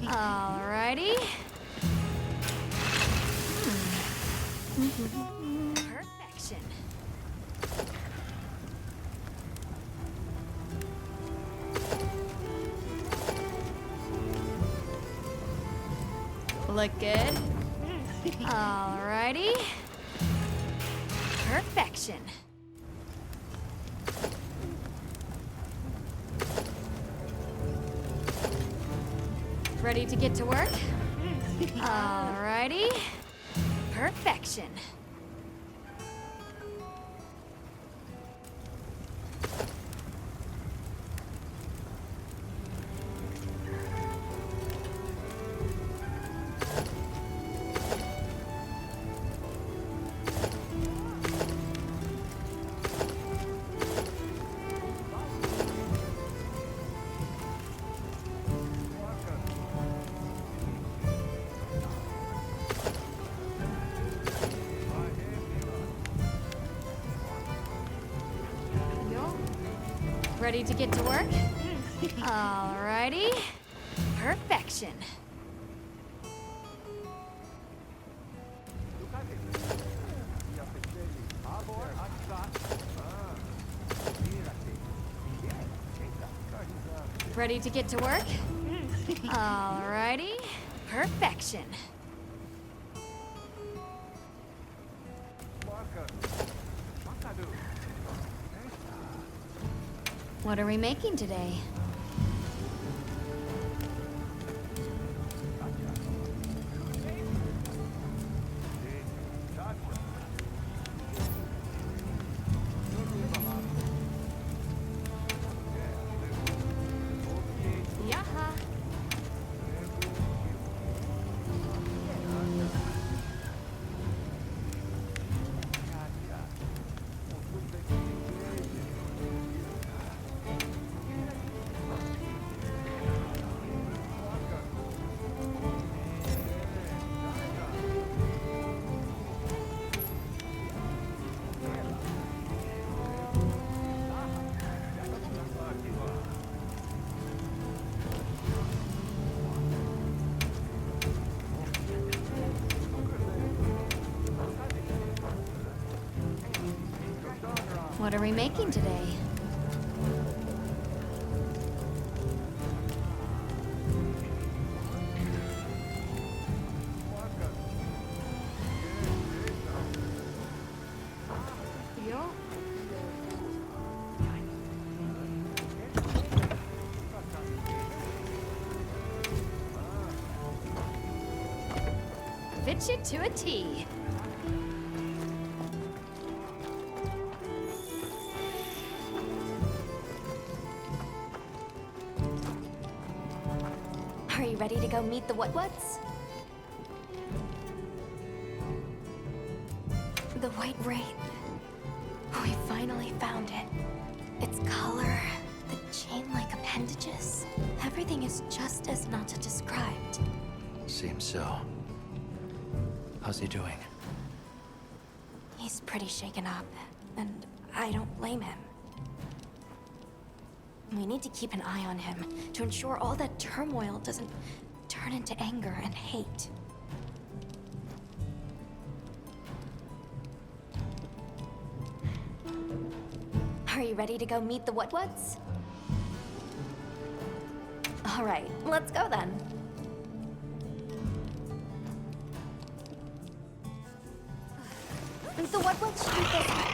Alrighty. Perfection. Look good? Alrighty. Perfection. Ready to get to work? Alrighty. Perfection. Ready to get to work? Alrighty. Perfection. Ready to get to work? Alrighty. Perfection. What are we making today? Yaha. What are we making today? Fit you to a T. Are you ready to go meet the what's? The White Wraith. We finally found it. Its color, the chain-like appendages. Everything is just as Nata described. Seems so. How's he doing? He's pretty shaken up, and I don't blame him. We need to keep an eye on him to ensure all that turmoil doesn't turn into anger and hate. Are you ready to go meet the what's? All right, let's go then. The what's should be this way.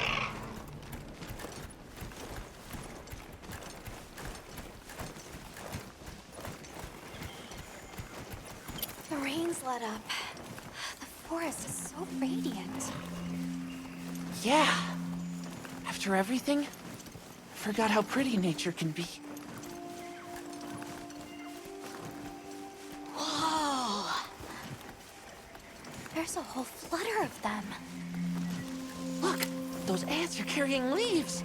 The rain's let up. The forest is so radiant. Yeah. After everything, forgot how pretty nature can be. Whoa! There's a whole flutter of them. Look, those ants are carrying leaves.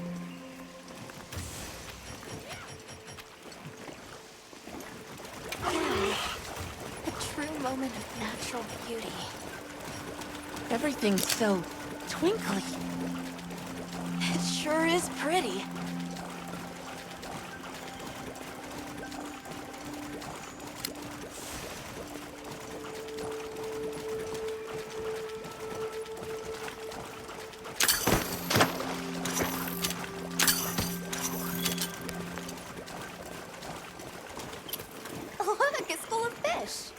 Yeah, a true moment of natural beauty. Everything's so twinkly. It sure is pretty. Look, it's full of fish.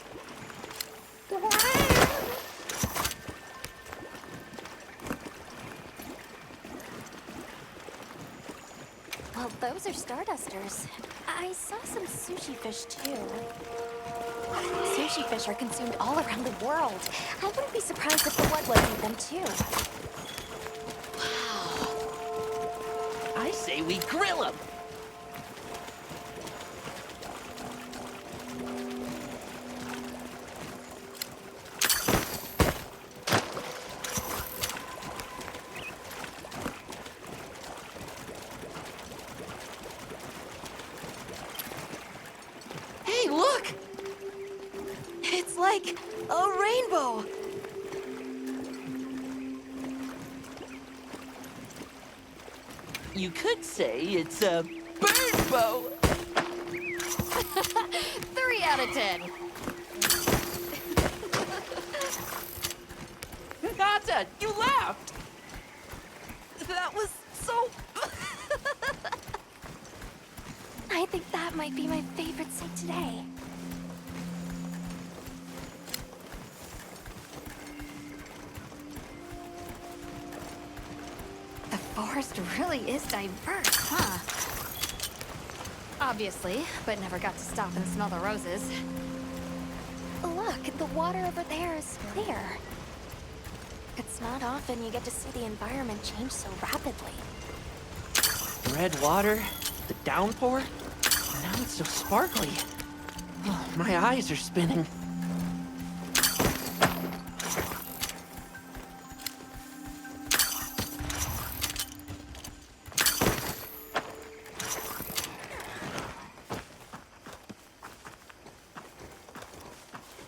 Well, those are Stardusters. I saw some sushi fish, too. Sushi fish are consumed all around the world. I wouldn't be surprised if the What's eat them, too. I say we grill them. Hey, look! It's like a rainbow. You could say it's a bird bow. 3 out of 10. Nata, you laughed! That was so... I think that might be my favorite scene today. The forest really is diverse, huh? Obviously, but never got to stop and smell the roses. Look, the water over there is clear. It's not often you get to see the environment change so rapidly. Red water, the downpour, and now it's so sparkly. Oh, my eyes are spinning.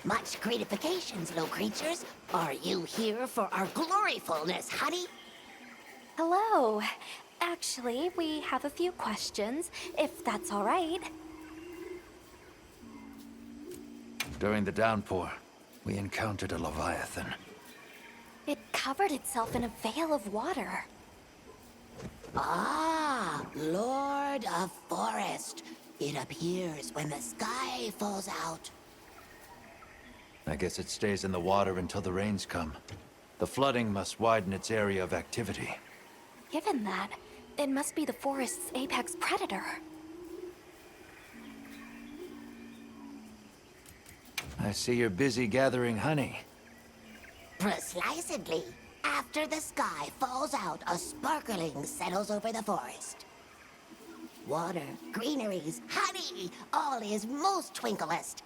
Much gratifications, little creatures. Are you here for our gloryfulness, honey? Hello. Actually, we have a few questions, if that's all right. During the downpour, we encountered a Leviathan. It covered itself in a veil of water. Ah, Lord of Forest. It appears when the sky falls out. I guess it stays in the water until the rains come. The flooding must widen its area of activity. Given that, it must be the forest's apex predator. I see you're busy gathering honey. Precisely. After the sky falls out, a sparkling settles over the forest. Water, greeneries, honey, all is most twinklest.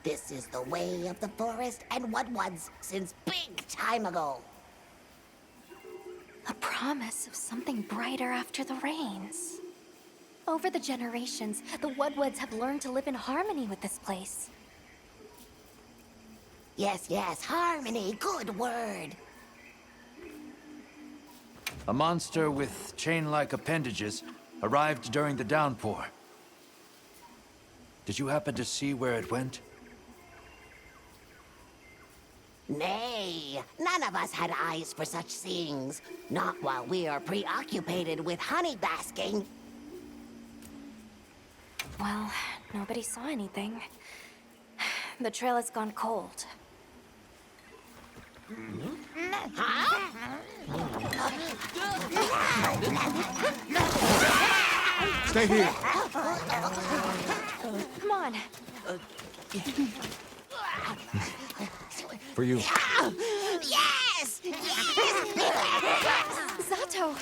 This is the way of the forest and what was since big time ago. A promise of something brighter after the rains. Over the generations, the Woodwoods have learned to live in harmony with this place. Yes, yes, harmony, good word. A monster with chain-like appendages arrived during the downpour. Did you happen to see where it went? Nay, none of us had eyes for such things. Not while we are preoccupied with honey basking. Well, nobody saw anything. The trail has gone cold. Stay here. Come on. For you. Yes! Zato!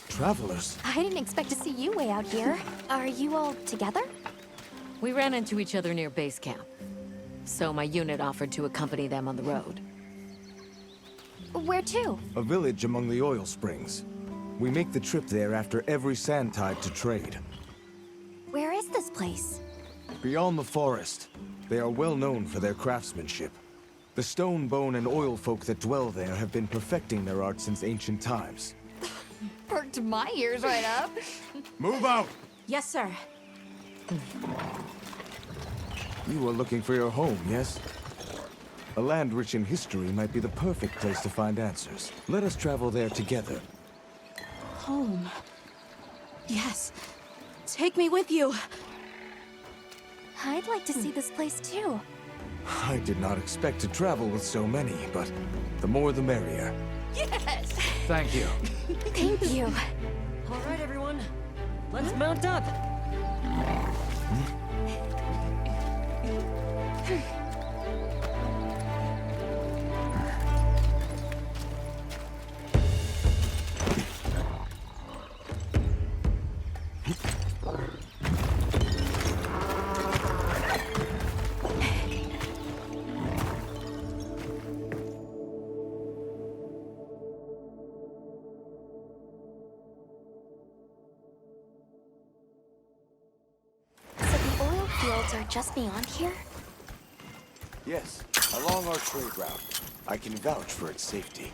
Travelers. I didn't expect to see you way out here. Are you all together? We ran into each other near base camp. So my unit offered to accompany them on the road. Where to? A village among the oil springs. We make the trip there after every sand tide to trade. Where is this place? Beyond the forest, they are well known for their craftsmanship. The stone, bone, and oil folk that dwell there have been perfecting their art since ancient times. Perked my ears right up. Move out! Yes, sir. You are looking for your home, yes? A land rich in history might be the perfect place to find answers. Let us travel there together. Home. Yes. Take me with you. I'd like to see this place too. I did not expect to travel with so many, but the more the merrier. Yes! Thank you. Thank you. All right, everyone. Let's mount up. Fields are just beyond here? Yes, along our trade route. I can vouch for its safety.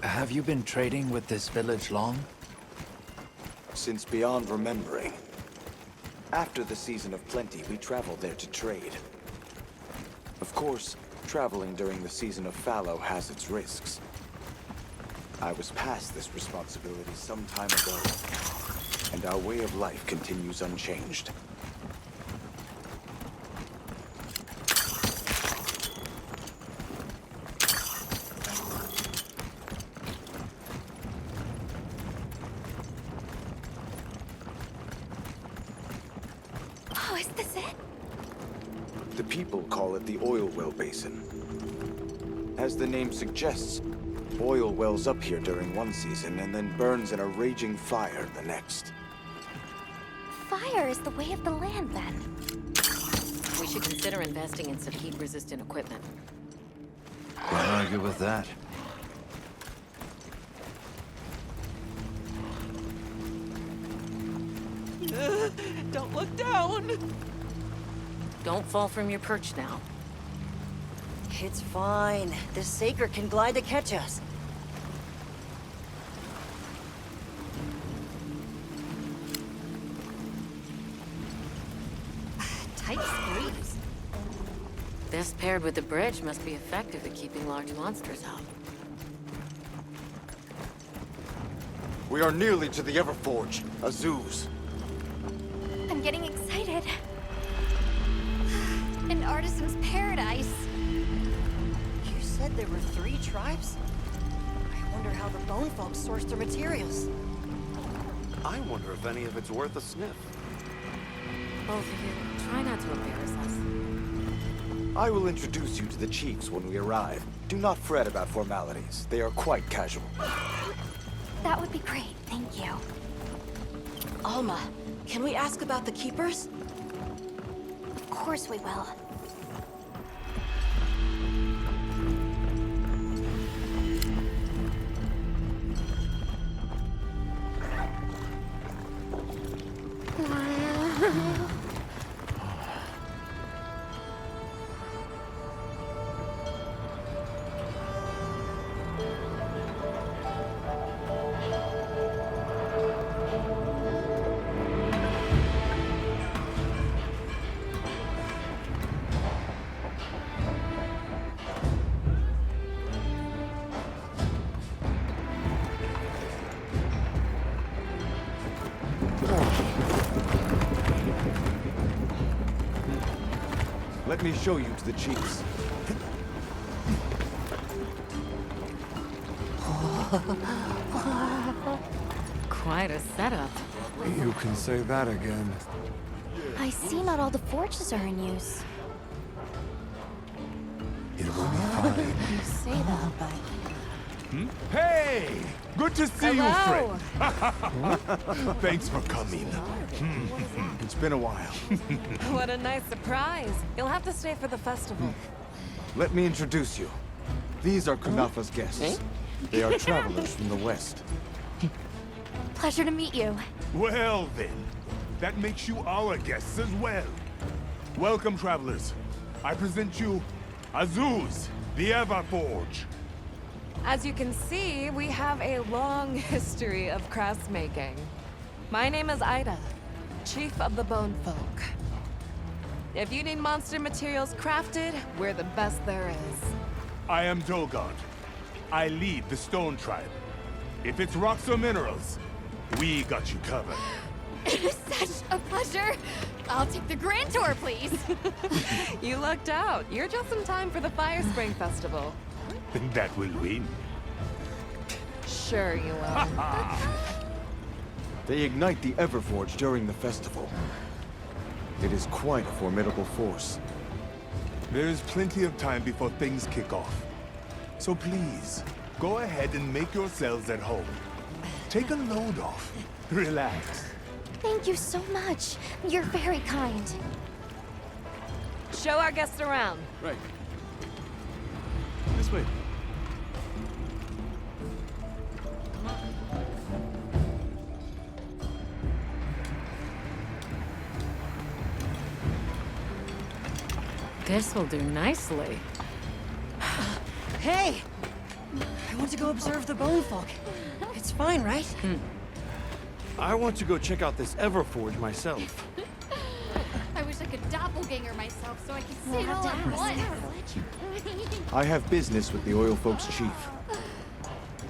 Have you been trading with this village long? Since beyond remembering. After the season of plenty, we traveled there to trade. Of course, traveling during the season of fallow has its risks. I was past this responsibility some time ago, and our way of life continues unchanged. Oh, is this it? The people call it the Oil Well Basin. As the name suggests, oil wells up here during one season and then burns in a raging fire the next. Fire is the way of the land, then. We should consider investing in some heat-resistant equipment. Can't argue with that. Don't look down! Don't fall from your perch now. It's fine. This Saker can glide to catch us. Tight squeeze. This paired with the bridge must be effective at keeping large monsters out. We are nearly to the Everforge, Azuz. I'm getting excited. An artisan's paradise. You said there were 3 tribes? I wonder how the Bone Folk source their materials. I wonder if any of it's worth a sniff. Both of you, try not to embarrass us. I will introduce you to the chiefs when we arrive. Do not fret about formalities. They are quite casual. That would be great, thank you. Alma, can we ask about the Keepers? Of course we will. Let me show you to the chiefs. Quite a setup. You can say that again. I see not all the forges are in use. It will be fine. You say that, but... Hey! Good to see you, friend. Thanks for coming. It's been a while. What a nice surprise. You'll have to stay for the festival. Let me introduce you. These are Kunafa's guests. They are travelers from the west. Pleasure to meet you. Well then, that makes you our guests as well. Welcome, travelers. I present you Azuz, the Everforge. As you can see, we have a long history of crafts making. My name is Ida, Chief of the Bone Folk. If you need monster materials crafted, we're the best there is. I am Dolgard. I lead the Stone Tribe. If it's rocks or minerals, we got you covered. It is such a pleasure. I'll take the Grand Tour, please. You lucked out. You're just in time for the Fire Spring Festival. That will win. Sure you will. They ignite the Everforge during the festival. It is quite a formidable force. There is plenty of time before things kick off. So please, go ahead and make yourselves at home. Take a load off. Relax. Thank you so much. You're very kind. Show our guests around. Right. This way. This will do nicely. Hey! I want to go observe the Bone Folk. It's fine, right? I want to go check out this Everforge myself. I wish I could doppelganger myself so I could see We'll it have all to at ask. once. I have business with the Oil Folks chief.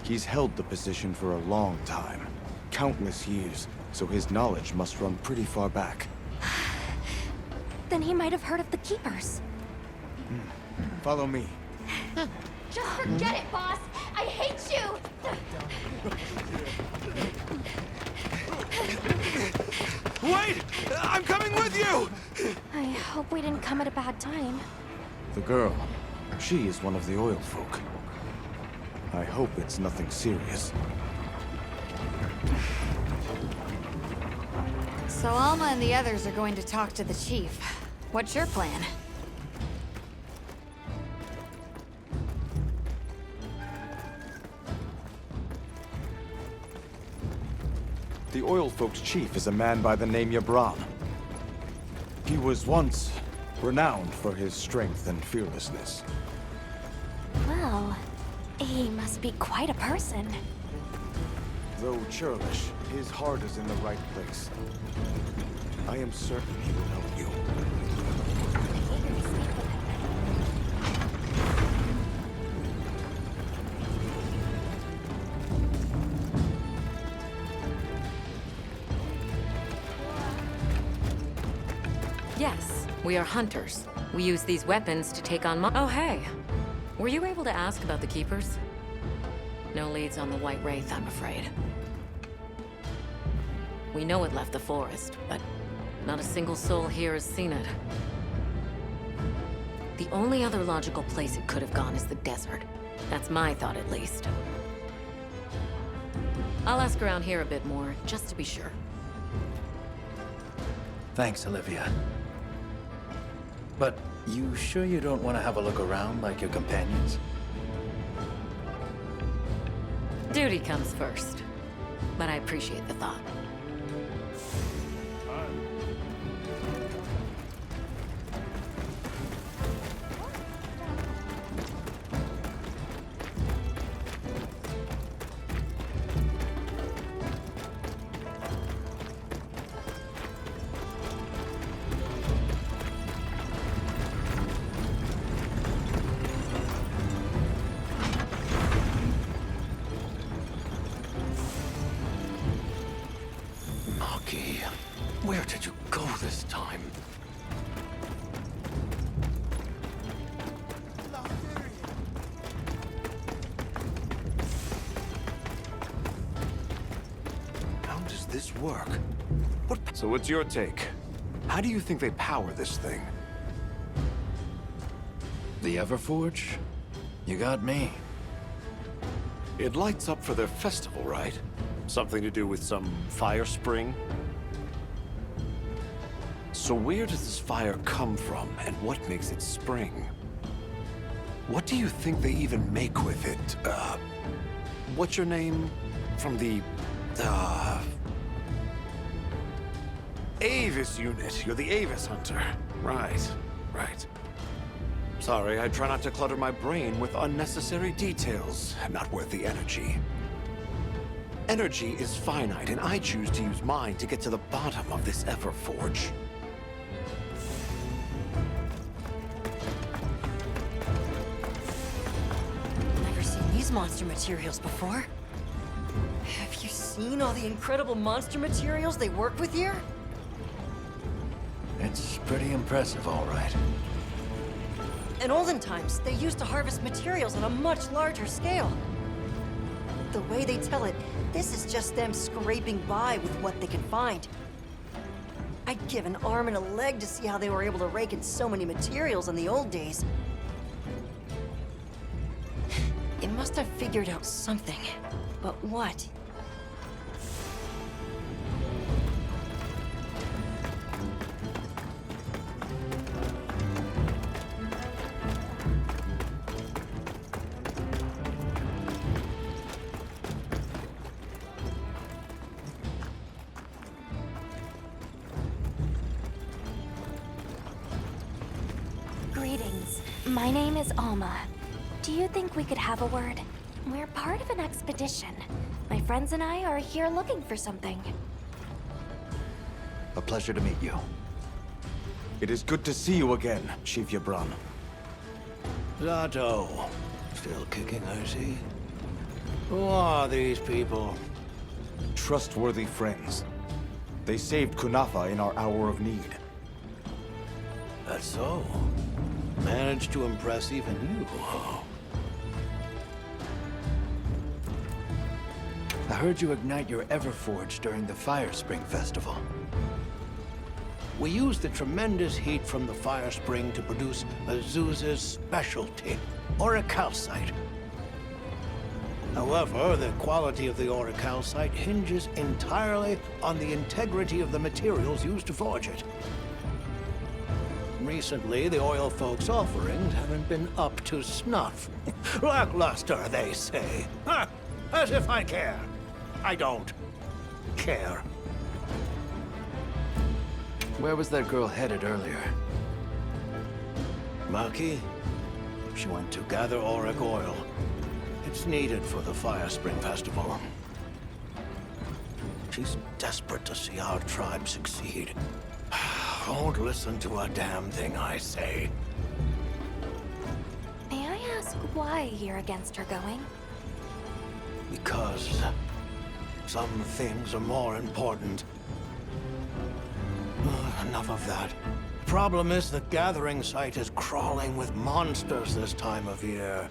He's held the position for a long time. Countless years, so his knowledge must run pretty far back. Then he might have heard of the Keepers. Follow me. Just forget it, boss. I hate you. Wait! I'm coming with you! I hope we didn't come at a bad time. The girl, she is one of the Oil Folk. I hope it's nothing serious. So Alma and the others are going to talk to the chief. What's your plan? The Oil Folks chief is a man by the name Yabran. He was once renowned for his strength and fearlessness. Well, he must be quite a person. Though churlish, his heart is in the right place. I am certain he will help you. Yes, we are hunters. We use these weapons to take on Oh, hey. Were you able to ask about the Keepers? No leads on the White Wraith, I'm afraid. We know it left the forest, but not a single soul here has seen it. The only other logical place it could have gone is the desert. That's my thought, at least. I'll ask around here a bit more, just to be sure. Thanks, Olivia. But you sure you don't want to have a look around like your companions? Duty comes first, but I appreciate the thought. Where did you go this time? How does this work? So what's your take? How do you think they power this thing? The Everforge? You got me. It lights up for their festival, right? Something to do with some fire spring? So where does this fire come from, and what makes it spring? What do you think they even make with it? What's your name? From the, Avis unit. You're the Avis hunter. Right, right. Sorry, I try not to clutter my brain with unnecessary details. Not worth the energy. Energy is finite, and I choose to use mine to get to the bottom of this Everforge. Never seen these monster materials before. Have you seen all the incredible monster materials they work with here? It's pretty impressive, all right. In olden times, they used to harvest materials on a much larger scale. The way they tell it, this is just them scraping by with what they can find. I'd give an arm and a leg to see how they were able to rake in so many materials in the old days. They must have figured out something. But what? Greetings. My name is Alma. Do you think we could have a word? We're part of an expedition. My friends and I are here looking for something. A pleasure to meet you. It is good to see you again, Chief Yabran. Zato. Still kicking, I see. Who are these people? Trustworthy friends. They saved Kunafa in our hour of need. That's so. Managed to impress even you. I heard you ignite your Everforge during the Fire Spring Festival. We used the tremendous heat from the fire spring to produce Azusa's specialty, auricalcite. However, the quality of the auricalcite hinges entirely on the integrity of the materials used to forge it. Recently, the oil folks' offerings haven't been up to snuff. Lackluster, they say. Ha! As if I care. I don't care. Where was that girl headed earlier? Maki? She went to gather auric oil. It's needed for the Fire Spring Festival. She's desperate to see our tribe succeed. Won't listen to a damn thing I say. May I ask why you're against her going? Because some things are more important. Enough of that. problem is the gathering site is crawling with monsters this time of year.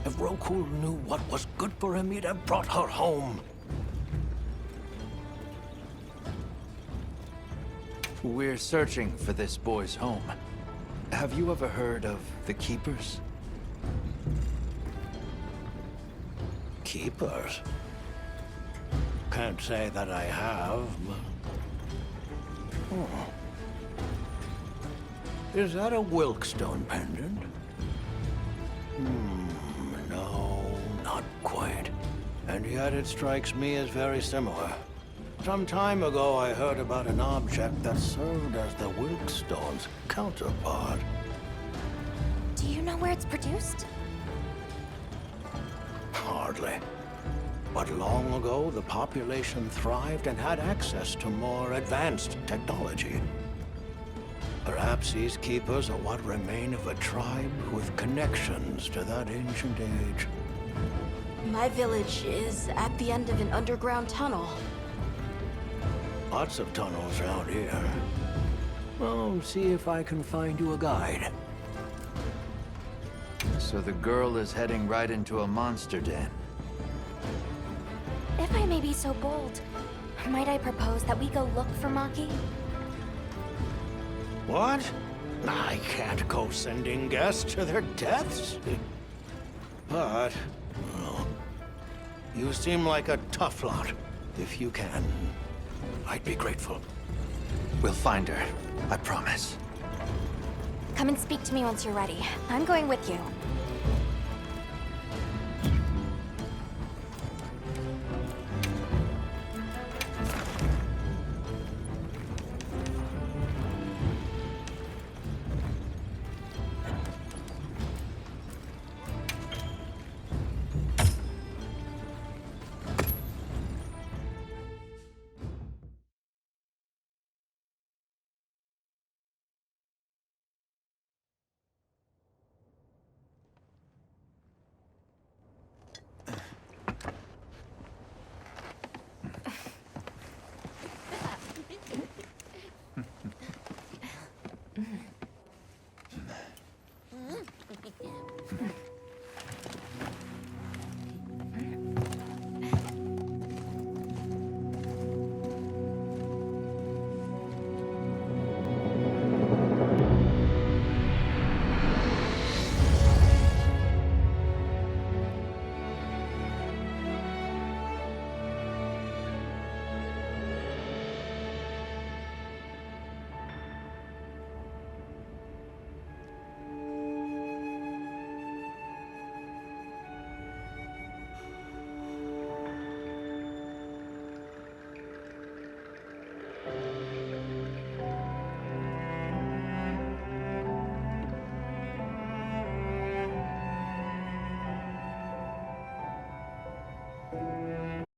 If Rokul knew what was good for him, he'd have brought her home. We're searching for this boy's home. Have you ever heard of the Keepers? Keepers? Can't say that I have, but... Oh. Is that a Wilkstone pendant? No, not quite. And yet it strikes me as very similar. Some time ago I heard about an object that served as the Wilkstone's counterpart. Do you know where it's produced? Hardly. But long ago, the population thrived and had access to more advanced technology. Perhaps these keepers are what remain of a tribe with connections to that ancient age. My village is at the end of an underground tunnel. Lots of tunnels around here. Well, see if I can find you a guide. So the girl is heading right into a monster den. If I may be so bold, might I propose that we go look for Maki? What? I can't go sending guests to their deaths. But, well, you seem like a tough lot. If you can, I'd be grateful. We'll find her, I promise. Come and speak to me once you're ready. I'm going with you.